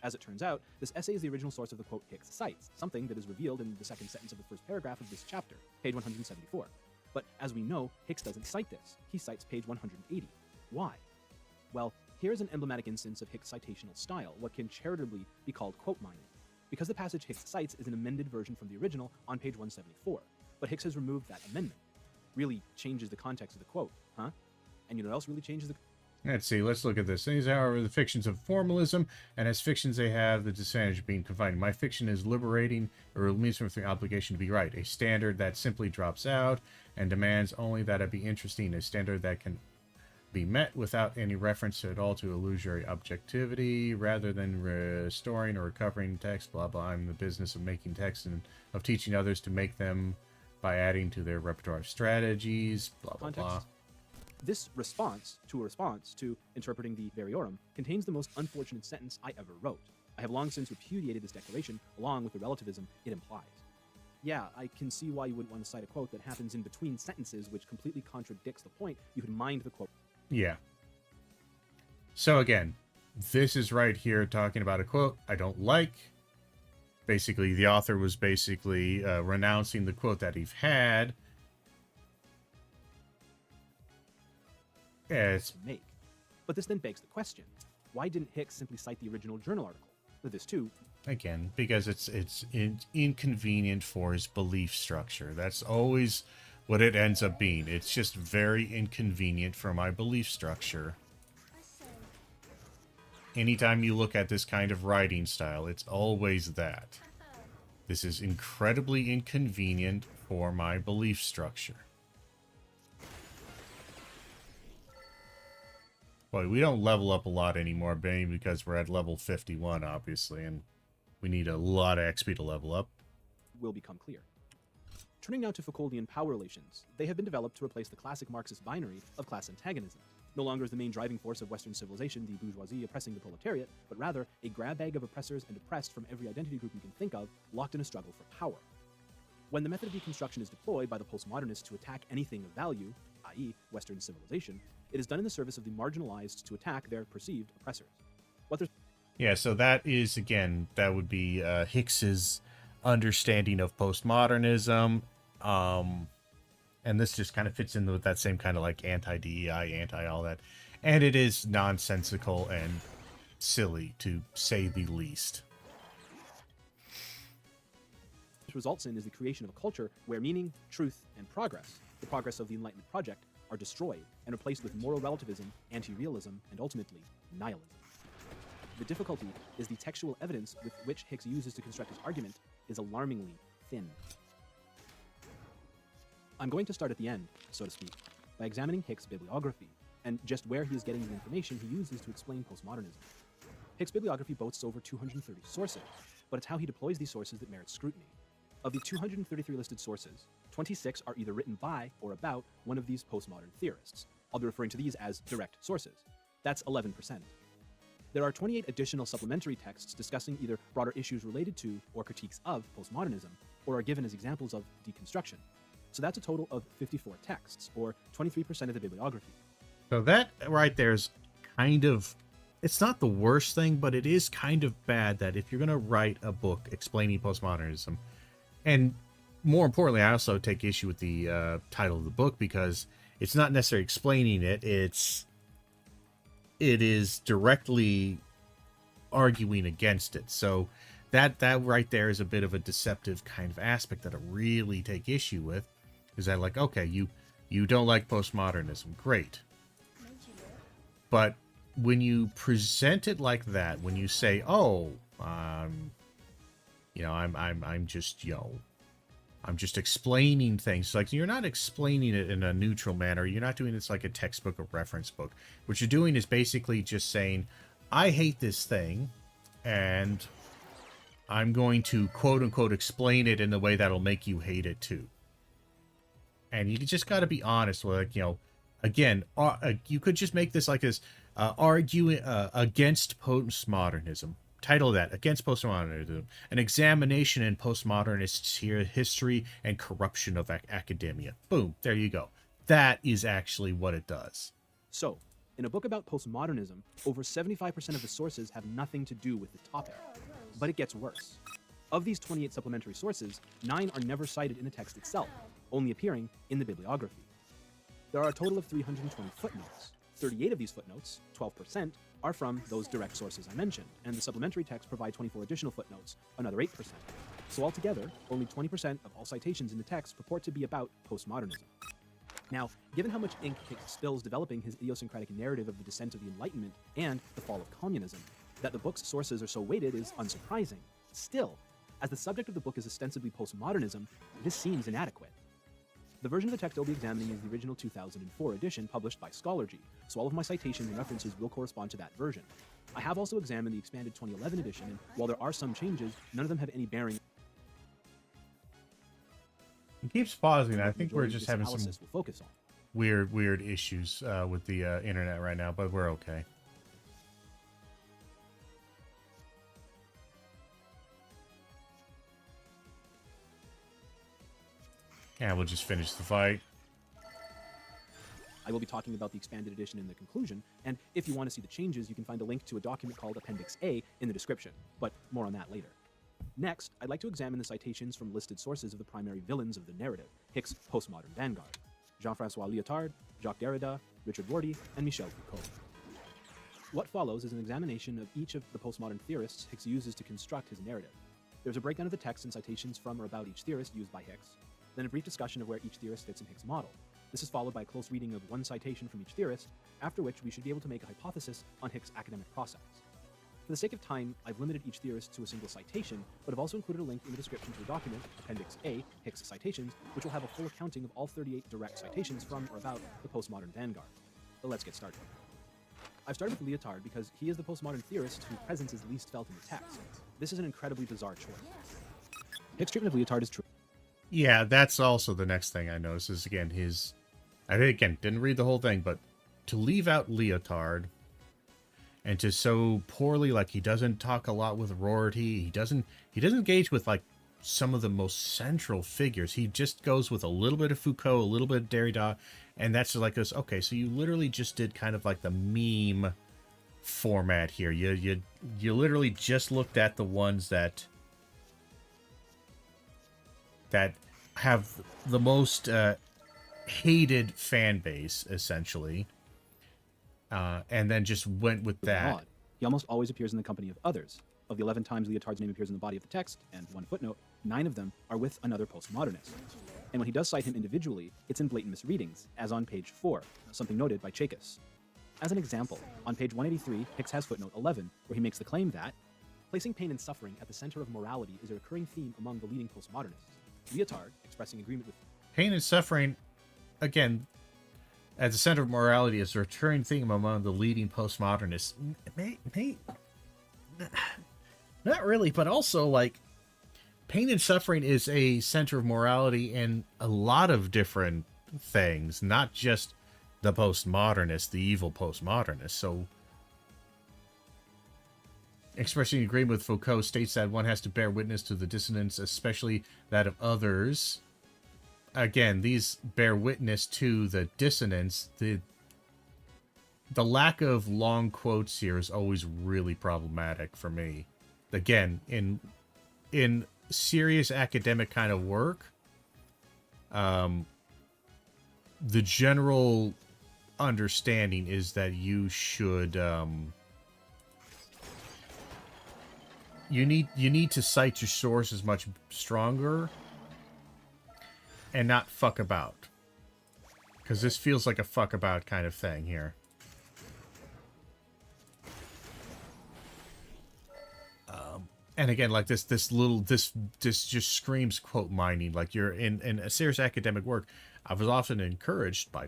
As it turns out, this essay is the original source of the quote Hicks cites, something that is revealed in the second sentence of the first paragraph of this chapter, page 174. But as we know, Hicks doesn't cite this. He cites page 180. Why? Well, here's an emblematic instance of Hicks' citational style, what can charitably be called quote mining. Because the passage Hicks cites is an amended version from the original on page 174. But Hicks has removed that amendment. Really changes the context of the quote, huh? And you know what else really changes the... Let's see, let's look at this. These, however, the fictions of formalism, and as fictions they have the disadvantage of being confined. My fiction is liberating, or relieves me from the obligation to be right. A standard that simply drops out and demands only that it be interesting. A standard that can be met without any reference at all to illusory objectivity, rather than restoring or recovering text, blah, blah. I'm in the business of making text and of teaching others to make them by adding to their repertoire of strategies, blah, blah, blah. This response to interpreting the variorum contains the most unfortunate sentence I ever wrote. I have long since repudiated this declaration, along with the relativism it implies. Yeah, I can see why you wouldn't want to cite a quote that happens in between sentences, which completely contradicts the point. You could mind the quote. Yeah. So again, this is right here talking about a quote I don't like. Basically, the author was basically renouncing the quote that he had. Yes. To make. But this then begs the question, why didn't Hicks simply cite the original journal article? This too. Again, because it's inconvenient for his belief structure. That's always what it ends up being. It's just very inconvenient for my belief structure. I say, Anytime you look at this kind of writing style, it's always that. This is incredibly inconvenient for my belief structure. Boy, we don't level up a lot anymore, mainly because we're at level 51, obviously, and we need a lot of XP to level up. Will become clear. Turning now to Foucauldian power relations, they have been developed to replace the classic Marxist binary of class antagonism. No longer is the main driving force of Western civilization the bourgeoisie oppressing the proletariat, but rather a grab bag of oppressors and oppressed from every identity group you can think of, locked in a struggle for power. When the method of deconstruction is deployed by the postmodernists to attack anything of value, i.e., Western civilization, it is done in the service of the marginalized to attack their perceived oppressors. What there's Yeah, so that is, again, that would be Hicks's understanding of postmodernism. And this just kind of fits in with that same kind of like anti-DEI, anti-all that. And it is nonsensical and silly, to say the least. results in is the creation of a culture where meaning, truth, and progress, the progress of the Enlightenment project, are destroyed and replaced with moral relativism, anti-realism, and ultimately, nihilism. The difficulty is the textual evidence with which Hicks uses to construct his argument is alarmingly thin. I'm going to start at the end, so to speak, by examining Hicks' bibliography, and just where he is getting the information he uses to explain postmodernism. Hicks' bibliography boasts over 230 sources, but it's how he deploys these sources that merits scrutiny. Of the 233 listed sources, 26 are either written by or about one of these postmodern theorists. I'll be referring to these as direct sources. That's 11%. There are 28 additional supplementary texts discussing either broader issues related to or critiques of postmodernism, or are given as examples of deconstruction. So that's a total of 54 texts, or 23% of the bibliography. So that right there is kind of, it's not the worst thing, but it is kind of bad that if you're going to write a book explaining postmodernism, and more importantly, I also take issue with the title of the book, because it's not necessarily explaining it, it is directly arguing against it. So that right there is a bit of a deceptive kind of aspect that I really take issue with. Is that like, okay, you don't like postmodernism, great. But when you present it like that, when you say, oh, you know, I'm just, you know, I'm just explaining things. Like, you're not explaining it in a neutral manner. You're not doing this like a textbook or reference book. What you're doing is basically just saying, I hate this thing, and I'm going to quote unquote explain it in a way that'll make you hate it too. And you just got to be honest with, like, you know, again, you could just make this like this, arguing against postmodernism. Title that, Against Postmodernism, an examination in postmodernist history and corruption of academia. Boom, there you go. That is actually what it does. So, in a book about postmodernism, over 75% of the sources have nothing to do with the topic. But it gets worse. Of these 28 supplementary sources, 9 are never cited in the text itself, only appearing in the bibliography. There are a total of 320 footnotes. 38 of these footnotes, 12%, are from those direct sources I mentioned, and the supplementary text provide 24 additional footnotes, another 8%. So altogether, only 20% of all citations in the text purport to be about postmodernism. Now, given how much ink Hicks spills developing his idiosyncratic narrative of the descent of the Enlightenment and the fall of communism, that the book's sources are so weighted is unsurprising. Still, as the subject of the book is ostensibly postmodernism, this seems inadequate. The version of the text I'll be examining is the original 2004 edition published by Scholargy, so all of my citations and references will correspond to that version. I have also examined the expanded 2011 edition, and while there are some changes, none of them have any bearing. It keeps pausing. I think we're Majority just of this having some... analysis will focus on. weird issues with the internet right now, but we're okay. Yeah, we'll just finish the fight. I will be talking about the expanded edition in the conclusion, and if you want to see the changes, you can find a link to a document called Appendix A in the description, but more on that later. Next, I'd like to examine the citations from listed sources of the primary villains of the narrative, Hick's postmodern vanguard: Jean-François Lyotard, Jacques Derrida, Richard Rorty, and Michel Foucault. What follows is an examination of each of the postmodern theorists Hicks uses to construct his narrative. There's a breakdown of the text and citations from or about each theorist used by Hicks, then a brief discussion of where each theorist fits in Hicks' model. This is followed by a close reading of one citation from each theorist, after which we should be able to make a hypothesis on Hicks' academic process. For the sake of time, I've limited each theorist to a single citation, but have also included a link in the description to a document, Appendix A, Hicks Citations, which will have a full accounting of all 38 direct citations from or about the postmodern vanguard. But let's get started. I've started with Lyotard because he is the postmodern theorist whose presence is least felt in the text. This is an incredibly bizarre choice. Hicks' treatment of Lyotard is true. Yeah, that's also the next thing I noticed is, again, didn't read the whole thing, but to leave out Lyotard and to so poorly, like, he doesn't talk a lot with Rorty, he doesn't engage with, like, some of the most central figures. He just goes with a little bit of Foucault, a little bit of Derrida, and that's like this. Okay, so you literally just did kind of like the meme format here. You literally just looked at the ones that have the most hated fan base, essentially, and then just went with that. Odd. He almost always appears in the company of others. Of the 11 times Lyotard's name appears in the body of the text, and one footnote, 9 of them are with another postmodernist. And when he does cite him individually, it's in blatant misreadings, as on page 4, something noted by Chakis. As an example, on page 183, Hicks has footnote 11, where he makes the claim that placing pain and suffering at the center of morality is a recurring theme among the leading postmodernists. Lyotard, expressing agreement with Pain and suffering, again, at the center of morality is a recurring theme among the leading postmodernists. Not really, but also, like, pain and suffering is a center of morality in a lot of different things, not just the postmodernists, the evil postmodernists. So, expressing agreement with Foucault states that one has to bear witness to the dissonance, especially that of others. Again, these bear witness to the dissonance. The lack of long quotes here is always really problematic for me. Again, in serious academic kind of work, the general understanding is that you should you need to cite your sources much stronger and not fuck about, because this feels like a fuck about kind of thing here. And again, like this just screams quote mining. Like, you're in a serious academic work. I was often encouraged by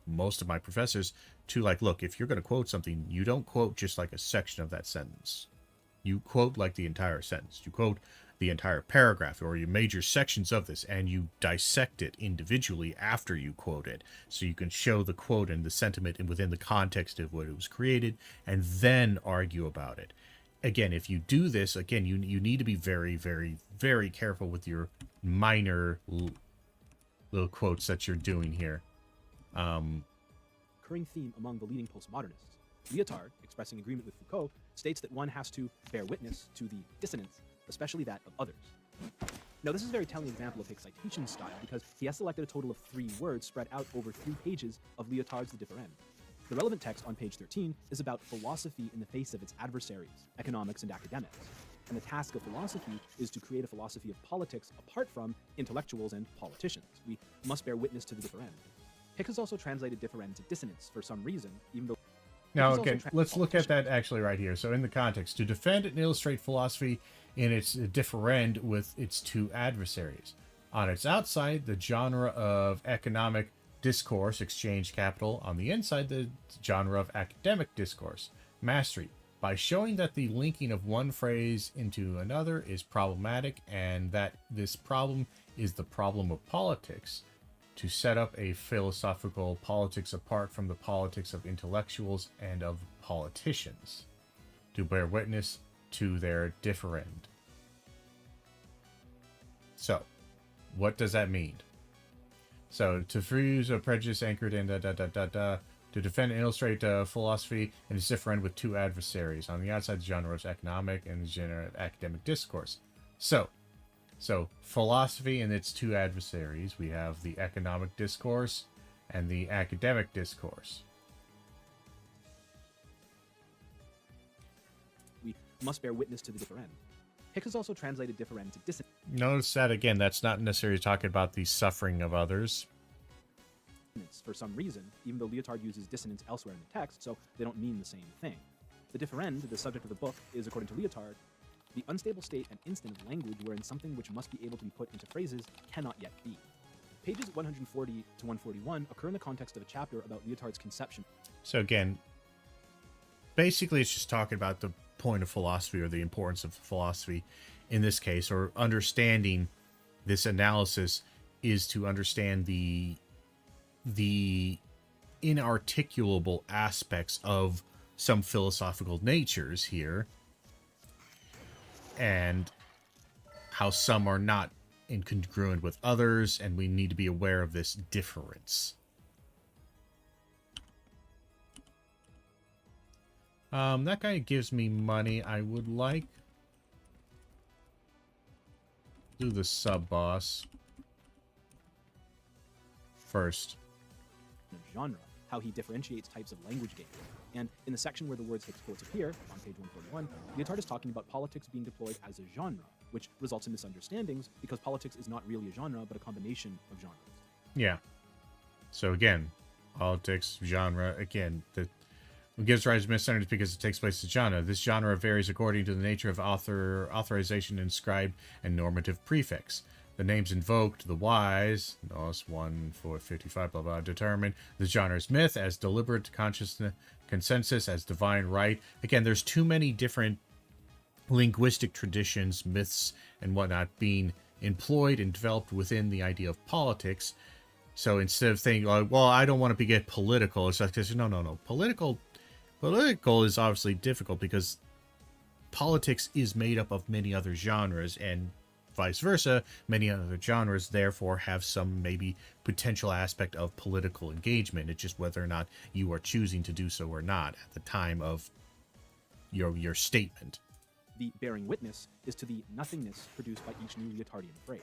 most of my professors to, like, look, if you're going to quote something, you don't quote just like a section of that sentence. You quote like the entire sentence. You quote the entire paragraph or your major sections of this, and you dissect it individually after you quote it, so you can show the quote and the sentiment and within the context of what it was created, and then argue about it. Again, if you do this, again, you need to be very, very, very careful with your minor little quotes that you're doing here. recurring theme among the leading postmodernists. Lyotard, expressing agreement with Foucault, states that one has to bear witness to the dissonance, especially that of others. Now, this is a very telling example of Hicks' citation style because he has selected a total of 3 words spread out over 3 pages of Lyotard's The Differend. The relevant text on page 13 is about philosophy in the face of its adversaries, economics and academics. And the task of philosophy is to create a philosophy of politics apart from intellectuals and politicians. We must bear witness to the differend. Hicks has also translated differend to dissonance for some reason, even though... Now, okay, let's look at that actually right here. So in the context, to defend and illustrate philosophy in its differend with its 2 adversaries. On its outside, the genre of economic discourse, exchange capital. On the inside, the genre of academic discourse, mastery. By showing that the linking of one phrase into another is problematic and that this problem is the problem of politics, to set up a philosophical politics apart from the politics of intellectuals and of politicians, to bear witness to their differend. So, what does that mean? So, to fuse a prejudice anchored in to defend and illustrate philosophy and its differend with two adversaries. On the outside, the genre is economic and the genre academic discourse. So philosophy and its two adversaries. We have the economic discourse and the academic discourse. We must bear witness to the differend. Hicks has also translated differend to dissonance. Notice that again, that's not necessarily talking about the suffering of others. For some reason, even though Leotard uses dissonance elsewhere in the text, so they don't mean the same thing. The differend, the subject of the book, is, according to Leotard, the unstable state and instant of language wherein something which must be able to be put into phrases cannot yet be. Pages 140 to 141 occur in the context of a chapter about Leotard's conception. So again, basically it's just talking about the point of philosophy or the importance of philosophy in this case, or understanding this analysis is to understand the inarticulable aspects of some philosophical natures here, and how some are not incongruent with others, and we need to be aware of this difference. That guy gives me money. I would like do the sub boss first. Genre, how he differentiates types of language games. And in the section where the words Hicks quotes appear, on page 141, Leotard is talking about politics being deployed as a genre, which results in misunderstandings because politics is not really a genre, but a combination of genres. Yeah. So again, politics, genre, again, what gives rise to misunderstandings because it takes place in genre. This genre varies according to the nature of authorization inscribed and normative prefix. The names invoked, the wise, NOS 1 4 55, blah blah, determine the genre's myth as deliberate consciousness, consensus as divine right. Again, there's too many different linguistic traditions, myths, and whatnot being employed and developed within the idea of politics. So instead of thinking, like, well, I don't want to get political, it's like, no. Political is obviously difficult because politics is made up of many other genres, and vice versa, many other genres therefore have some maybe potential aspect of political engagement. It's just whether or not you are choosing to do so or not at the time of your statement. The bearing witness is to the nothingness produced by each new Leotardian phrase.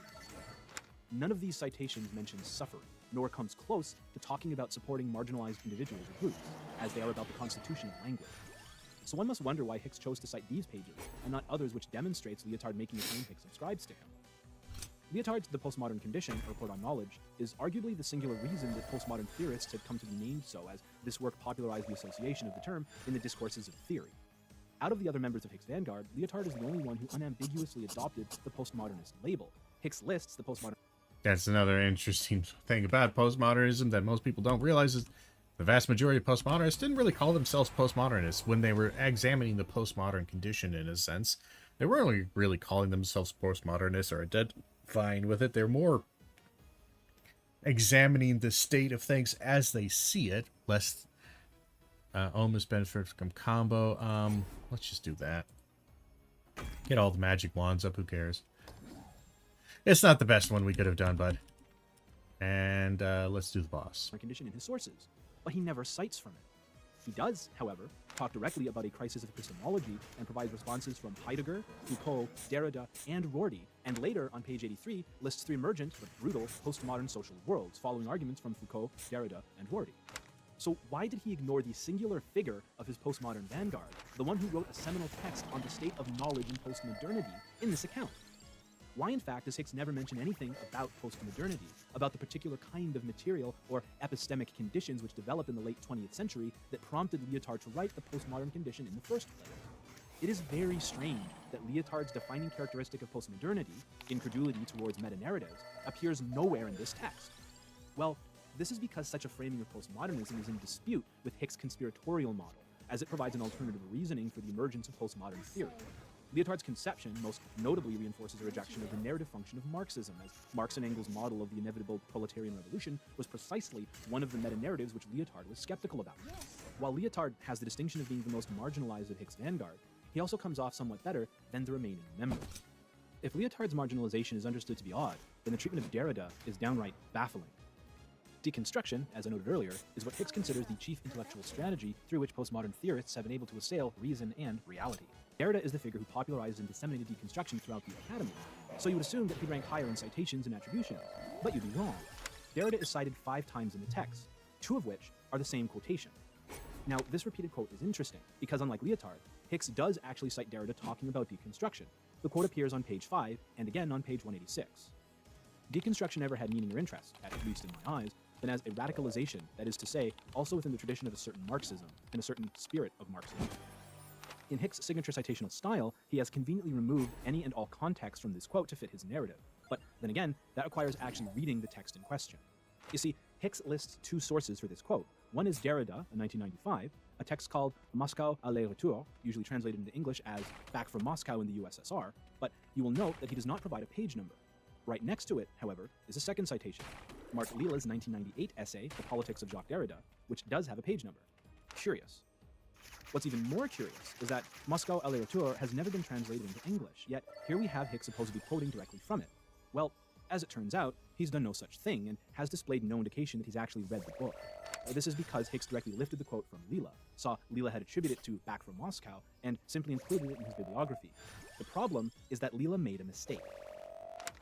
None of these citations mention suffering, nor comes close to talking about supporting marginalized individuals or groups, as they are about the constitution of language. So one must wonder why Hicks chose to cite these pages, and not others, which demonstrates Leotard making the claim Hicks ascribes to him. Leotard's The Postmodern Condition, a report on knowledge, is arguably the singular reason that postmodern theorists have come to be named so, as this work popularized the association of the term in the discourses of theory. Out of the other members of Hicks' vanguard, Leotard is the only one who unambiguously adopted the postmodernist label. Hicks lists the postmodern... That's another interesting thing about postmodernism that most people don't realize is the vast majority of postmodernists didn't really call themselves postmodernists when they were examining the postmodern condition, in a sense. They weren't really calling themselves postmodernists or identifying with it. They're more examining the state of things as they see it, less almost benefit from combo. Let's just do that. Get all the magic wands up, who cares? It's not the best one we could have done, bud. And let's do the boss. condition in his sources, but he never cites from it. He does, however, talk directly about a crisis of epistemology and provides responses from Heidegger, Foucault, Derrida, and Rorty, and later, on page 83, lists three emergent but brutal postmodern social worlds, following arguments from Foucault, Derrida, and Rorty. So why did he ignore the singular figure of his postmodern vanguard, the one who wrote a seminal text on the state of knowledge in postmodernity, in this account? Why, in fact, does Hicks never mention anything about postmodernity, about the particular kind of material or epistemic conditions which developed in the late 20th century that prompted Leotard to write the postmodern condition in the first place? It is very strange that Leotard's defining characteristic of postmodernity, incredulity towards meta-narratives, appears nowhere in this text. Well, this is because such a framing of postmodernism is in dispute with Hicks' conspiratorial model, as it provides an alternative reasoning for the emergence of postmodern theory. Lyotard's conception most notably reinforces a rejection of the narrative function of Marxism, as Marx and Engels' model of the inevitable proletarian revolution was precisely one of the meta-narratives which Lyotard was skeptical about. While Lyotard has the distinction of being the most marginalized of Hicks' vanguard, he also comes off somewhat better than the remaining members. If Lyotard's marginalization is understood to be odd, then the treatment of Derrida is downright baffling. Deconstruction, as I noted earlier, is what Hicks considers the chief intellectual strategy through which postmodern theorists have been able to assail reason and reality. Derrida is the figure who popularized and disseminated deconstruction throughout the academy, so you would assume that he'd rank higher in citations and attribution, but you'd be wrong. Derrida is cited 5 times in the text, 2 of which are the same quotation. Now, this repeated quote is interesting, because unlike Lyotard, Hicks does actually cite Derrida talking about deconstruction. The quote appears on page 5, and again on page 186. Deconstruction never had meaning or interest, at least in my eyes, than as a radicalization, that is to say, also within the tradition of a certain Marxism, and a certain spirit of Marxism. In Hicks' signature citational style, he has conveniently removed any and all context from this quote to fit his narrative. But then again, that requires actually reading the text in question. You see, Hicks lists 2 sources for this quote. One is Derrida, in 1995, a text called Moscow aller-retour, usually translated into English as Back from Moscow in the USSR, but you will note that he does not provide a page number. Right next to it, however, is a second citation, Mark Lila's 1998 essay, The Politics of Jacques Derrida, which does have a page number. Curious. What's even more curious is that Moscow aller-retour has never been translated into English, yet here we have Hicks supposedly quoting directly from it. Well, as it turns out, he's done no such thing and has displayed no indication that he's actually read the book. This is because Hicks directly lifted the quote from Lila, saw Lila had attributed it to Back from Moscow, and simply included it in his bibliography. The problem is that Lila made a mistake.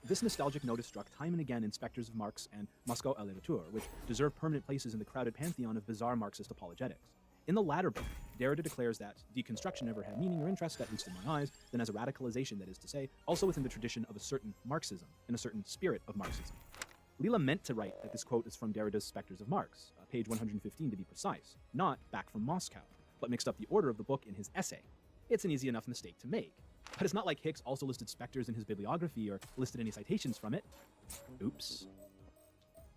This nostalgic note is struck time and again in specters of Marx and Moscow aller-retour, which deserve permanent places in the crowded pantheon of bizarre Marxist apologetics. In the latter book, Derrida declares that deconstruction never had meaning or interest, at least in my eyes, than as a radicalization, that is to say, also within the tradition of a certain Marxism, and a certain spirit of Marxism. Lila meant to write that this quote is from Derrida's Spectres of Marx, page 115 to be precise, not Back from Moscow, but mixed up the order of the book in his essay. It's an easy enough mistake to make. But it's not like Hicks also listed specters in his bibliography or listed any citations from it. Oops.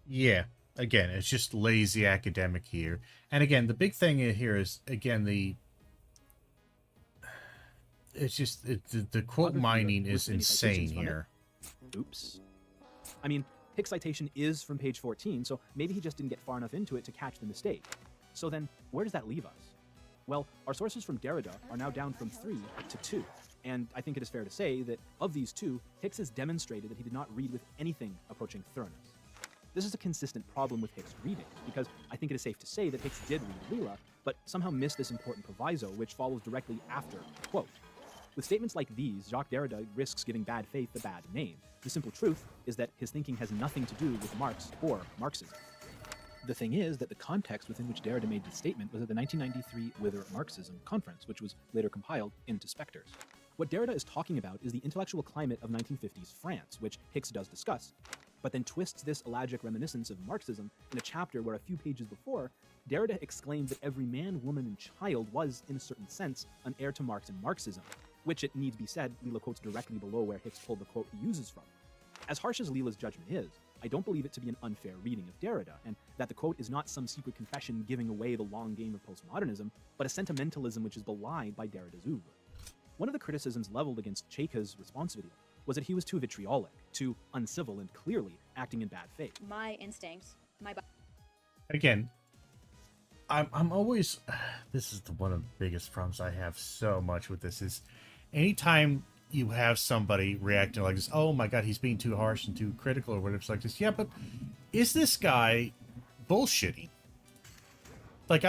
Yeah. Again, it's just lazy academic here. And again, the big thing here is, again, it's just, the quote mining is insane here. Oops. I mean, Hicks' citation is from page 14, so maybe he just didn't get far enough into it to catch the mistake. So then, where does that leave us? Well, our sources from Derrida are now down from 3 to 2. And I think it is fair to say that of these 2, Hicks has demonstrated that he did not read with anything approaching thoroughness. This is a consistent problem with Hicks' reading, because I think it is safe to say that Hicks did read Lila, but somehow missed this important proviso, which follows directly after the quote. With statements like these, Jacques Derrida risks giving bad faith a bad name. The simple truth is that his thinking has nothing to do with Marx or Marxism. The thing is that the context within which Derrida made this statement was at the 1993 Wither Marxism conference, which was later compiled into Spectres. What Derrida is talking about is the intellectual climate of 1950s France, which Hicks does discuss, but then twists this ellagic reminiscence of Marxism in a chapter where a few pages before, Derrida exclaimed that every man, woman, and child was, in a certain sense, an heir to Marx and Marxism, which, it needs be said, Lila quotes directly below where Hicks pulled the quote he uses from. As harsh as Lila's judgment is, I don't believe it to be an unfair reading of Derrida, and that the quote is not some secret confession giving away the long game of postmodernism, but a sentimentalism which is belied by Derrida's oeuvre. One of the criticisms leveled against Cheka's response video was that he was too vitriolic, too uncivil, and clearly acting in bad faith. My instincts, Again, I'm always, this is one of the biggest problems I have so much with this, is anytime you have somebody reacting like this, oh my god, he's being too harsh and too critical or whatever, it's like this, yeah, but is this guy bullshitting? Like,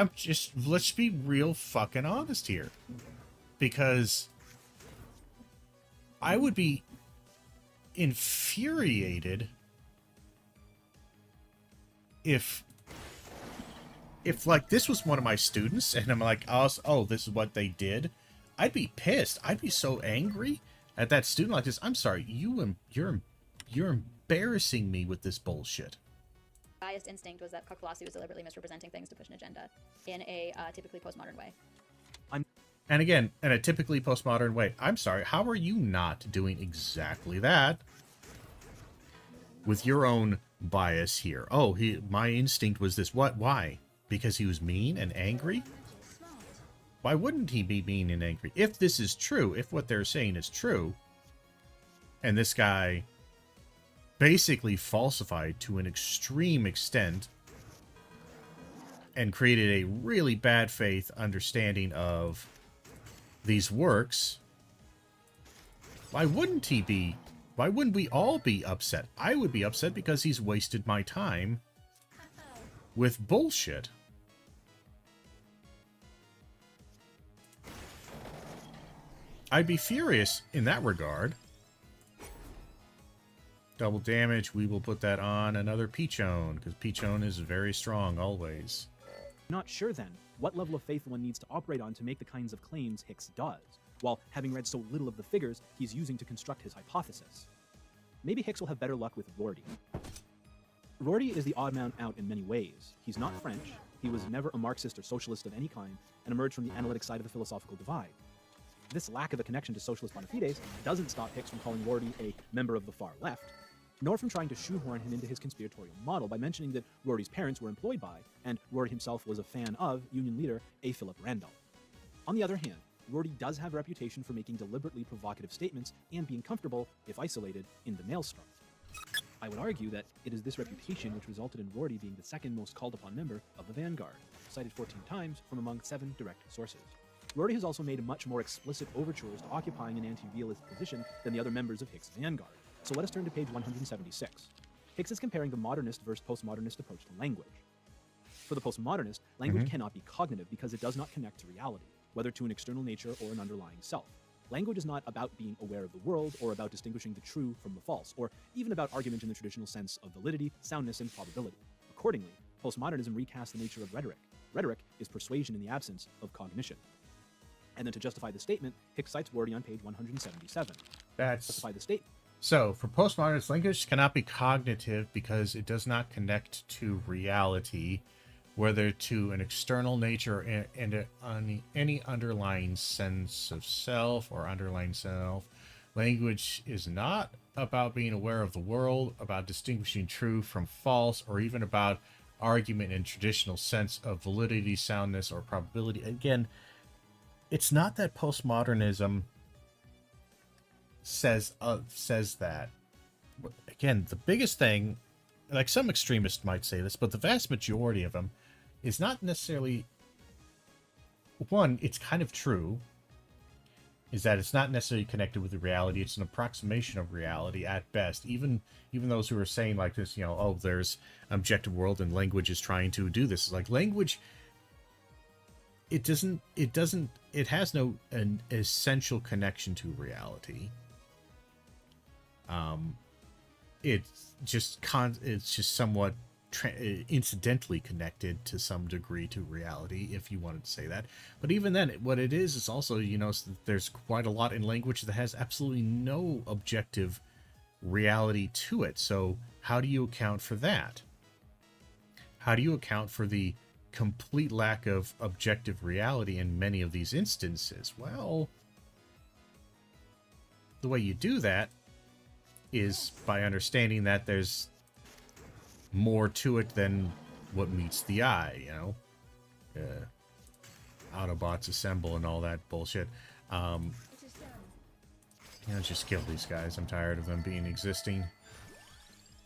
let's be real fucking honest here. Because I would be infuriated if like this was one of my students and I'm like, oh, this is what they did. I'd be pissed. I'd be so angry at that student like this. I'm sorry, you're embarrassing me with this bullshit. biased instinct was that Kakalasi was deliberately misrepresenting things to push an agenda in a typically postmodern way. And again, in a typically postmodern way. I'm sorry, how are you not doing exactly that with your own bias here? Oh, my instinct was this. What? Why? Because he was mean and angry? Why wouldn't he be mean and angry? If this is true, if what they're saying is true, and this guy basically falsified to an extreme extent and created a really bad faith understanding of these works, why wouldn't he be? Why wouldn't we all be upset? I would be upset because he's wasted my time with bullshit. I'd be furious in that regard. Double damage, we will put that on another Peachone, because Peachone is very strong always. Not sure then what level of faith one needs to operate on to make the kinds of claims Hicks does, while having read so little of the figures he's using to construct his hypothesis. Maybe Hicks will have better luck with Rorty. Rorty is the odd man out in many ways. He's not French, he was never a Marxist or socialist of any kind, and emerged from the analytic side of the philosophical divide. This lack of a connection to socialist bona fides doesn't stop Hicks from calling Rorty a member of the far left, nor from trying to shoehorn him into his conspiratorial model by mentioning that Rorty's parents were employed by, and Rorty himself was a fan of, Union leader A. Philip Randolph. On the other hand, Rorty does have a reputation for making deliberately provocative statements and being comfortable, if isolated, in the maelstrom. I would argue that it is this reputation which resulted in Rorty being the second most called upon member of the Vanguard, cited 14 times from among 7 direct sources. Rorty has also made much more explicit overtures to occupying an anti-realist position than the other members of Hicks' Vanguard. So let us turn to page 176. Hicks is comparing the modernist versus postmodernist approach to language. For the postmodernist, language cannot be cognitive because it does not connect to reality, whether to an external nature or an underlying self. Language is not about being aware of the world or about distinguishing the true from the false, or even about argument in the traditional sense of validity, soundness, and probability. Accordingly, postmodernism recasts the nature of rhetoric. Rhetoric is persuasion in the absence of cognition. And then to justify the statement, Hicks cites Rorty on page 177. That's... Justify the statement. So, for postmodernist, language cannot be cognitive because it does not connect to reality, whether to an external nature and any underlying sense of self or underlying self. Language is not about being aware of the world, about distinguishing true from false, or even about argument in traditional sense of validity, soundness, or probability. Again, it's not that postmodernism says that. Again, the biggest thing, like some extremists might say this, but the vast majority of them is not necessarily, one, it's kind of true, is that it's not necessarily connected with the reality. It's an approximation of reality at best. Even those who are saying like this, you know, oh, there's an objective world and language is trying to do this. Like language, it has no an essential connection to reality. It's just somewhat incidentally connected to some degree to reality, if you wanted to say that. But even then, what it is also, you know, there's quite a lot in language that has absolutely no objective reality to it. So how do you account for that? How do you account for the complete lack of objective reality in many of these instances? Well, the way you do that is by understanding that there's more to it than what meets the eye, you know? Autobots assemble and all that bullshit. It is done. You know, just kill these guys. I'm tired of them being existing.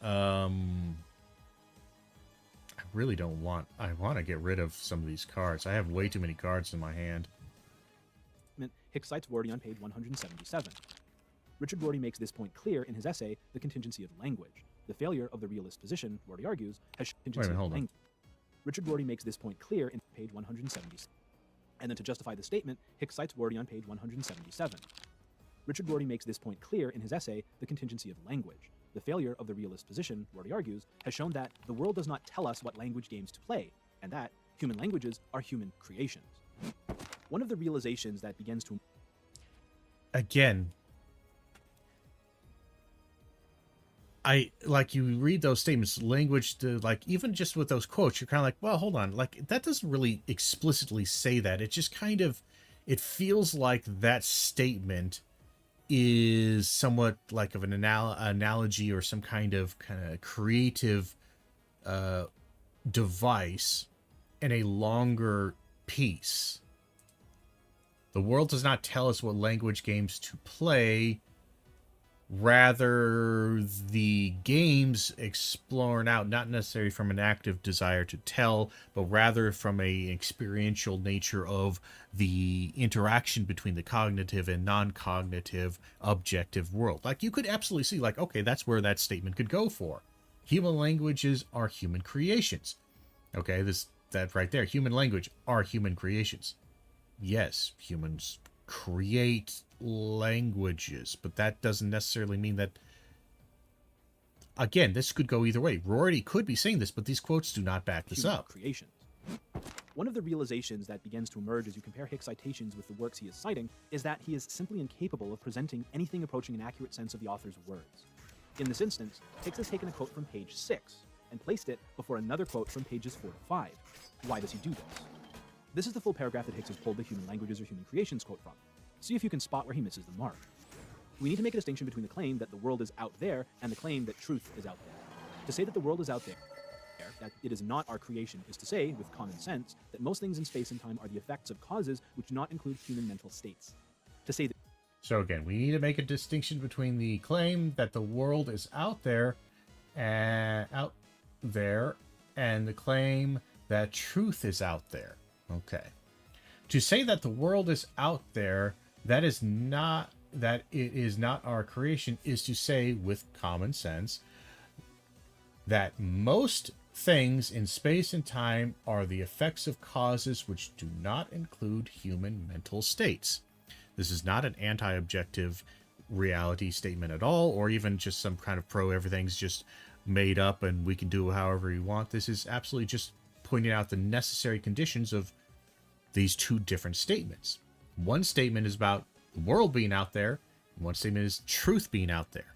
I really don't want... I want to get rid of some of these cards. I have way too many cards in my hand. Hicks cites Rorty on page 177. Richard Rorty makes this point clear in his essay, The Contingency of Language. The failure of the realist position, Rorty argues, has contingency of language. Richard Rorty makes this point clear in page 177. And then to justify the statement, Hicks cites Rorty on page 177. Richard Rorty makes this point clear in his essay, The Contingency of Language. The failure of the realist position, Rorty argues, has shown that the world does not tell us what language games to play, and that human languages are human creations. One of the realizations that begins to... Again, like you read those statements, language, like even just with those quotes, you're kind of like, well, hold on, like that doesn't really explicitly say that. It just kind of, it feels like that statement is somewhat like of an analogy or some kind of creative device in a longer piece. The world does not tell us what language games to play. Rather, the games exploring out, not necessarily from an active desire to tell, but rather from a experiential nature of the interaction between the cognitive and non-cognitive objective world. Like, you could absolutely see, like, okay, that's where that statement could go for. Human languages are human creations. Okay, that right there. Human language are human creations. Yes, humans create languages, but that doesn't necessarily mean that. Again, this could go either way. Rory could be saying this, but these quotes do not back this human up. creations. One of the realizations that begins to emerge as you compare Hicks' citations with the works he is citing is that he is simply incapable of presenting anything approaching an accurate sense of the author's words. In this instance, Hicks has taken a quote from page 6 and placed it before another quote from pages 4 to 5. Why does he do this? This is the full paragraph that Hicks has pulled the human languages or human creations quote from. See if you can spot where he misses the mark. We need to make a distinction between the claim that the world is out there and the claim that truth is out there. To say that the world is out there, that it is not our creation, is to say, with common sense, that most things in space and time are the effects of causes which do not include human mental states. To say that. So again, we need to make a distinction between the claim that the world is out there and the claim that truth is out there. Okay. To say that the world is out there, that it is not our creation, is to say with common sense that most things in space and time are the effects of causes which do not include human mental states. This is not an anti-objective reality statement at all, or even just some kind of everything's just made up and we can do however we want. This is absolutely just pointing out the necessary conditions of these two different statements. One statement is about the world being out there, and one statement is truth being out there.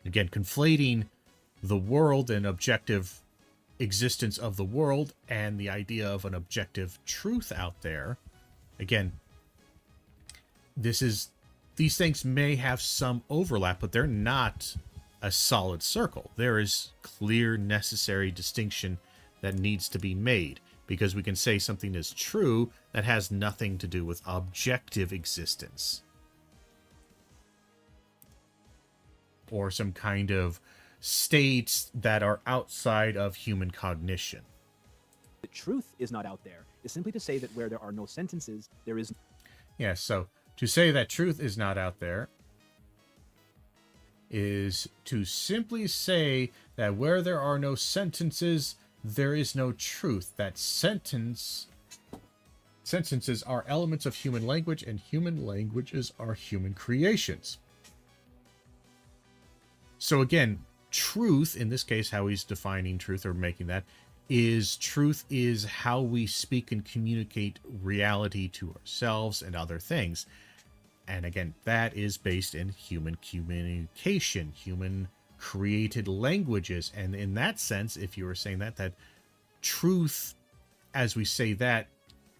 Again, conflating the world and objective existence of the world and the idea of an objective truth out there. Again, these things may have some overlap, but they're not a solid circle. There is clear, necessary distinction that needs to be made, because we can say something is true that has nothing to do with objective existence or some kind of states that are outside of human cognition. The truth is not out there is simply to say that where there are no sentences, there is. Yeah, so to say that truth is not out there is to simply say that where there are no sentences, there is no truth. That sentences are elements of human language, and human languages are human creations. So again, truth, in this case, how he's defining truth or making that, is truth is how we speak and communicate reality to ourselves and other things. And again, that is based in human communication, human created languages. And in that sense, if you were saying that truth, as we say that,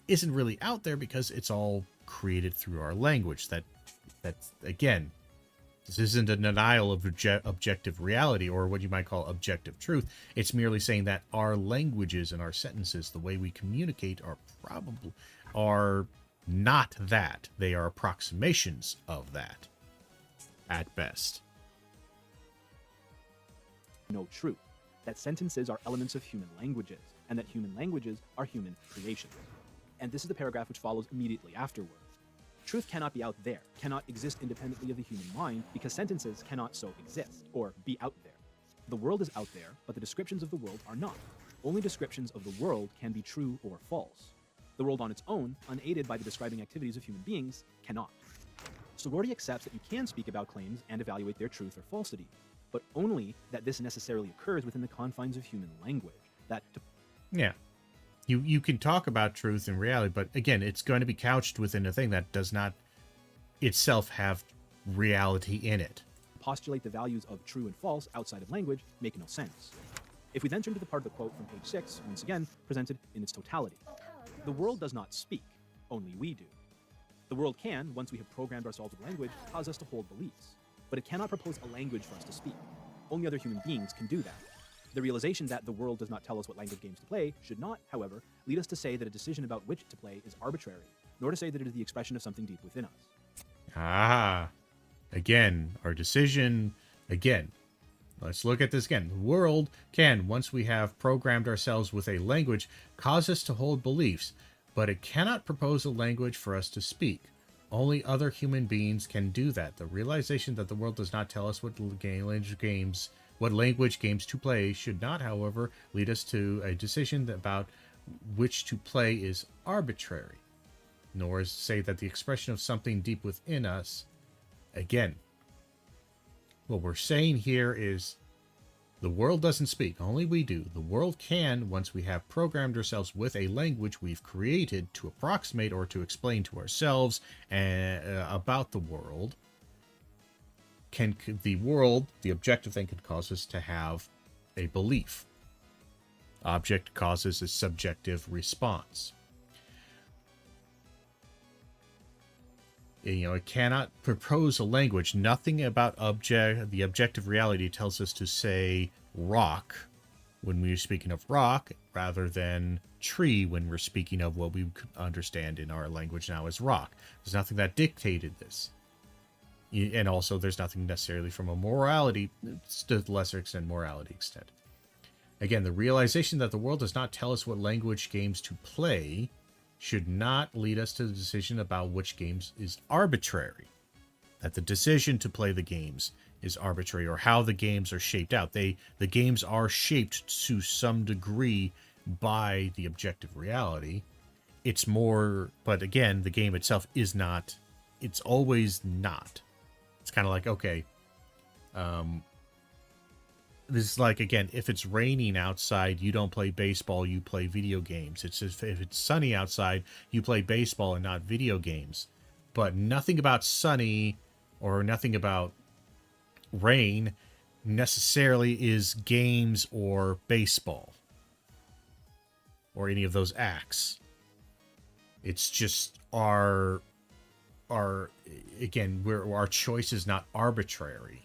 isn't really out there because it's all created through our language. That's again, this isn't a denial of objective reality or what you might call objective truth. It's merely saying that our languages and our sentences, the way we communicate, are not that. They are approximations of that, at best. No truth. That sentences are elements of human languages, and that human languages are human creations. And this is the paragraph which follows immediately afterwards. Truth cannot be out there, cannot exist independently of the human mind, because sentences cannot so exist, or be out there. The world is out there, but the descriptions of the world are not. Only descriptions of the world can be true or false. The world on its own, unaided by the describing activities of human beings, cannot. So Rorty accepts that you can speak about claims and evaluate their truth or falsity, but only that this necessarily occurs within the confines of human language. Yeah. You can talk about truth and reality, but again, it's going to be couched within a thing that does not itself have reality in it. Postulate the values of true and false outside of language make no sense. If we then turn to the part of the quote from page 6, once again, presented in its totality. The world does not speak, only we do. The world can, once we have programmed ourselves with language, cause us to hold beliefs, but it cannot propose a language for us to speak. Only other human beings can do that. The realization that the world does not tell us what language games to play should not, however, lead us to say that a decision about which to play is arbitrary, nor to say that it is the expression of something deep within us. Ah, again, our decision, again. Let's look at this again. The world can, once we have programmed ourselves with a language, cause us to hold beliefs, but it cannot propose a language for us to speak. Only other human beings can do that. The realization that the world does not tell us what language games to play should not, however, lead us to a decision about which to play is arbitrary, nor is say that the expression of something deep within us. Again, what we're saying here is the world doesn't speak, only we do. The world can, once we have programmed ourselves with a language we've created to approximate or to explain to ourselves about the world, the objective thing can cause us to have a belief. Object causes a subjective response. It cannot propose a language. Nothing about the objective reality tells us to say rock when we're speaking of rock, rather than tree when we're speaking of what we understand in our language now as rock. There's nothing that dictated this. And also, there's nothing necessarily from a morality, to a lesser extent, morality extent. Again, the realization that the world does not tell us what language games to play should not lead us to the decision about which games is arbitrary. That the decision to play the games is arbitrary, or how the games are shaped out. The games are shaped to some degree by the objective reality. It's more, but again, the game itself is not. It's always not. It's kind of like, okay, this is like, again, if it's raining outside, you don't play baseball, you play video games. It's just, if it's sunny outside, you play baseball and not video games. But nothing about sunny or nothing about rain necessarily is games or baseball or any of those acts. It's just our choice is not arbitrary.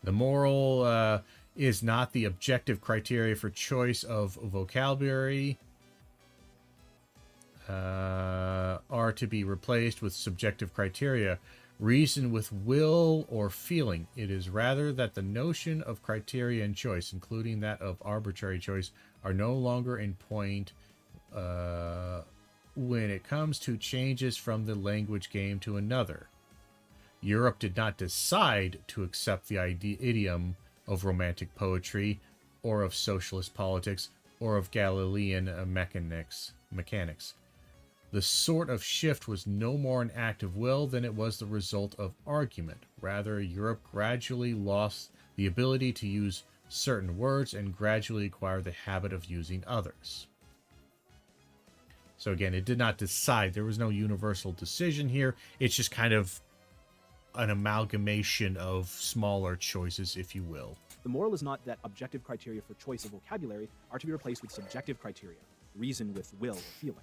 The moral is not the objective criteria for choice of vocabulary, are to be replaced with subjective criteria. Reason with will or feeling. It is rather that the notion of criteria and choice, including that of arbitrary choice, are no longer in point when it comes to changes from the language game to another. Europe did not decide to accept the idiom of romantic poetry, or of socialist politics, or of Galilean mechanics. The sort of shift was no more an act of will than it was the result of argument. Rather, Europe gradually lost the ability to use certain words and gradually acquired the habit of using others. So again, it did not decide. There was no universal decision here. It's just kind of an amalgamation of smaller choices, if you will. The moral is not that objective criteria for choice of vocabulary are to be replaced with subjective criteria, reason with will or feeling.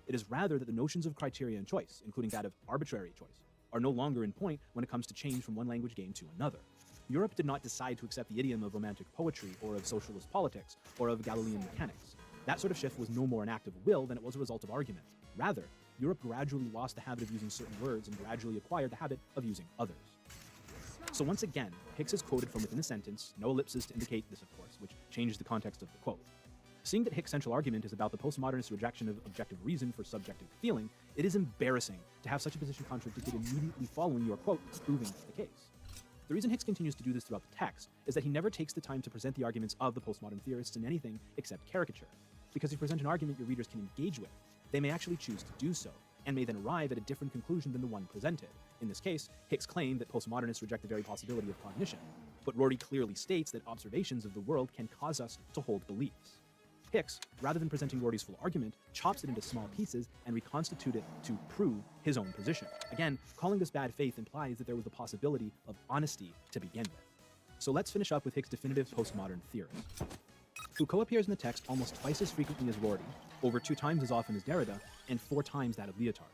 It is rather that the notions of criteria and choice, including that of arbitrary choice, are no longer in point when it comes to change from one language game to another. Europe did not decide to accept the idiom of romantic poetry, or of socialist politics, or of Galilean mechanics. That sort of shift was no more an act of will than it was a result of argument. Rather, Europe gradually lost the habit of using certain words and gradually acquired the habit of using others. So once again, Hicks is quoted from within the sentence, no ellipses to indicate this, of course, which changes the context of the quote. Seeing that Hicks' central argument is about the postmodernist rejection of objective reason for subjective feeling, it is embarrassing to have such a position contradicted immediately following your quote proving the case. The reason Hicks continues to do this throughout the text is that he never takes the time to present the arguments of the postmodern theorists in anything except caricature. Because if you present an argument your readers can engage with, they may actually choose to do so, and may then arrive at a different conclusion than the one presented. In this case, Hicks claimed that postmodernists reject the very possibility of cognition, but Rorty clearly states that observations of the world can cause us to hold beliefs. Hicks, rather than presenting Rorty's full argument, chops it into small pieces and reconstitutes it to prove his own position. Again, calling this bad faith implies that there was the possibility of honesty to begin with. So let's finish up with Hicks' definitive postmodern theory. Foucault appears in the text almost twice as frequently as Rorty, over 2 times as often as Derrida, and 4 times that of Lyotard.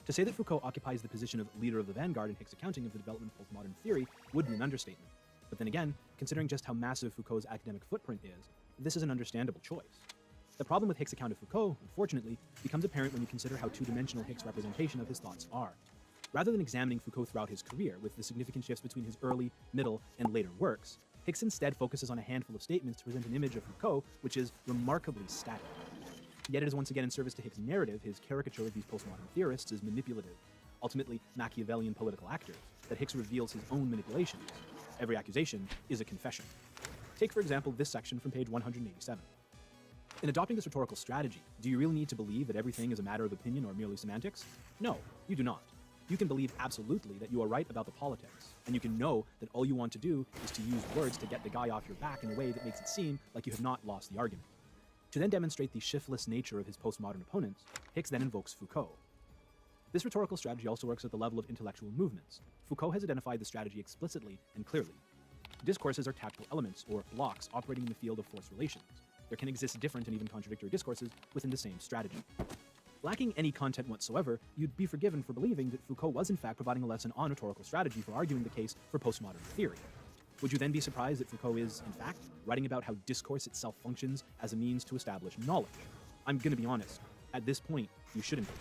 To say that Foucault occupies the position of leader of the vanguard in Hicks' accounting of the development of postmodern theory would be an understatement. But then again, considering just how massive Foucault's academic footprint is, this is an understandable choice. The problem with Hicks' account of Foucault, unfortunately, becomes apparent when you consider how two-dimensional Hicks' representation of his thoughts are. Rather than examining Foucault throughout his career with the significant shifts between his early, middle, and later works, Hicks instead focuses on a handful of statements to present an image of Foucault which is remarkably static. Yet it is once again in service to Hicks' narrative, his caricature of these postmodern theorists as manipulative, ultimately Machiavellian political actors, that Hicks reveals his own manipulations. Every accusation is a confession. Take, for example, this section from page 187. In adopting this rhetorical strategy, do you really need to believe that everything is a matter of opinion or merely semantics? No, you do not. You can believe absolutely that you are right about the politics, and you can know that all you want to do is to use words to get the guy off your back in a way that makes it seem like you have not lost the argument. To then demonstrate the shiftless nature of his postmodern opponents, Hicks then invokes Foucault. This rhetorical strategy also works at the level of intellectual movements. Foucault has identified the strategy explicitly and clearly. Discourses are tactile elements, or blocks, operating in the field of force relations. There can exist different and even contradictory discourses within the same strategy. Lacking any content whatsoever, you'd be forgiven for believing that Foucault was in fact providing a lesson on rhetorical strategy for arguing the case for postmodern theory. Would you then be surprised that Foucault is, in fact, writing about how discourse itself functions as a means to establish knowledge? I'm gonna be honest, at this point, you shouldn't be.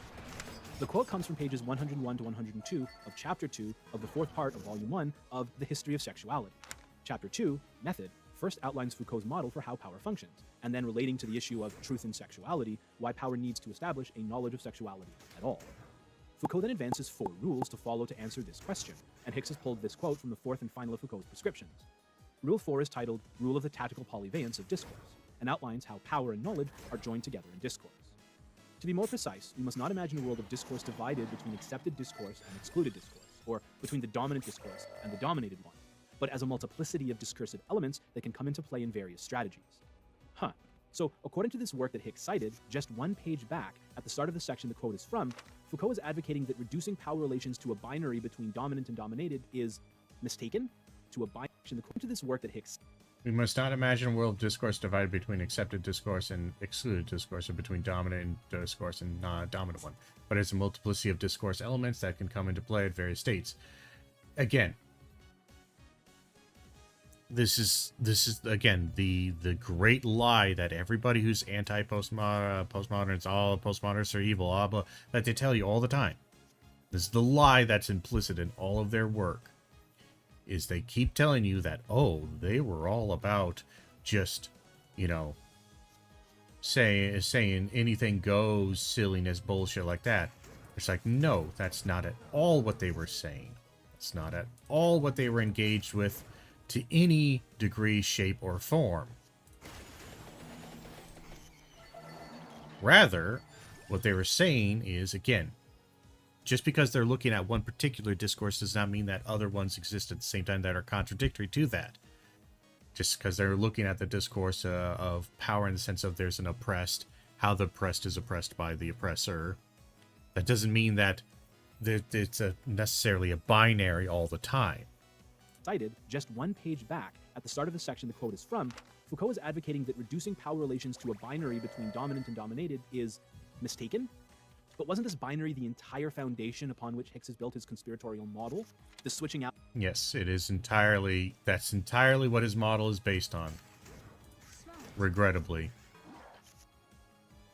The quote comes from pages 101 to 102 of Chapter 2 of the fourth part of Volume 1 of The History of Sexuality. Chapter 2, Method, first outlines Foucault's model for how power functions, and then relating to the issue of truth and sexuality, why power needs to establish a knowledge of sexuality at all. Foucault then advances 4 rules to follow to answer this question, and Hicks has pulled this quote from the fourth and final of Foucault's prescriptions. Rule 4 is titled Rule of the Tactical Polyvalence of Discourse, and outlines how power and knowledge are joined together in discourse. To be more precise, we must not imagine a world of discourse divided between accepted discourse and excluded discourse, or between the dominant discourse and the dominated one, but as a multiplicity of discursive elements that can come into play in various strategies. So, according to this work that Hicks cited, just one page back, at the start of the section the quote is from, Foucault is advocating that reducing power relations to a binary between dominant and dominated is mistaken? To a binary, according to this work that Hicks... We must not imagine a world of discourse divided between accepted discourse and excluded discourse, or between dominant discourse and non-dominant one, but as a multiplicity of discourse elements that can come into play at various states. Again, this is again the great lie that everybody who's postmodernists, all postmodernists are evil, blah, that they tell you all the time. This is the lie that's implicit in all of their work. Is they keep telling you that, oh, they were all about just, saying anything goes, silliness, bullshit like that. It's like, no, that's not at all what they were saying. That's not at all what they were engaged with to any degree, shape, or form. Rather, what they were saying is, again, just because they're looking at one particular discourse does not mean that other ones exist at the same time that are contradictory to that. Just because they're looking at the discourse of power in the sense of there's an oppressed, how the oppressed is oppressed by the oppressor, that doesn't mean that it's necessarily a binary all the time. Cited just one page back, at the start of the section the quote is from, Foucault is advocating that reducing power relations to a binary between dominant and dominated is mistaken? But wasn't this binary the entire foundation upon which Hicks has built his conspiratorial model? The switching out... Yes, it is entirely... That's entirely what his model is based on. Regrettably.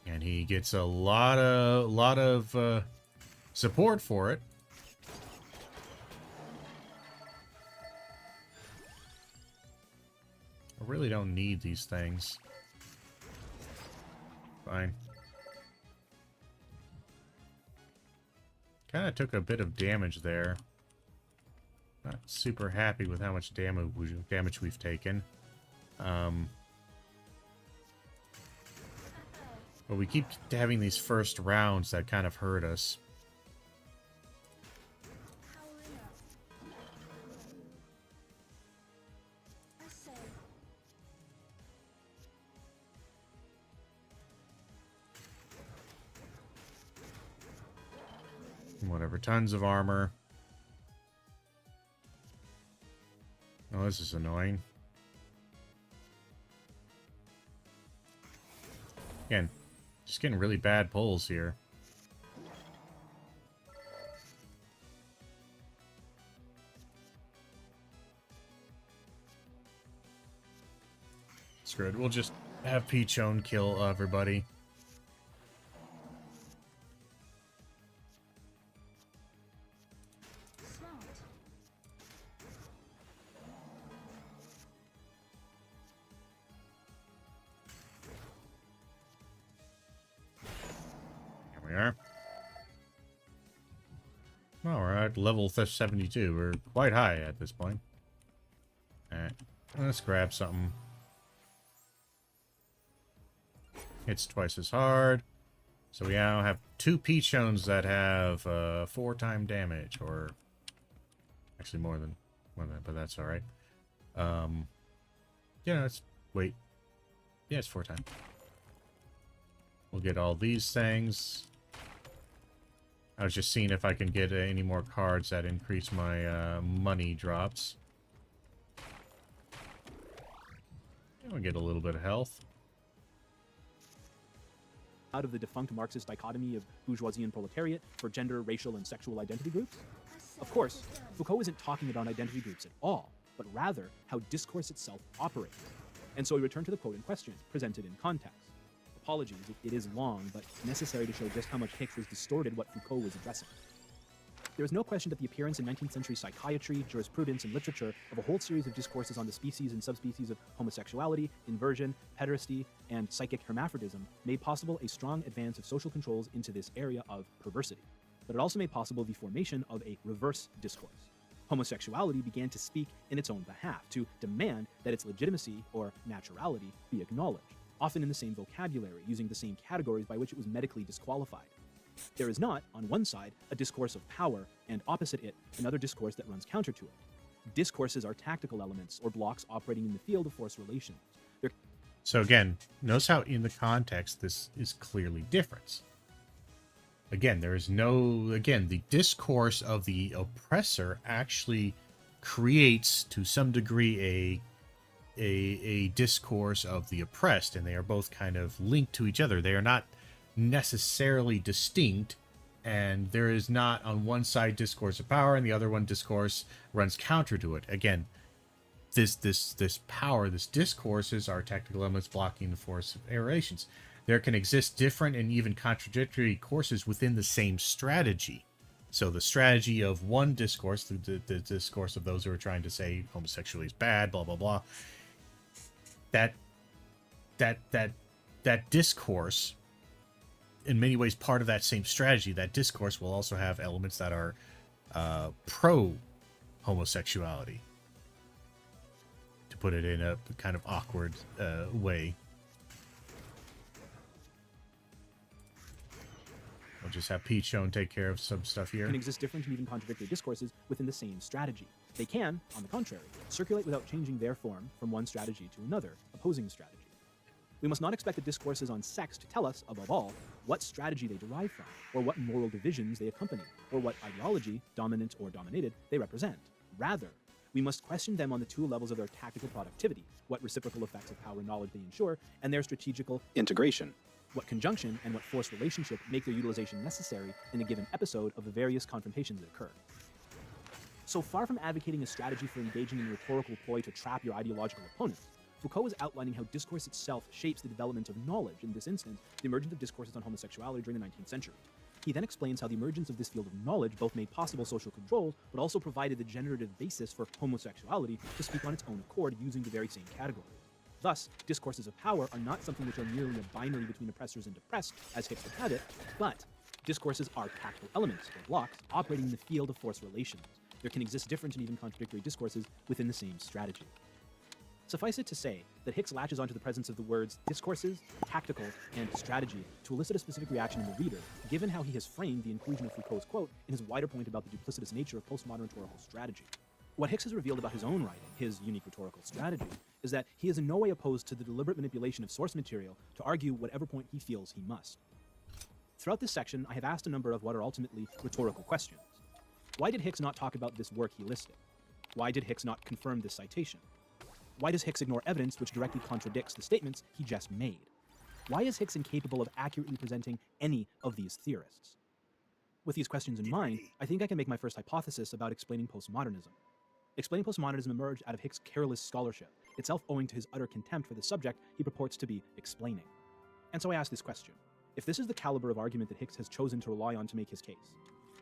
And he gets a lot of support for it. I really don't need these things. Fine. Kind of took a bit of damage there. Not super happy with how much damage we've taken. But we keep having these first rounds that kind of hurt us. Powering up. I say. Whatever, tons of armor. Oh, this is annoying. Again, just getting really bad pulls here. Screw it. We'll just have Peachone kill everybody. Smart. Here we are. All right, level 72. We're quite high at this point. Alright, let's grab something. Hits twice as hard. So we now have 2 Peachones that have 4-time damage, or actually more than that, but that's alright. Yeah, let's wait. Yeah, it's 4 times. We'll get all these things. I was just seeing if I can get any more cards that increase my money drops. And we'll get a little bit of health. Out of the defunct Marxist dichotomy of bourgeoisie and proletariat for gender, racial, and sexual identity groups? Of course, Foucault isn't talking about identity groups at all, but rather how discourse itself operates. And so we return to the quote in question, presented in context. Apologies, it is long, but necessary to show just how much Hicks has distorted what Foucault was addressing. There is no question that the appearance in 19th century psychiatry, jurisprudence, and literature of a whole series of discourses on the species and subspecies of homosexuality, inversion, pederasty, and psychic hermaphrodism made possible a strong advance of social controls into this area of perversity. But it also made possible the formation of a reverse discourse. Homosexuality began to speak in its own behalf, to demand that its legitimacy, or naturality, be acknowledged, often in the same vocabulary, using the same categories by which it was medically disqualified. There is not, on one side, a discourse of power, and opposite it, another discourse that runs counter to it. Discourses are tactical elements, or blocks operating in the field of force relations. So again, notice how in the context this is clearly different. Again, there is no... Again, the discourse of the oppressor actually creates, to some degree, a discourse of the oppressed, and they are both kind of linked to each other. They are not necessarily distinct, and there is not on one side discourse of power and the other one discourse runs counter to it. Again, this power, this discourses are tactical elements blocking the force of relations. There can exist different and even contradictory courses within the same strategy. So the strategy of one discourse, the discourse of those who are trying to say homosexuality is bad, blah blah blah, that discourse, in many ways part of that same strategy, that discourse will also have elements that are pro-homosexuality, to put it in a kind of awkward way. We'll just have Peachone take care of some stuff here. Can exist different and even contradictory discourses within the same strategy. They can, on the contrary, circulate without changing their form from one strategy to another, opposing strategy. We must not expect the discourses on sex to tell us, above all, what strategy they derive from, or what moral divisions they accompany, or what ideology, dominant or dominated, they represent. Rather, we must question them on the 2 levels of their tactical productivity, what reciprocal effects of power and knowledge they ensure, and their strategical integration, what conjunction and what force relationship make their utilization necessary in a given episode of the various confrontations that occur. So far from advocating a strategy for engaging in a rhetorical ploy to trap your ideological opponents, Foucault is outlining how discourse itself shapes the development of knowledge, in this instance, the emergence of discourses on homosexuality during the 19th century. He then explains how the emergence of this field of knowledge both made possible social controls, but also provided the generative basis for homosexuality to speak on its own accord using the very same categories. Thus, discourses of power are not something which are merely a binary between oppressors and oppressed, as Hicks would have it, but discourses are tactical elements, or blocks, operating in the field of force relations. There can exist different and even contradictory discourses within the same strategy. Suffice it to say that Hicks latches onto the presence of the words discourses, tactical, and strategy to elicit a specific reaction in the reader, given how he has framed the inclusion of Foucault's quote in his wider point about the duplicitous nature of postmodern rhetorical strategy. What Hicks has revealed about his own writing, his unique rhetorical strategy, is that he is in no way opposed to the deliberate manipulation of source material to argue whatever point he feels he must. Throughout this section, I have asked a number of what are ultimately rhetorical questions. Why did Hicks not talk about this work he listed? Why did Hicks not confirm this citation? Why does Hicks ignore evidence which directly contradicts the statements he just made? Why is Hicks incapable of accurately presenting any of these theorists? With these questions in mind, I think I can make my first hypothesis about explaining postmodernism. Explaining postmodernism emerged out of Hicks' careless scholarship, itself owing to his utter contempt for the subject he purports to be explaining. And so I ask this question. If this is the caliber of argument that Hicks has chosen to rely on to make his case,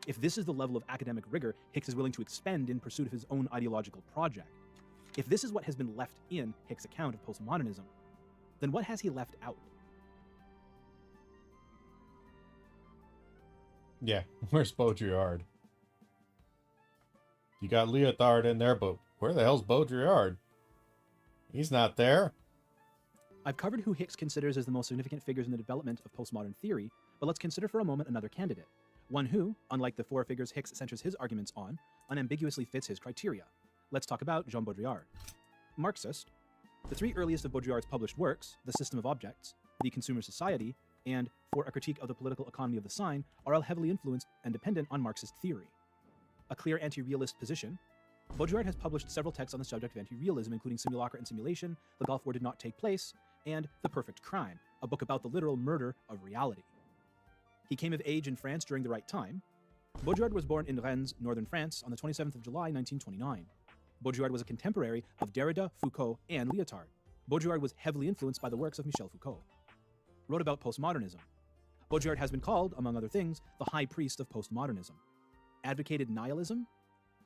if this is the level of academic rigor Hicks is willing to expend in pursuit of his own ideological project, if this is what has been left in Hicks' account of postmodernism, then what has he left out? Yeah, where's Baudrillard? You got Lyotard in there, but where the hell's Baudrillard? He's not there. I've covered who Hicks considers as the most significant figures in the development of postmodern theory, but let's consider for a moment another candidate. One who, unlike the four figures Hicks centers his arguments on, unambiguously fits his criteria. Let's talk about Jean Baudrillard. Marxist, the three earliest of Baudrillard's published works, The System of Objects, The Consumer Society, and For a Critique of the Political Economy of the Sign, are all heavily influenced and dependent on Marxist theory. A clear anti-realist position, Baudrillard has published several texts on the subject of anti-realism, including Simulacra and Simulation, The Gulf War Did Not Take Place, and The Perfect Crime, a book about the literal murder of reality. He came of age in France during the right time. Baudrillard was born in Rennes, northern France, on the 27th of July, 1929. Baudrillard was a contemporary of Derrida, Foucault, and Lyotard. Baudrillard was heavily influenced by the works of Michel Foucault. Wrote about postmodernism. Baudrillard has been called, among other things, the high priest of postmodernism. Advocated nihilism.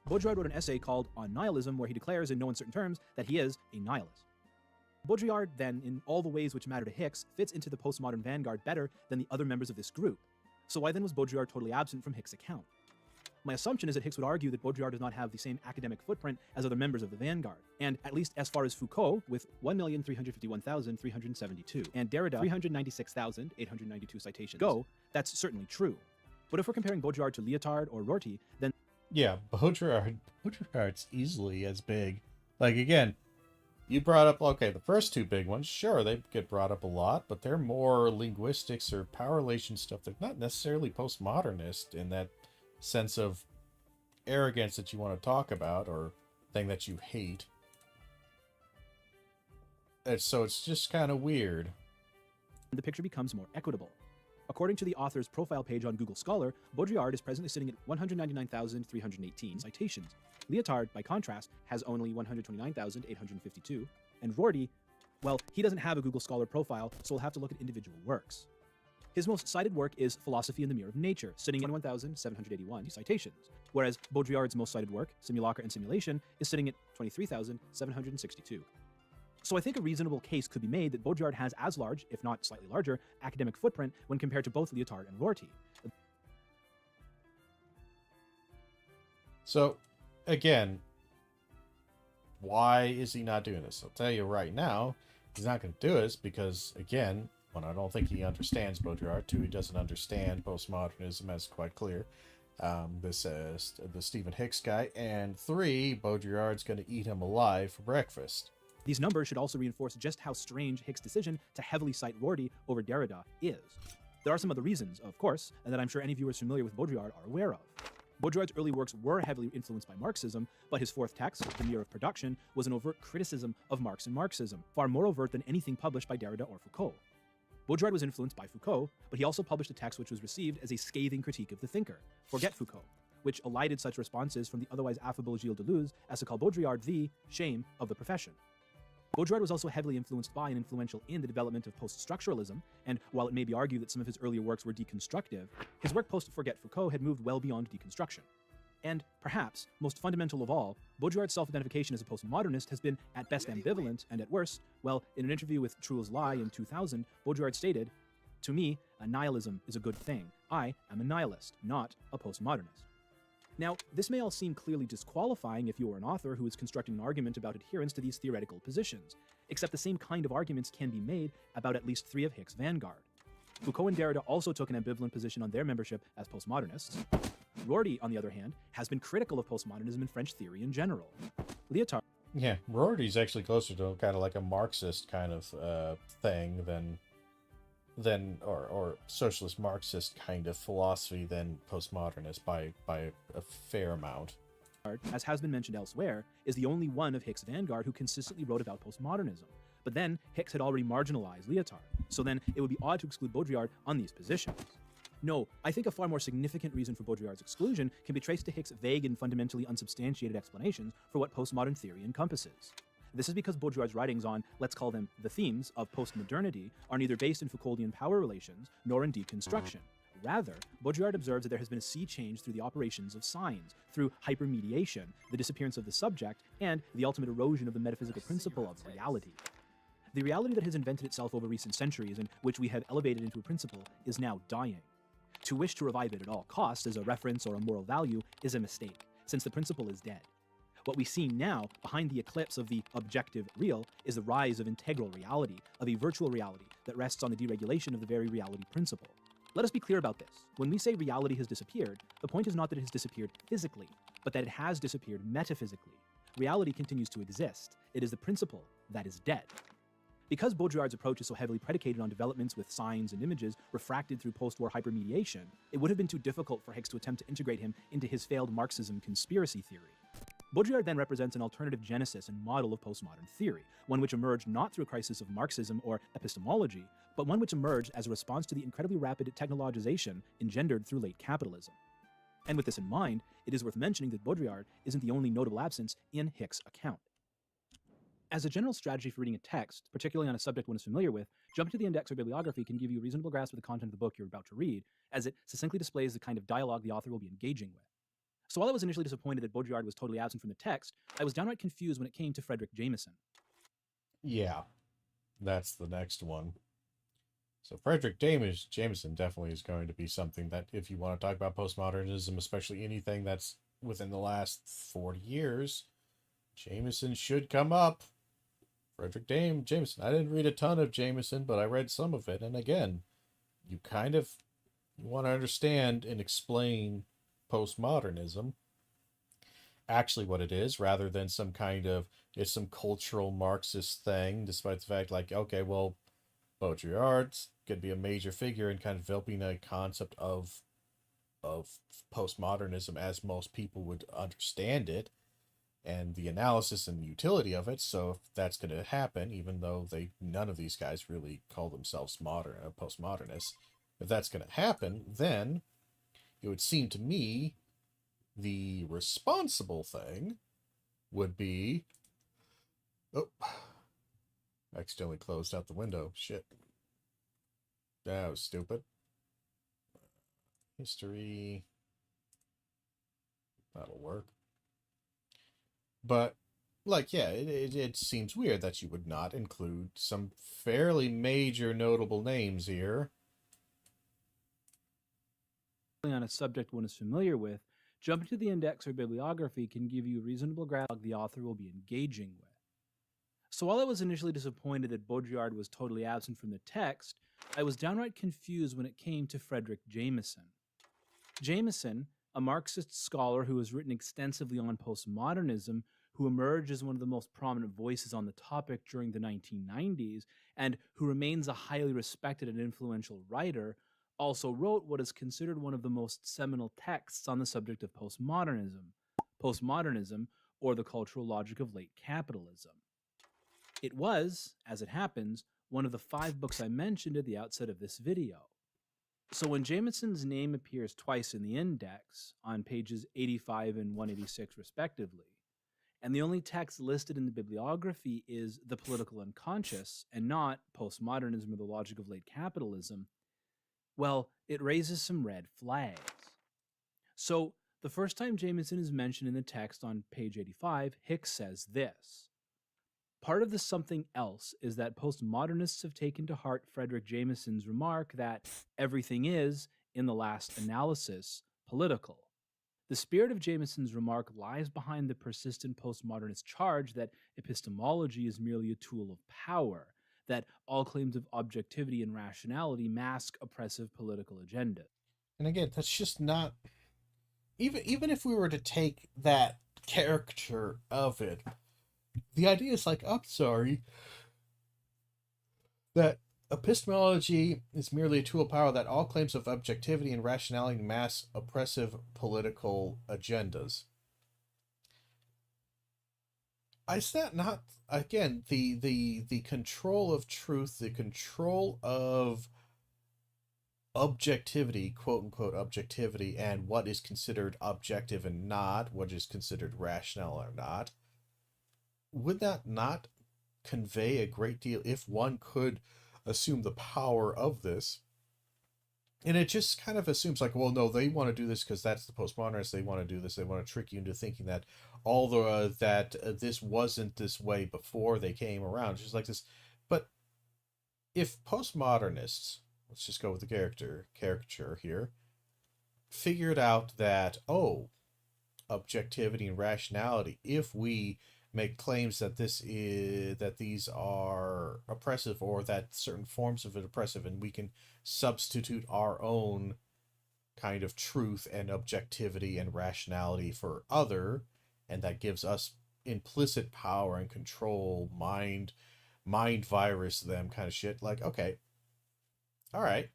Baudrillard wrote an essay called On Nihilism, where he declares in no uncertain terms that he is a nihilist. Baudrillard, then, in all the ways which matter to Hicks, fits into the postmodern vanguard better than the other members of this group. So why then was Baudrillard totally absent from Hicks' account? My assumption is that Hicks would argue that Baudrillard does not have the same academic footprint as other members of the vanguard, and at least as far as Foucault, with 1,351,372, and Derrida, 396,892 citations, go, that's certainly true. But if we're comparing Baudrillard to Lyotard or Rorty, then Yeah, Baudrillard's easily as big. Like, again, you brought up, okay, the first two big ones, sure, they get brought up a lot, but they're more linguistics or power relation stuff. They're not necessarily postmodernist in that sense of arrogance that you want to talk about or thing that you hate. And so it's just kind of weird. the picture becomes more equitable. According to the author's profile page on Google Scholar, Baudrillard is presently sitting at 199,318 citations. Lyotard, by contrast, has only 129,852, and Rorty, well, he doesn't have a Google Scholar profile, so we'll have to look at individual works. His most cited work is Philosophy in the Mirror of Nature, sitting at 1,781 citations, whereas Baudrillard's most cited work, Simulacra and Simulation, is sitting at 23,762. So I think a reasonable case could be made that Baudrillard has as large, if not slightly larger, academic footprint when compared to both Lyotard and Rorty. So, again, why is he not doing this? I'll tell you right now, he's not going to do this because, again, one, I don't think he understands Baudrillard. Two, he doesn't understand postmodernism, as quite clear. The Stephen Hicks guy. And three, Baudrillard's going to eat him alive for breakfast. These numbers should also reinforce just how strange Hicks' decision to heavily cite Rorty over Derrida is. There are some other reasons, of course, and that I'm sure any viewers familiar with Baudrillard are aware of. Baudrillard's early works were heavily influenced by Marxism, but his fourth text, The Mirror of Production, was an overt criticism of Marx and Marxism, far more overt than anything published by Derrida or Foucault. Baudrillard was influenced by Foucault, but he also published a text which was received as a scathing critique of the thinker, Forget Foucault, which elided such responses from the otherwise affable Gilles Deleuze as to call Baudrillard the shame of the profession. Baudrillard was also heavily influenced by and influential in the development of post-structuralism, and while it may be argued that some of his earlier works were deconstructive, his work post-Forget Foucault had moved well beyond deconstruction. And, perhaps, most fundamental of all, Baudrillard's self-identification as a postmodernist has been at best ambivalent, and at worst, well, in an interview with Truls Lai in 2000, Baudrillard stated, "To me, a nihilism is a good thing. I am a nihilist, not a postmodernist." Now, this may all seem clearly disqualifying if you are an author who is constructing an argument about adherence to these theoretical positions, except the same kind of arguments can be made about at least three of Hicks' vanguard. Foucault and Derrida also took an ambivalent position on their membership as postmodernists. Rorty, on the other hand, has been critical of postmodernism and French theory in general. Lyotard, Yeah, Rorty's actually closer to kind of like a Marxist kind of thing or socialist Marxist kind of philosophy than postmodernist by a fair amount. as has been mentioned elsewhere, is the only one of Hicks' vanguard who consistently wrote about postmodernism. But then, Hicks had already marginalized Lyotard, so then it would be odd to exclude Baudrillard on these positions. No, I think a far more significant reason for Baudrillard's exclusion can be traced to Hicks' vague and fundamentally unsubstantiated explanations for what postmodern theory encompasses. This is because Baudrillard's writings on, let's call them the themes of postmodernity, are neither based in Foucauldian power relations nor in deconstruction. Rather, Baudrillard observes that there has been a sea change through the operations of signs, through hypermediation, the disappearance of the subject, and the ultimate erosion of the metaphysical principle of reality. The reality that has invented itself over recent centuries and which we have elevated into a principle is now dying. To wish to revive it at all costs as a reference or a moral value is a mistake, since the principle is dead. What we see now, behind the eclipse of the objective real, is the rise of integral reality, of a virtual reality that rests on the deregulation of the very reality principle. Let us be clear about this. When we say reality has disappeared, the point is not that it has disappeared physically, but that it has disappeared metaphysically. Reality continues to exist. It is the principle that is dead. Because Baudrillard's approach is so heavily predicated on developments with signs and images refracted through post-war hypermediation, it would have been too difficult for Hicks to attempt to integrate him into his failed Marxism conspiracy theory. Baudrillard then represents an alternative genesis and model of postmodern theory, one which emerged not through a crisis of Marxism or epistemology, but one which emerged as a response to the incredibly rapid technologization engendered through late capitalism. And with this in mind, it is worth mentioning that Baudrillard isn't the only notable absence in Hicks' account. As a general strategy for reading a text, particularly on a subject one is familiar with, jumping to the index or bibliography can give you a reasonable grasp of the content of the book you're about to read, as it succinctly displays the kind of dialogue the author will be engaging with. So while I was initially disappointed that Baudrillard was totally absent from the text, I was downright confused when it came to Frederick Jameson. Yeah, that's the next one. So Frederick Jameson definitely is going to be something that, if you want to talk about postmodernism, especially anything that's within the last 40 years, Jameson should come up. Frederick Jameson. I didn't read a ton of Jameson, but I read some of it. And again, you want to understand and explain postmodernism, actually what it is, rather than some kind of, it's some cultural Marxist thing, despite the fact, like, okay, well, Baudrillard's could be a major figure in kind of developing a concept of postmodernism as most people would understand it, and the analysis and utility of it. So if that's going to happen, even though none of these guys really call themselves postmodernists, if that's going to happen, then it would seem to me the responsible thing would be... Oh, accidentally closed out the window. Shit. That was stupid. History. That'll work. But, like, yeah, it seems weird that you would not include some fairly major notable names here. On a subject one is familiar with, jumping to the index or bibliography can give you a reasonable grasp of the author will be engaging with. So while I was initially disappointed that Baudrillard was totally absent from the text, I was downright confused when it came to Frederick Jameson. Jameson, a Marxist scholar who has written extensively on postmodernism, who emerged as one of the most prominent voices on the topic during the 1990s, and who remains a highly respected and influential writer, also wrote what is considered one of the most seminal texts on the subject of postmodernism, or the cultural logic of late capitalism. It was, as it happens, one of the 5 books I mentioned at the outset of this video. So when Jameson's name appears twice in the index, on pages 85 and 186 respectively, and the only text listed in the bibliography is The Political Unconscious, and not Postmodernism or the Logic of Late Capitalism, well, it raises some red flags. So, the first time Jameson is mentioned in the text on page 85, Hicks says this: part of the something else is that postmodernists have taken to heart Frederick Jameson's remark that everything is, in the last analysis, political. The spirit of Jameson's remark lies behind the persistent postmodernist charge that epistemology is merely a tool of power, that all claims of objectivity and rationality mask oppressive political agendas. And again, that's just not... Even if we were to take that caricature of it, the idea is like, I'm sorry, that epistemology is merely a tool of power, that all claims of objectivity and rationality mask oppressive political agendas. Is that not, again, the control of truth, the control of objectivity, quote-unquote objectivity, and what is considered objective and not, what is considered rational or not? would that not convey a great deal if one could assume the power of this? And it just kind of assumes like, well, no, they want to do this because that's the postmodernists. They want to do this. They want to trick you into thinking that this wasn't this way before they came around. It's just like this. But if postmodernists, let's just go with the caricature here, figured out that, oh, objectivity and rationality, if we make claims that these are oppressive, or that certain forms of it oppressive, and we can substitute our own kind of truth and objectivity and rationality for other, and that gives us implicit power and control, mind virus them kind of shit. Like, okay, all right,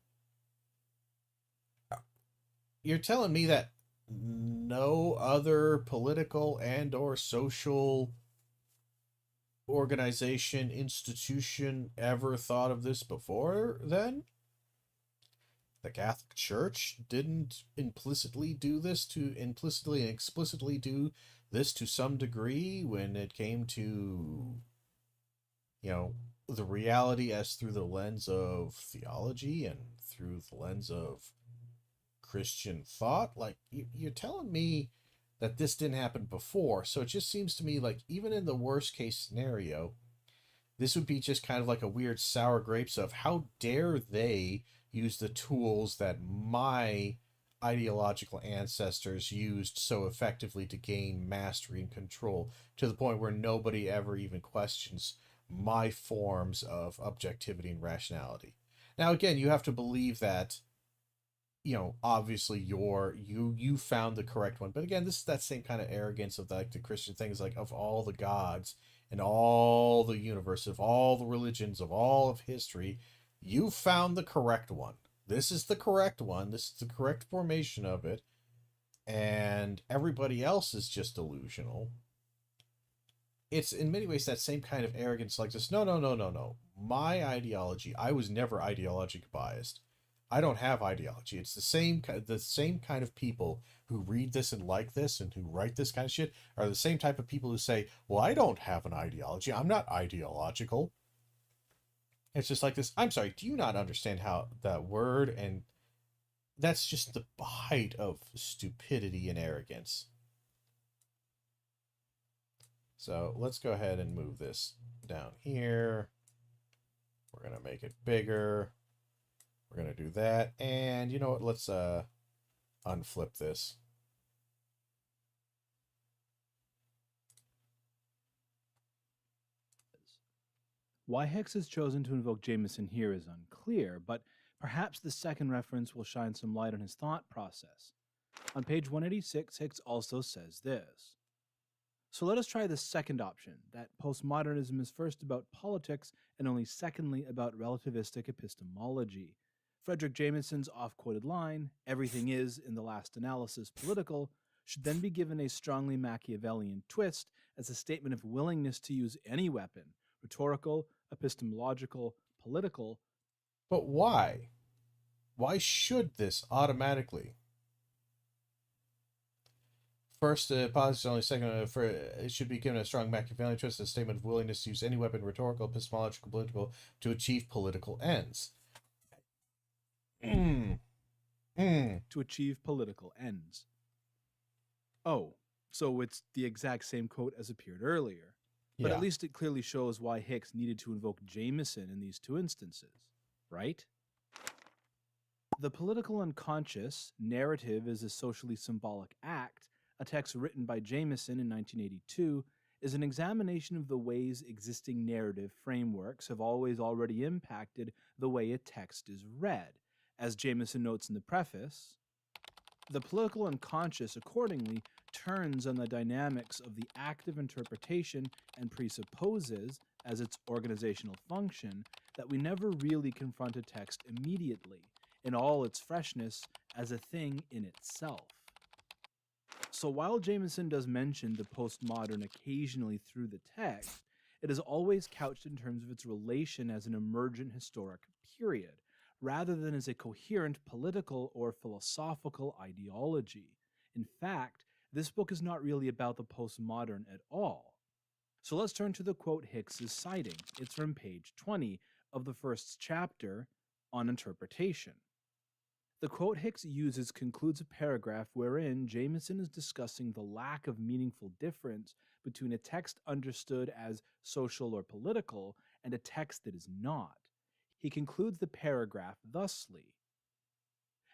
you're telling me that no other political and or social organization, institution ever thought of this before then? The Catholic Church didn't implicitly and explicitly do this to some degree when it came to, the reality as through the lens of theology and through the lens of Christian thought? Like, you're telling me that this didn't happen before. So it just seems to me like even in the worst case scenario, this would be just kind of like a weird sour grapes of how dare they use the tools that my ideological ancestors used so effectively to gain mastery and control, to the point where nobody ever even questions my forms of objectivity and rationality. Now, again, you have to believe that, obviously you found the correct one. But again, this is that same kind of arrogance of like the Christian things, like of all the gods and all the universe, of all the religions, of all of history, you found the correct one. This is the correct one. This is the correct formation of it. And everybody else is just delusional. It's in many ways that same kind of arrogance, like this. No, no, no, no, no. My ideology, I was never ideologically biased. I don't have ideology. It's the same kind of people who read this and like this and who write this kind of shit are the same type of people who say, well, I don't have an ideology. I'm not ideological. It's just like this. I'm sorry, do you not understand how that word? And that's just the height of stupidity and arrogance. So let's go ahead and move this down here. We're going to make it bigger. We're going to do that. And you know what? Let's unflip this. Why Hicks has chosen to invoke Jameson here is unclear, but perhaps the second reference will shine some light on his thought process. On page 186, Hicks also says this. So let us try the second option, that postmodernism is first about politics and only secondly about relativistic epistemology. Frederick Jameson's oft-quoted line, everything is, in the last analysis, political, should then be given a strongly Machiavellian twist as a statement of willingness to use any weapon, rhetorical, epistemological, political. But why? Why should this automatically? First, positive, only second, it should be given a strong Machiavellian twist, a statement of willingness to use any weapon, rhetorical, epistemological, political, to achieve political ends. To achieve political ends. Oh, so it's the exact same quote as appeared earlier. But Yeah. at least it clearly shows why Hicks needed to invoke Jameson in these two instances, right? The political unconscious, narrative is a socially symbolic act, a text written by Jameson in 1982, is an examination of the ways existing narrative frameworks have already impacted the way a text is read. As Jameson notes in the preface, the political unconscious accordingly turns on the dynamics of the active interpretation and presupposes, as its organizational function, that we never really confront a text immediately, in all its freshness, as a thing in itself. So while Jameson does mention the postmodern occasionally through the text, it is always couched in terms of its relation as an emergent historic period, rather than as a coherent political or philosophical ideology. In fact, this book is not really about the postmodern at all. So let's turn to the quote Hicks is citing. It's from page 20 of the first chapter on interpretation. The quote Hicks uses concludes a paragraph wherein Jameson is discussing the lack of meaningful difference between a text understood as social or political and a text that is not. He concludes the paragraph thusly: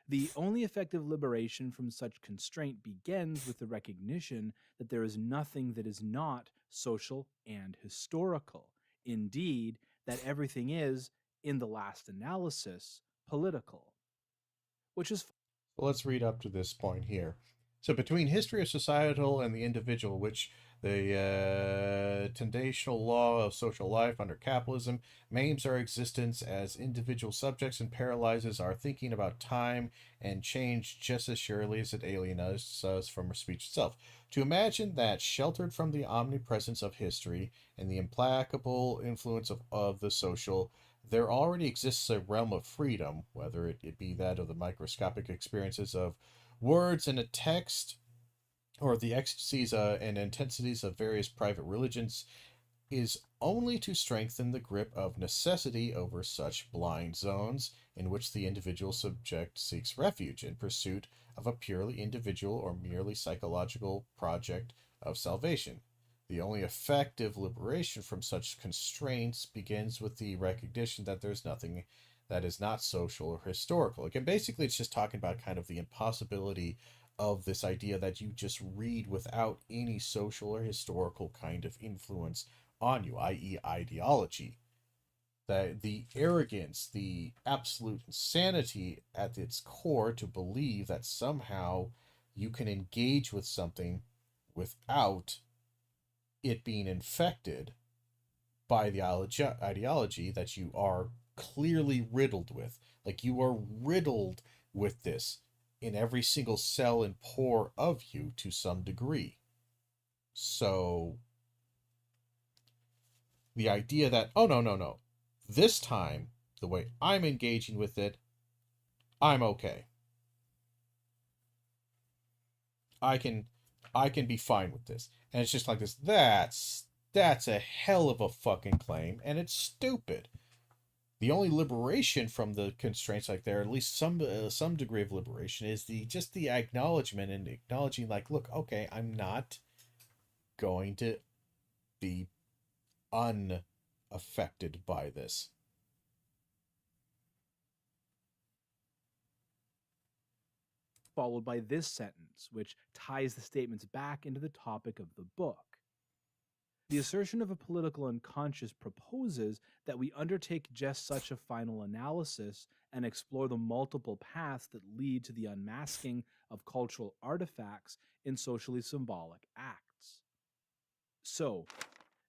the only effective liberation from such constraint begins with the recognition that there is nothing that is not social and historical. Indeed, that everything is, in the last analysis, political. Which is Well, let's read up to this point here. So between history of societal and the individual, which the tendational law of social life under capitalism maims our existence as individual subjects and paralyzes our thinking about time and change just as surely as it alienates us from our speech itself. To imagine that, sheltered from the omnipresence of history and the implacable influence of the social, there already exists a realm of freedom, whether it be that of the microscopic experiences of words in a text, or the ecstasies and intensities of various private religions, is only to strengthen the grip of necessity over such blind zones in which the individual subject seeks refuge in pursuit of a purely individual or merely psychological project of salvation. The only effective liberation from such constraints begins with the recognition that there's nothing that is not social or historical. Again, basically, it's just talking about kind of the impossibility of this idea that you just read without any social or historical kind of influence on you, i.e., ideology. The arrogance, the absolute insanity at its core to believe that somehow you can engage with something without it being infected by the ideology that you are clearly riddled with. Like, you are riddled with this in every single cell and pore of you to some degree. So the idea that, oh, no, this time, the way I'm engaging with it, I'm okay. I can be fine with this. And it's just like this. That's a hell of a fucking claim, and it's stupid. The only liberation from the constraints, like there, at least some degree of liberation, is the acknowledgement and acknowledging, like, look, okay, I'm not going to be unaffected by this. followed by this sentence, which ties the statements back into the topic of the book. The assertion of a political unconscious proposes that we undertake just such a final analysis and explore the multiple paths that lead to the unmasking of cultural artifacts in socially symbolic acts. So,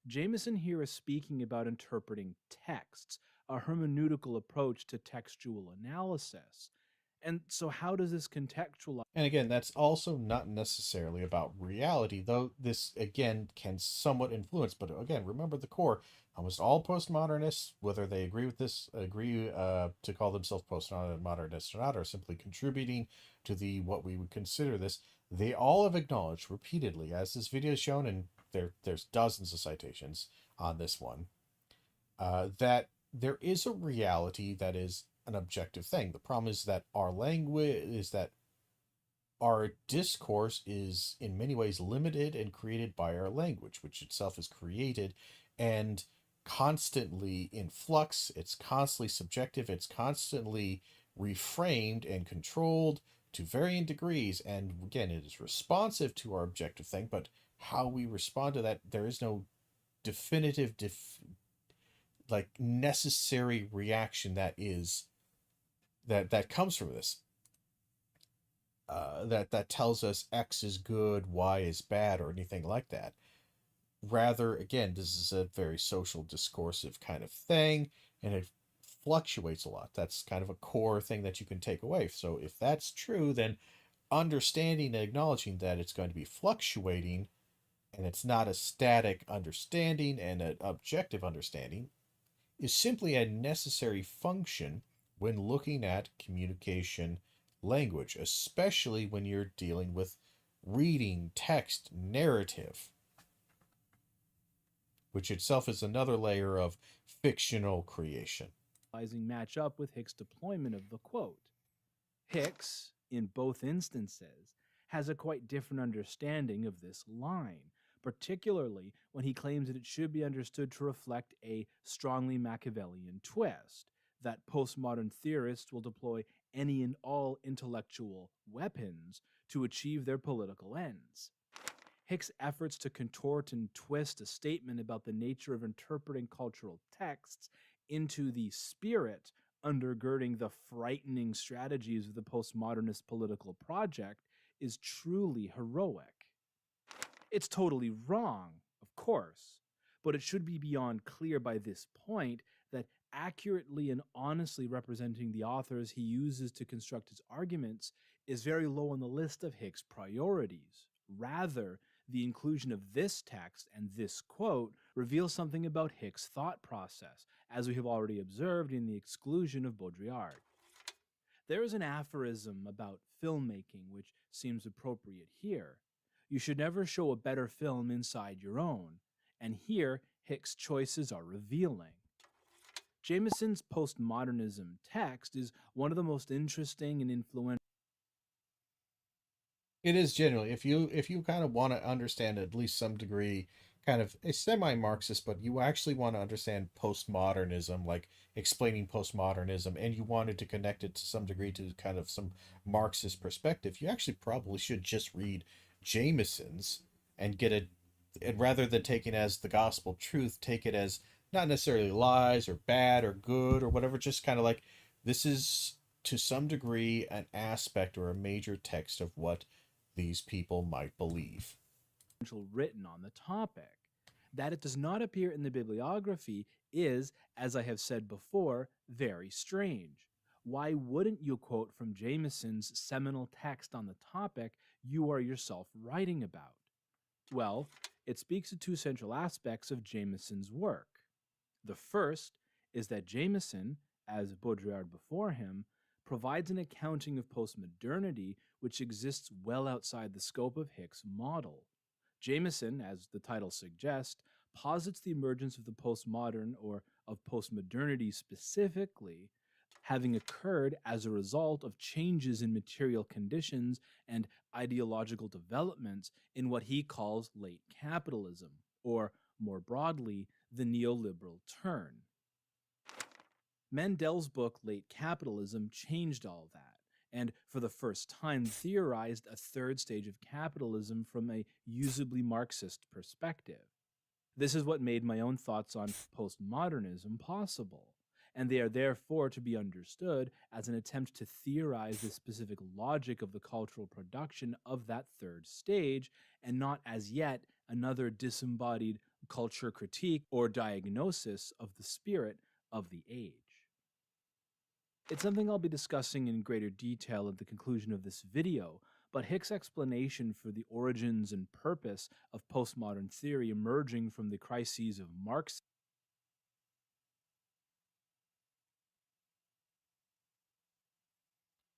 Jameson here is speaking about interpreting texts, a hermeneutical approach to textual analysis. And so, how does this contextualize? And again, that's also not necessarily about reality, though this, again, can somewhat influence. But again, remember the core. Almost all postmodernists, whether they agree to call themselves postmodernists or not, are simply contributing to what we would consider this. They all have acknowledged repeatedly, as this video has shown, and there's dozens of citations on this one, that there is a reality that is an objective thing. The problem is that our discourse is in many ways limited and created by our language, which itself is created and constantly in flux. It's constantly subjective. It's constantly reframed and controlled to varying degrees. And again, it is responsive to our objective thing, but how we respond to that, there is no definitive, necessary reaction that comes from this. That tells us X is good, Y is bad, or anything like that. Rather, again, this is a very social discursive kind of thing, and it fluctuates a lot. That's kind of a core thing that you can take away. So if that's true, then understanding and acknowledging that it's going to be fluctuating, and it's not a static understanding and an objective understanding, is simply a necessary function when looking at communication language, especially when you're dealing with reading, text, narrative. which itself is another layer of fictional creation. Match up with Hicks' deployment of the quote. Hicks, in both instances, has a quite different understanding of this line, particularly when he claims that it should be understood to reflect a strongly Machiavellian twist, that postmodern theorists will deploy any and all intellectual weapons to achieve their political ends. Hicks' efforts to contort and twist a statement about the nature of interpreting cultural texts into the spirit undergirding the frightening strategies of the postmodernist political project is truly heroic. It's totally wrong, of course, but it should be beyond clear by this point that accurately and honestly representing the authors he uses to construct his arguments is very low on the list of Hicks' priorities. Rather, the inclusion of this text and this quote reveals something about Hicks' thought process, as we have already observed in the exclusion of Baudrillard. There is an aphorism about filmmaking which seems appropriate here. You should never show a better film inside your own, and here Hicks' choices are revealing. Jameson's postmodernism text is one of the most interesting and influential. It is generally, if you kind of want to understand at least some degree, kind of a semi-Marxist, but you actually want to understand postmodernism, like explaining postmodernism, and you wanted to connect it to some degree to kind of some Marxist perspective, you actually probably should just read Jameson's and get it, and rather than taking it as the gospel truth, take it as not necessarily lies or bad or good or whatever, just kind of like, this is to some degree an aspect or a major text of what these people might believe. Written on the topic. That it does not appear in the bibliography is, as I have said before, very strange. Why wouldn't you quote from Jameson's seminal text on the topic you are yourself writing about? Well, it speaks to two central aspects of Jameson's work. The first is that Jameson, as Baudrillard before him, provides an accounting of postmodernity which exists well outside the scope of Hicks' model. Jameson, as the title suggests, posits the emergence of the postmodern, or of postmodernity specifically, having occurred as a result of changes in material conditions and ideological developments in what he calls late capitalism, or more broadly, the neoliberal turn. Mendel's book Late Capitalism changed all that, and for the first time theorized a third stage of capitalism from a usably Marxist perspective. This is what made my own thoughts on postmodernism possible, and they are therefore to be understood as an attempt to theorize the specific logic of the cultural production of that third stage, and not as yet another disembodied culture critique or diagnosis of the spirit of the age. It's something I'll be discussing in greater detail at the conclusion of this video, but Hicks' explanation for the origins and purpose of postmodern theory emerging from the crises of Marxism.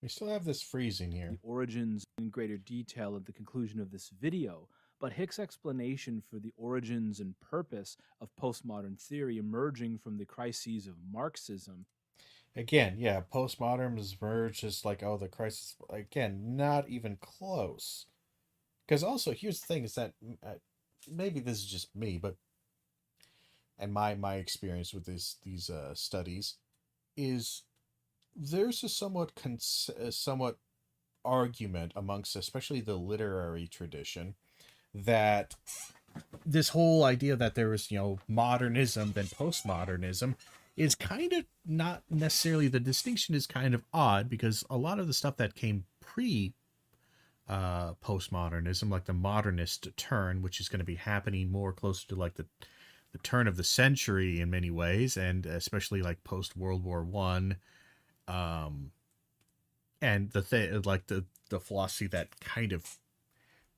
We still have this freezing here. The origins in greater detail at the conclusion of this video, but Hicks' explanation for the origins and purpose of postmodern theory emerging from the crises of Marxism. Again, yeah, postmodern is merged just like, oh, the crisis. Again, not even close. Because also, here's the thing: is that maybe this is just me, but and my experience with these studies is there's a somewhat argument amongst especially the literary tradition that this whole idea that there was modernism then postmodernism is kind of not necessarily, the distinction is kind of odd, because a lot of the stuff that came pre postmodernism, like the modernist turn, which is going to be happening more closer to like the turn of the century in many ways, and especially like post World War One, and the philosophy that kind of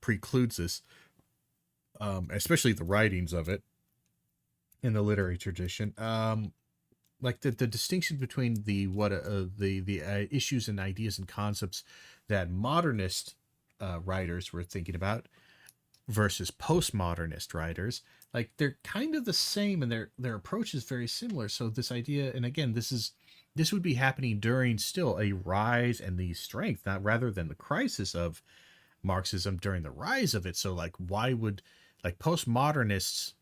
precludes this, especially the writings of it in the literary tradition. Like the distinction between the issues and ideas and concepts that modernist writers were thinking about versus postmodernist writers, like they're kind of the same, and their approach is very similar. So this idea, and again, this would be happening during still a rise and the strength, not rather than the crisis of Marxism during the rise of it. So like, why would like postmodernists?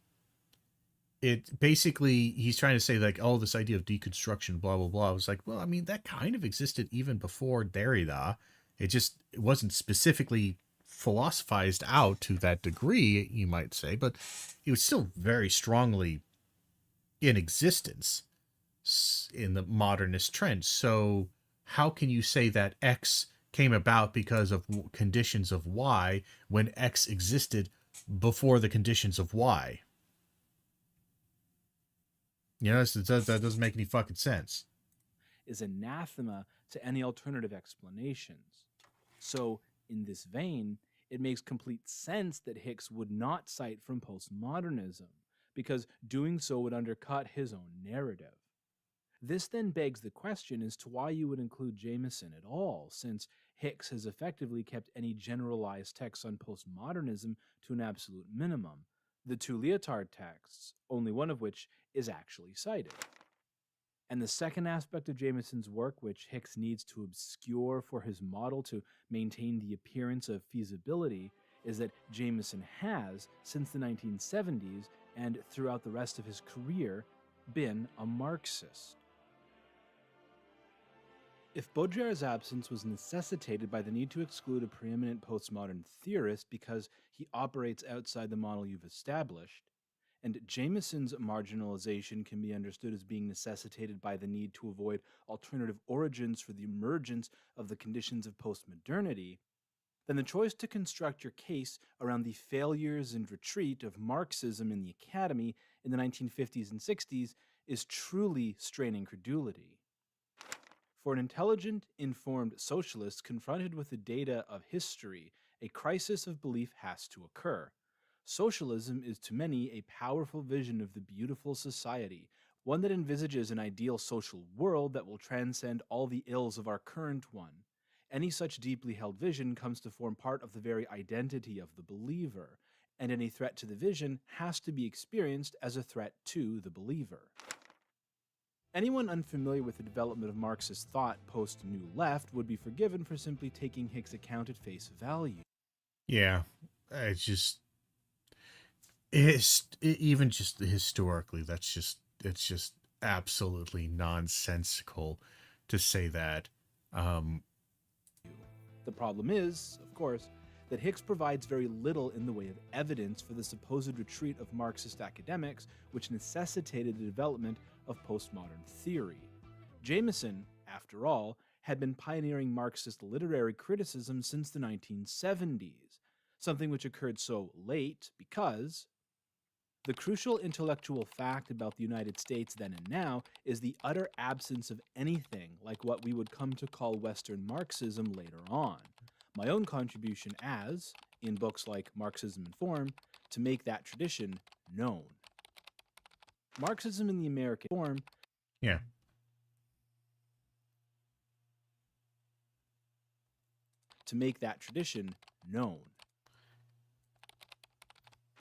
It basically, he's trying to say like, oh, this idea of deconstruction, blah blah blah. I was like, well, I mean, that kind of existed even before Derrida. It wasn't specifically philosophized out to that degree, you might say, but it was still very strongly in existence in the modernist trend. So how can you say that X came about because of conditions of Y when X existed before the conditions of Y? You know, that doesn't make any fucking sense. Is anathema to any alternative explanations. So, in this vein, it makes complete sense that Hicks would not cite from postmodernism, because doing so would undercut his own narrative. This then begs the question as to why you would include Jameson at all, since Hicks has effectively kept any generalized texts on postmodernism to an absolute minimum, the two Lyotard texts, only one of which is actually cited. And the second aspect of Jameson's work, which Hicks needs to obscure for his model to maintain the appearance of feasibility, is that Jameson has, since the 1970s and throughout the rest of his career, been a Marxist. If Baudrillard's absence was necessitated by the need to exclude a preeminent postmodern theorist because he operates outside the model you've established, and Jameson's marginalization can be understood as being necessitated by the need to avoid alternative origins for the emergence of the conditions of postmodernity, then the choice to construct your case around the failures and retreat of Marxism in the academy in the 1950s and 60s is truly straining credulity. For an intelligent, informed socialist confronted with the data of history, a crisis of belief has to occur. Socialism is to many a powerful vision of the beautiful society, one that envisages an ideal social world that will transcend all the ills of our current one. Any such deeply held vision comes to form part of the very identity of the believer, and any threat to the vision has to be experienced as a threat to the believer. Anyone unfamiliar with the development of Marxist thought post-New Left would be forgiven for simply taking Hicks' account at face value. Yeah, even just historically, it's just absolutely nonsensical to say that. The problem is, of course, that Hicks provides very little in the way of evidence for the supposed retreat of Marxist academics, which necessitated the development of postmodern theory. Jameson, after all, had been pioneering Marxist literary criticism since the 1970s, something which occurred so late because the crucial intellectual fact about the United States then and now is the utter absence of anything like what we would come to call Western Marxism later on. My own contribution as, in books like Marxism in Form, to make that tradition known. Marxism in the American form. Yeah. To make that tradition known.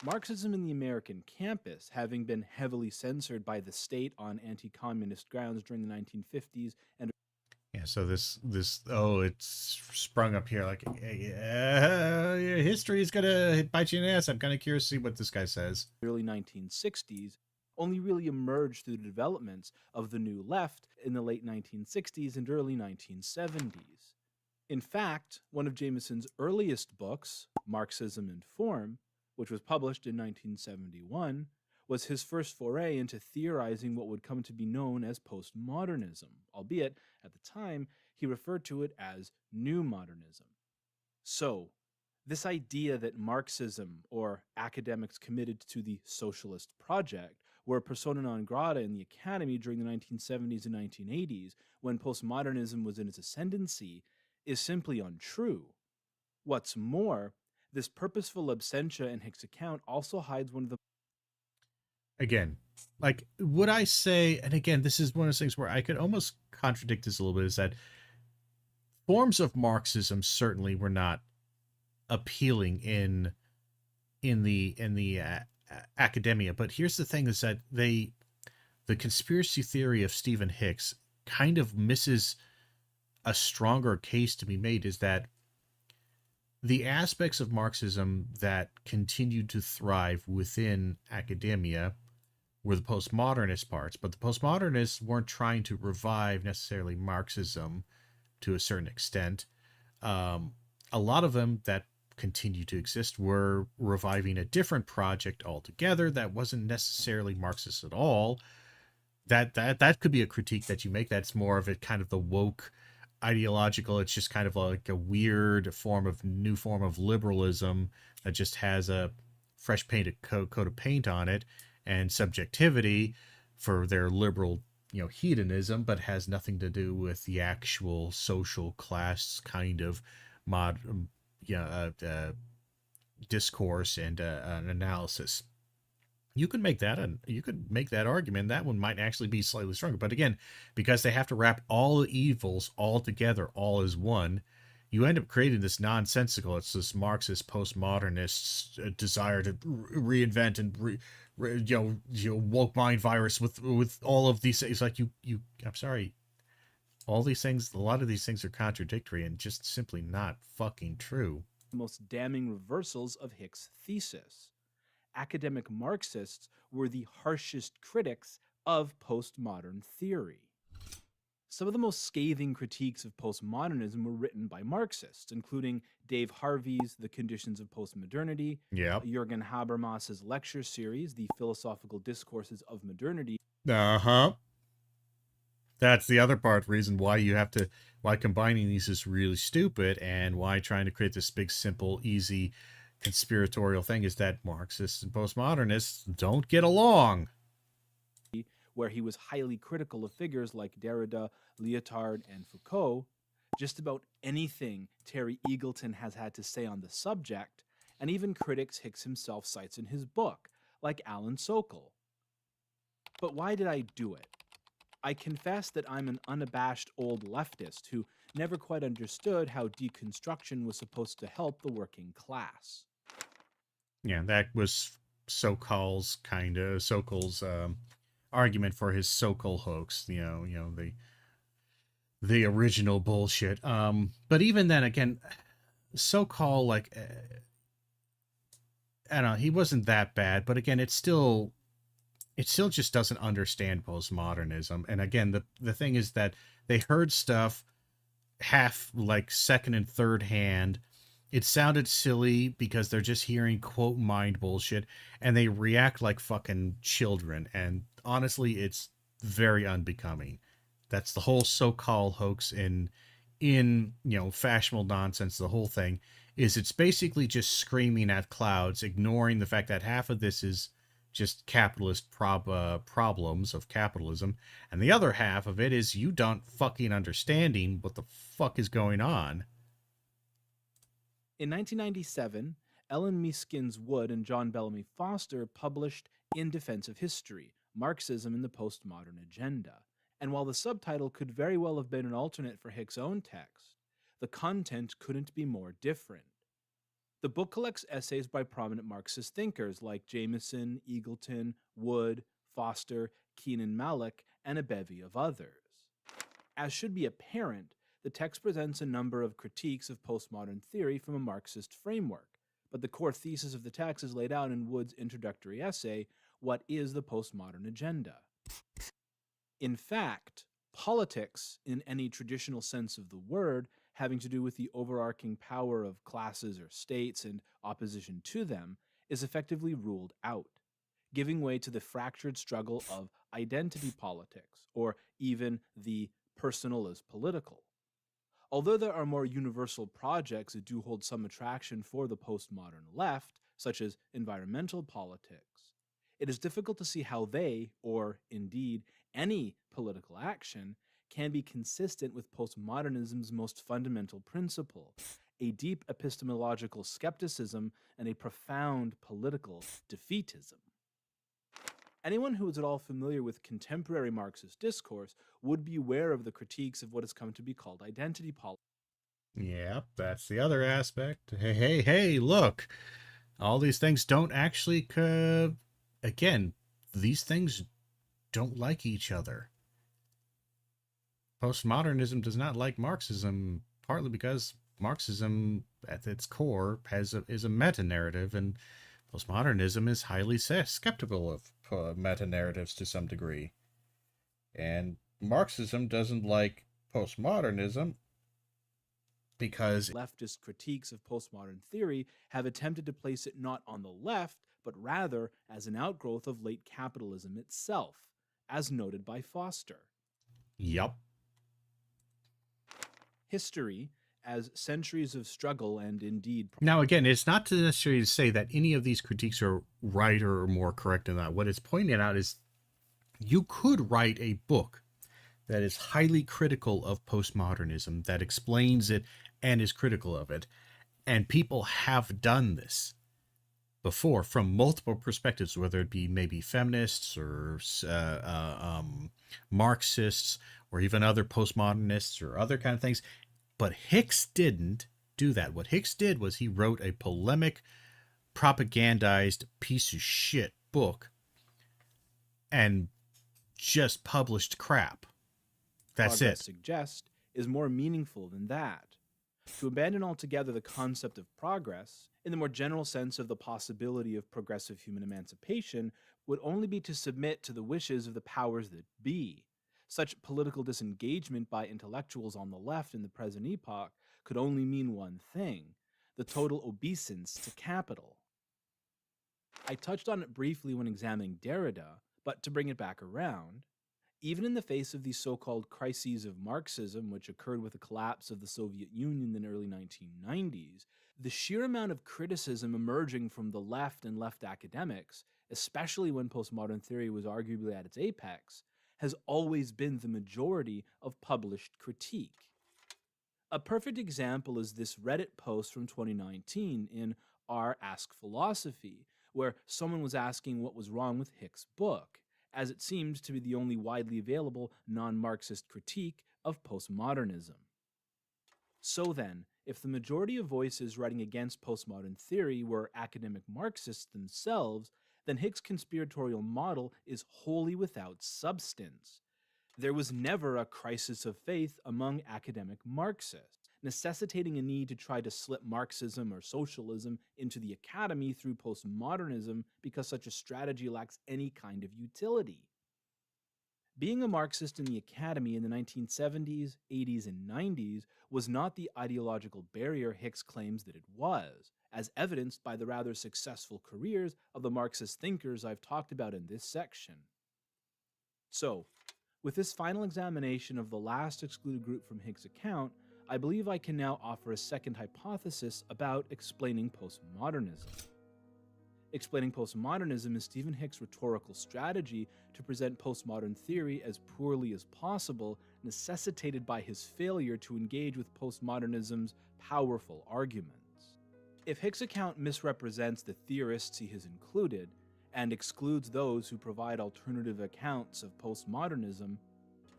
Marxism in the American campus, having been heavily censored by the state on anti-communist grounds during the 1950s and yeah, so it's sprung up here like history is gonna bite you in the ass. I'm kind of curious to see what this guy says. Early 1960s only really emerged through the developments of the New Left in the late 1960s and early 1970s. In fact, one of Jameson's earliest books, Marxism in Form, which was published in 1971, was his first foray into theorizing what would come to be known as postmodernism, albeit, at the time, he referred to it as New Modernism. So, this idea that Marxism, or academics committed to the socialist project, were persona non grata in the academy during the 1970s and 1980s, when postmodernism was in its ascendancy, is simply untrue. What's more, this purposeful absentia in Hicks' account also hides one of the... Again, like, would I say, and again, this is one of those things where I could almost contradict this a little bit, is that forms of Marxism certainly were not appealing in the academia. But here's the thing: is that the conspiracy theory of Stephen Hicks kind of misses a stronger case to be made. Is that the aspects of Marxism that continued to thrive within academia were the postmodernist parts, but the postmodernists weren't trying to revive necessarily Marxism to a certain extent. A lot of them that continue to exist were reviving a different project altogether that wasn't necessarily Marxist at all. That could be a critique that you make. That's more of a kind of the woke ideological. It's just kind of like a weird new form of liberalism that just has a fresh painted coat of paint on it and subjectivity for their liberal, hedonism, but has nothing to do with the actual social class kind of discourse and an analysis. You could make that argument. That one might actually be slightly stronger. But again, because they have to wrap all the evils all together, all as one, you end up creating this nonsensical. It's this Marxist postmodernist desire to reinvent and woke mind virus with all of these things. Like I'm sorry, all these things. A lot of these things are contradictory and just simply not fucking true. The most damning reversals of Hicks' thesis. Academic Marxists were the harshest critics of postmodern theory. Some of the most scathing critiques of postmodernism were written by Marxists, including Dave Harvey's The Conditions of Postmodernity, Jürgen Habermas's lecture series, The Philosophical Discourses of Modernity. That's the other reason why combining these is really stupid, and why trying to create this big, simple, easy conspiratorial thing is that Marxists and postmodernists don't get along. Where he was highly critical of figures like Derrida, Lyotard, and Foucault. Just about anything Terry Eagleton has had to say on the subject, and even critics Hicks himself cites in his book, like Alan Sokal. But why did I do it? I confess that I'm an unabashed old leftist who never quite understood how deconstruction was supposed to help the working class. Yeah, that was Sokal's argument for his Sokal hoax. The original bullshit. But even then, again, Sokal, I don't know, he wasn't that bad. But again, it still just doesn't understand postmodernism. And again, the thing is that they heard stuff half second and third hand. It sounded silly because they're just hearing quote mind bullshit, and they react like fucking children. And honestly, it's very unbecoming. That's the whole so-called hoax in fashionable nonsense. The whole thing is it's basically just screaming at clouds, ignoring the fact that half of this is just capitalist problems of capitalism, and the other half of it is you don't fucking understanding what the fuck is going on. In 1997, Ellen Miskins Wood and John Bellamy Foster published In Defense of History, Marxism in the Postmodern Agenda. And while the subtitle could very well have been an alternate for Hicks' own text, the content couldn't be more different. The book collects essays by prominent Marxist thinkers like Jameson, Eagleton, Wood, Foster, Keenan Malik, and a bevy of others. As should be apparent, the text presents a number of critiques of postmodern theory from a Marxist framework, but the core thesis of the text is laid out in Wood's introductory essay, What is the Postmodern Agenda? In fact, politics, in any traditional sense of the word, having to do with the overarching power of classes or states and opposition to them, is effectively ruled out, giving way to the fractured struggle of identity politics, or even the personal as political. Although there are more universal projects that do hold some attraction for the postmodern left, such as environmental politics, it is difficult to see how they, or indeed any political action, can be consistent with postmodernism's most fundamental principle, a deep epistemological skepticism and a profound political defeatism. Anyone who is at all familiar with contemporary Marxist discourse would be aware of the critiques of what has come to be called identity politics. Yep, that's the other aspect. Hey, look. All these things don't actually, again, these things don't like each other. Postmodernism does not like Marxism, partly because Marxism, at its core, is a meta-narrative, and postmodernism is highly skeptical of meta-narratives to some degree. And Marxism doesn't like postmodernism because Leftist critiques of postmodern theory have attempted to place it not on the left, but rather as an outgrowth of late capitalism itself, as noted by Foster. Yup. History, as centuries of struggle and indeed. Now, again, it's not to necessarily say that any of these critiques are right or more correct than that. What it's pointing out is you could write a book that is highly critical of postmodernism, that explains it and is critical of it. And people have done this before from multiple perspectives, whether it be maybe feminists or Marxists or even other postmodernists or other kind of things. But Hicks didn't do that. What Hicks did was he wrote a polemic, propagandized piece of shit book and just published crap. That's Progress it. Suggest is more meaningful than that. To abandon altogether the concept of progress, in the more general sense of the possibility of progressive human emancipation, would only be to submit to the wishes of the powers that be. Such political disengagement by intellectuals on the left in the present epoch could only mean one thing: the total obeisance to capital. I touched on it briefly when examining Derrida, but to bring it back around, even in the face of these so-called crises of Marxism, which occurred with the collapse of the Soviet Union in the early 1990s, the sheer amount of criticism emerging from the left and left academics, especially when postmodern theory was arguably at its apex, has always been the majority of published critique. A perfect example is this Reddit post from 2019 in r Ask Philosophy, where someone was asking what was wrong with Hicks' book, as it seems to be the only widely available non-Marxist critique of postmodernism. So then, if the majority of voices writing against postmodern theory were academic Marxists themselves, then Hicks' conspiratorial model is wholly without substance. There was never a crisis of faith among academic Marxists, necessitating a need to try to slip Marxism or socialism into the academy through postmodernism because such a strategy lacks any kind of utility. Being a Marxist in the academy in the 1970s, 80s, and 90s was not the ideological barrier Hicks claims that it was, as evidenced by the rather successful careers of the Marxist thinkers I've talked about in this section. So, with this final examination of the last excluded group from Hicks' account, I believe I can now offer a second hypothesis about explaining postmodernism. Explaining postmodernism is Stephen Hicks' rhetorical strategy to present postmodern theory as poorly as possible, necessitated by his failure to engage with postmodernism's powerful arguments. If Hicks' account misrepresents the theorists he has included, and excludes those who provide alternative accounts of postmodernism,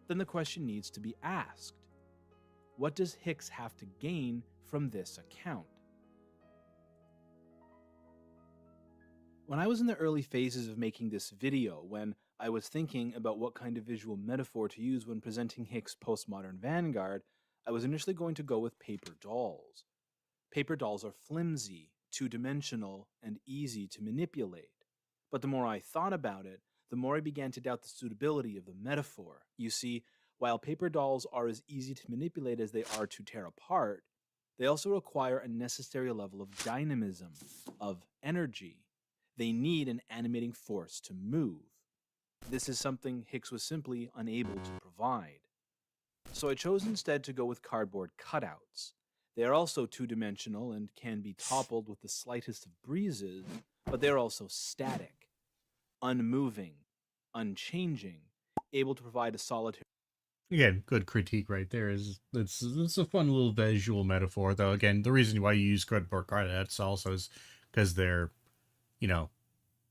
then the question needs to be asked: what does Hicks have to gain from this account? When I was in the early phases of making this video, when I was thinking about what kind of visual metaphor to use when presenting Hicks' postmodern vanguard, I was initially going to go with paper dolls. Paper dolls are flimsy, two-dimensional, and easy to manipulate. But the more I thought about it, the more I began to doubt the suitability of the metaphor. You see, while paper dolls are as easy to manipulate as they are to tear apart, they also require a necessary level of dynamism, of energy. They need an animating force to move. This is something Hicks was simply unable to provide. So I chose instead to go with cardboard cutouts. They are also two-dimensional and can be toppled with the slightest of breezes, but they're also static, unmoving, unchanging, able to provide a solitary. Again, good critique right there. It's a fun little visual metaphor, though. Again, the reason why you use cardboard cutouts also is because they're,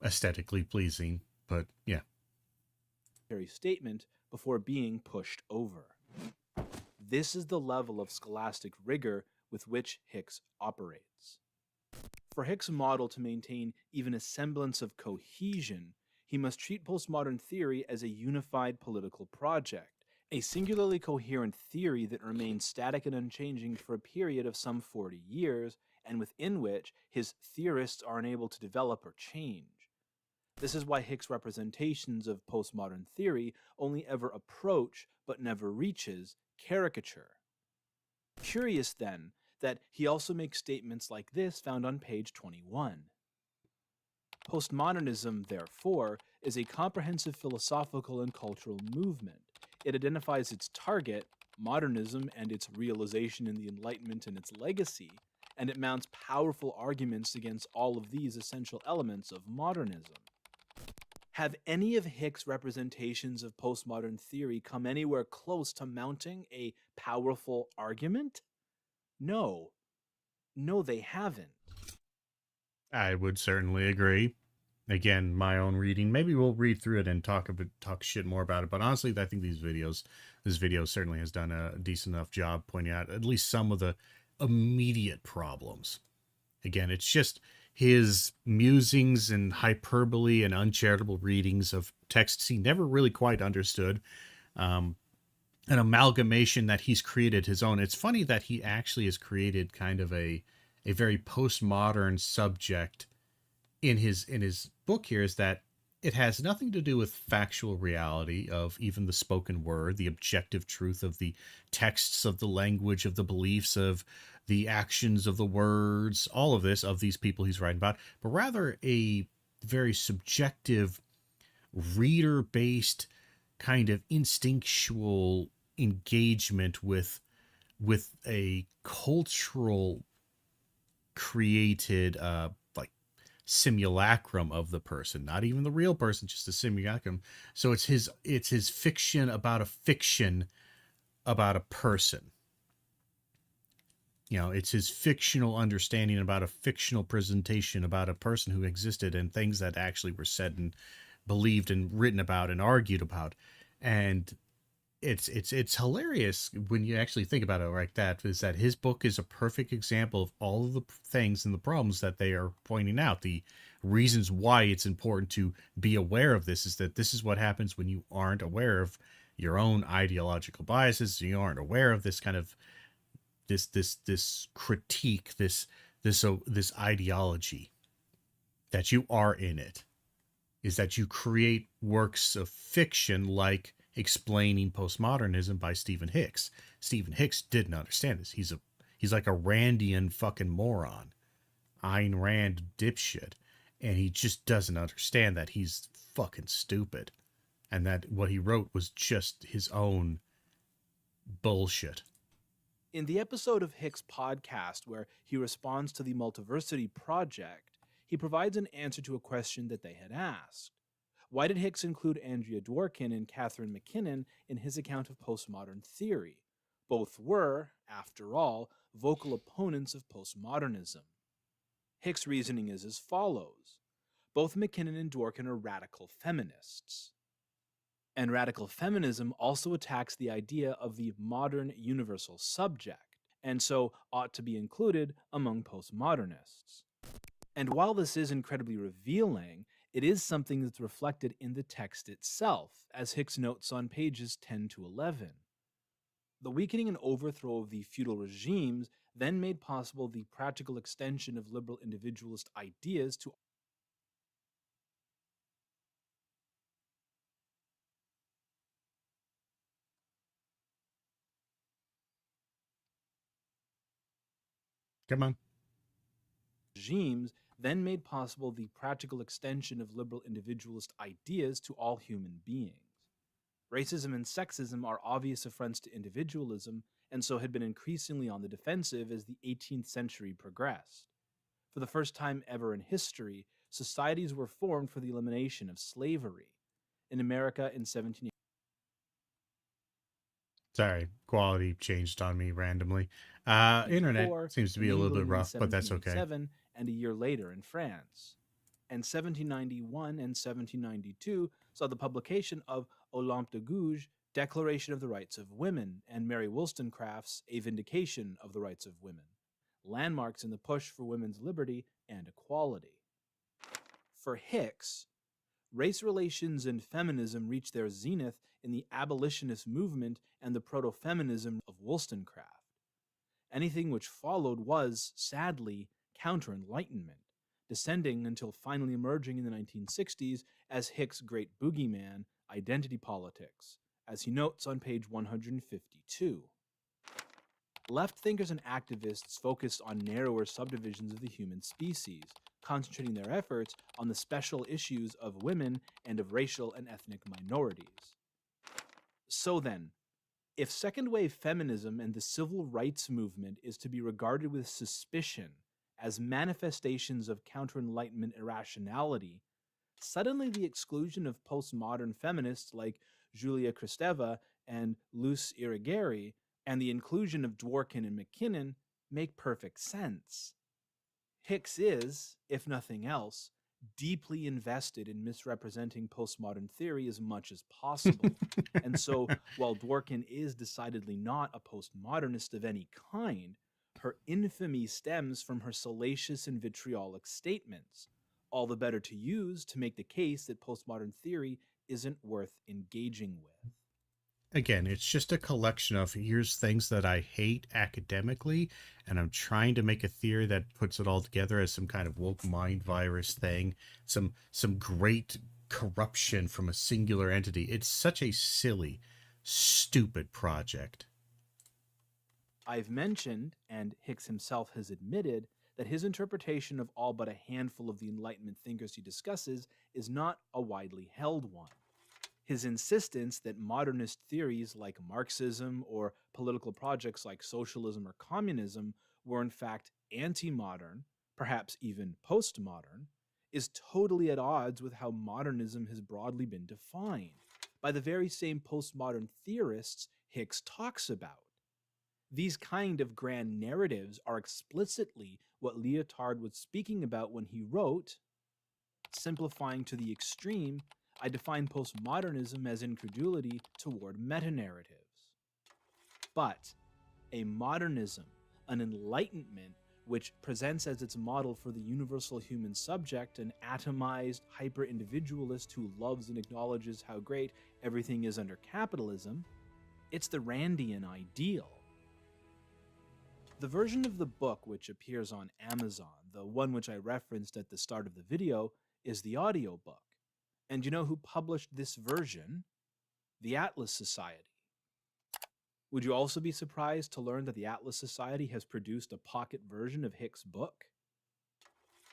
aesthetically pleasing. But yeah, statement before being pushed over. This is the level of scholastic rigor with which Hicks operates. For Hicks' model to maintain even a semblance of cohesion, he must treat postmodern theory as a unified political project, a singularly coherent theory that remains static and unchanging for a period of some 40 years, and within which his theorists are unable to develop or change. This is why Hicks' representations of postmodern theory only ever approach, but never reaches, caricature. Curious, then, that he also makes statements like this found on page 21. Postmodernism, therefore, is a comprehensive philosophical and cultural movement. It identifies its target, modernism and its realization in the Enlightenment and its legacy, and it mounts powerful arguments against all of these essential elements of modernism. Have any of Hicks' representations of postmodern theory come anywhere close to mounting a powerful argument? No. No, they haven't. I would certainly agree. Again, my own reading. Maybe we'll read through it and talk shit more about it. But honestly, I think this video certainly has done a decent enough job pointing out at least some of the immediate problems. Again, it's just his musings and hyperbole and uncharitable readings of texts he never really quite understood. An amalgamation that he's created his own. It's funny that he actually has created kind of a very postmodern subject in his book here, is that it has nothing to do with factual reality of even the spoken word, the objective truth of the texts, of the language, of the beliefs, of the actions, of the words, all of this, of these people he's writing about, but rather a very subjective, reader-based kind of instinctual engagement with a cultural created like simulacrum of the person, not even the real person, just a simulacrum. So it's his fiction about a fiction about a person. You know, it's his fictional understanding about a fictional presentation about a person who existed and things that actually were said and believed and written about and argued about. And it's hilarious when you actually think about it like that, is that his book is a perfect example of all of the things and the problems that they are pointing out. The reasons why it's important to be aware of this is that this is what happens when you aren't aware of your own ideological biases. You aren't aware of this kind of this critique, this ideology, that you are in it, is that you create works of fiction like Explaining Postmodernism by Stephen Hicks. Stephen Hicks didn't understand this. He's like a Randian fucking moron, Ayn Rand dipshit, and he just doesn't understand that he's fucking stupid, and that what he wrote was just his own bullshit. In the episode of Hicks' podcast where he responds to the Multiversity Project, he provides an answer to a question that they had asked. Why did Hicks include Andrea Dworkin and Catherine MacKinnon in his account of postmodern theory? Both were, after all, vocal opponents of postmodernism. Hicks' reasoning is as follows. Both MacKinnon and Dworkin are radical feminists. And radical feminism also attacks the idea of the modern universal subject, and so ought to be included among postmodernists. And while this is incredibly revealing, it is something that's reflected in the text itself, as Hicks notes on pages 10 to 11. The weakening and overthrow of the feudal regimes then made possible the practical extension of liberal individualist ideas to Come on. regimes then made possible the practical extension of liberal individualist ideas to all human beings. Racism and sexism are obvious affronts to individualism, and so had been increasingly on the defensive as the 18th century progressed. For the first time ever in history, societies were formed for the elimination of slavery. In America in 1780, Sorry, quality changed on me randomly. Internet seems to be a little bit rough, but that's okay. And a year later in France. And 1791 and 1792 saw the publication of Olympe de Gouges' Declaration of the Rights of Women and Mary Wollstonecraft's A Vindication of the Rights of Women, landmarks in the push for women's liberty and equality. For Hicks, race relations and feminism reached their zenith in the abolitionist movement and the proto-feminism of Wollstonecraft. Anything which followed was, sadly, counter-enlightenment, descending until finally emerging in the 1960s as Hicks' great boogeyman, identity politics, as he notes on page 152. Left thinkers and activists focused on narrower subdivisions of the human species, concentrating their efforts on the special issues of women and of racial and ethnic minorities. So then, if second-wave feminism and the civil rights movement is to be regarded with suspicion as manifestations of counter-enlightenment irrationality, suddenly the exclusion of postmodern feminists like Julia Kristeva and Luce Irigaray and the inclusion of Dworkin and McKinnon make perfect sense. Hicks is, if nothing else, deeply invested in misrepresenting postmodern theory as much as possible. And so, while Dworkin is decidedly not a postmodernist of any kind, her infamy stems from her salacious and vitriolic statements, all the better to use to make the case that postmodern theory isn't worth engaging with. Again, it's just a collection of here's things that I hate academically, and I'm trying to make a theory that puts it all together as some kind of woke mind virus thing, some great corruption from a singular entity. It's such a silly, stupid project. I've mentioned, and Hicks himself has admitted, that his interpretation of all but a handful of the Enlightenment thinkers he discusses is not a widely held one. His insistence that modernist theories like Marxism or political projects like socialism or communism were in fact anti-modern, perhaps even postmodern, is totally at odds with how modernism has broadly been defined by the very same postmodern theorists Hicks talks about. These kind of grand narratives are explicitly what Lyotard was speaking about when he wrote, simplifying to the extreme, I define postmodernism as incredulity toward meta-narratives. But a modernism, an enlightenment, which presents as its model for the universal human subject an atomized, hyper-individualist who loves and acknowledges how great everything is under capitalism, it's the Randian ideal. The version of the book which appears on Amazon, the one which I referenced at the start of the video, is the audiobook. And you know who published this version? The Atlas Society. Would you also be surprised to learn that the Atlas Society has produced a pocket version of Hicks' book?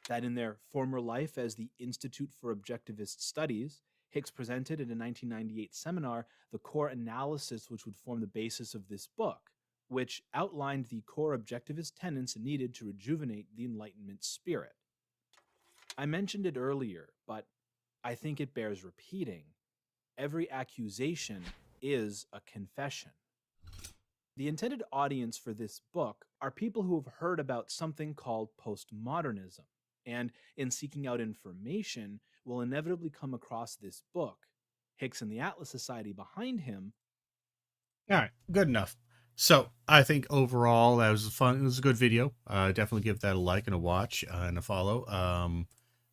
That in their former life as the Institute for Objectivist Studies, Hicks presented in a 1998 seminar the core analysis which would form the basis of this book, which outlined the core objectivist tenets needed to rejuvenate the Enlightenment spirit. I mentioned it earlier, but I think it bears repeating. Every accusation is a confession. The intended audience for this book are people who have heard about something called postmodernism, and in seeking out information will inevitably come across this book. Hicks and the Atlas Society behind him. All right, good enough. So I think overall that was fun. It was a good video. Definitely give that a like and a watch and a follow.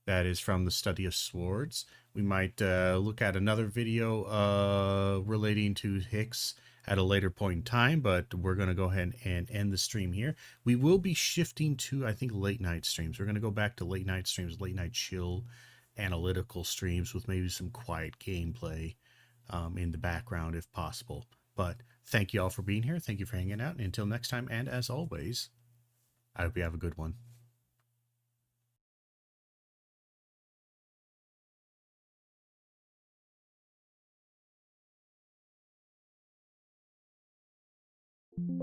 That is from the Study of Swords. We might look at another video relating to Hicks at a later point in time, but we're going to go ahead and end the stream here. We will be shifting to, I think, late night streams. We're going to go back to late night streams, late night chill, analytical streams with maybe some quiet gameplay in the background if possible. But thank you all for being here. Thank you for hanging out. And until next time, and as always, I hope you have a good one.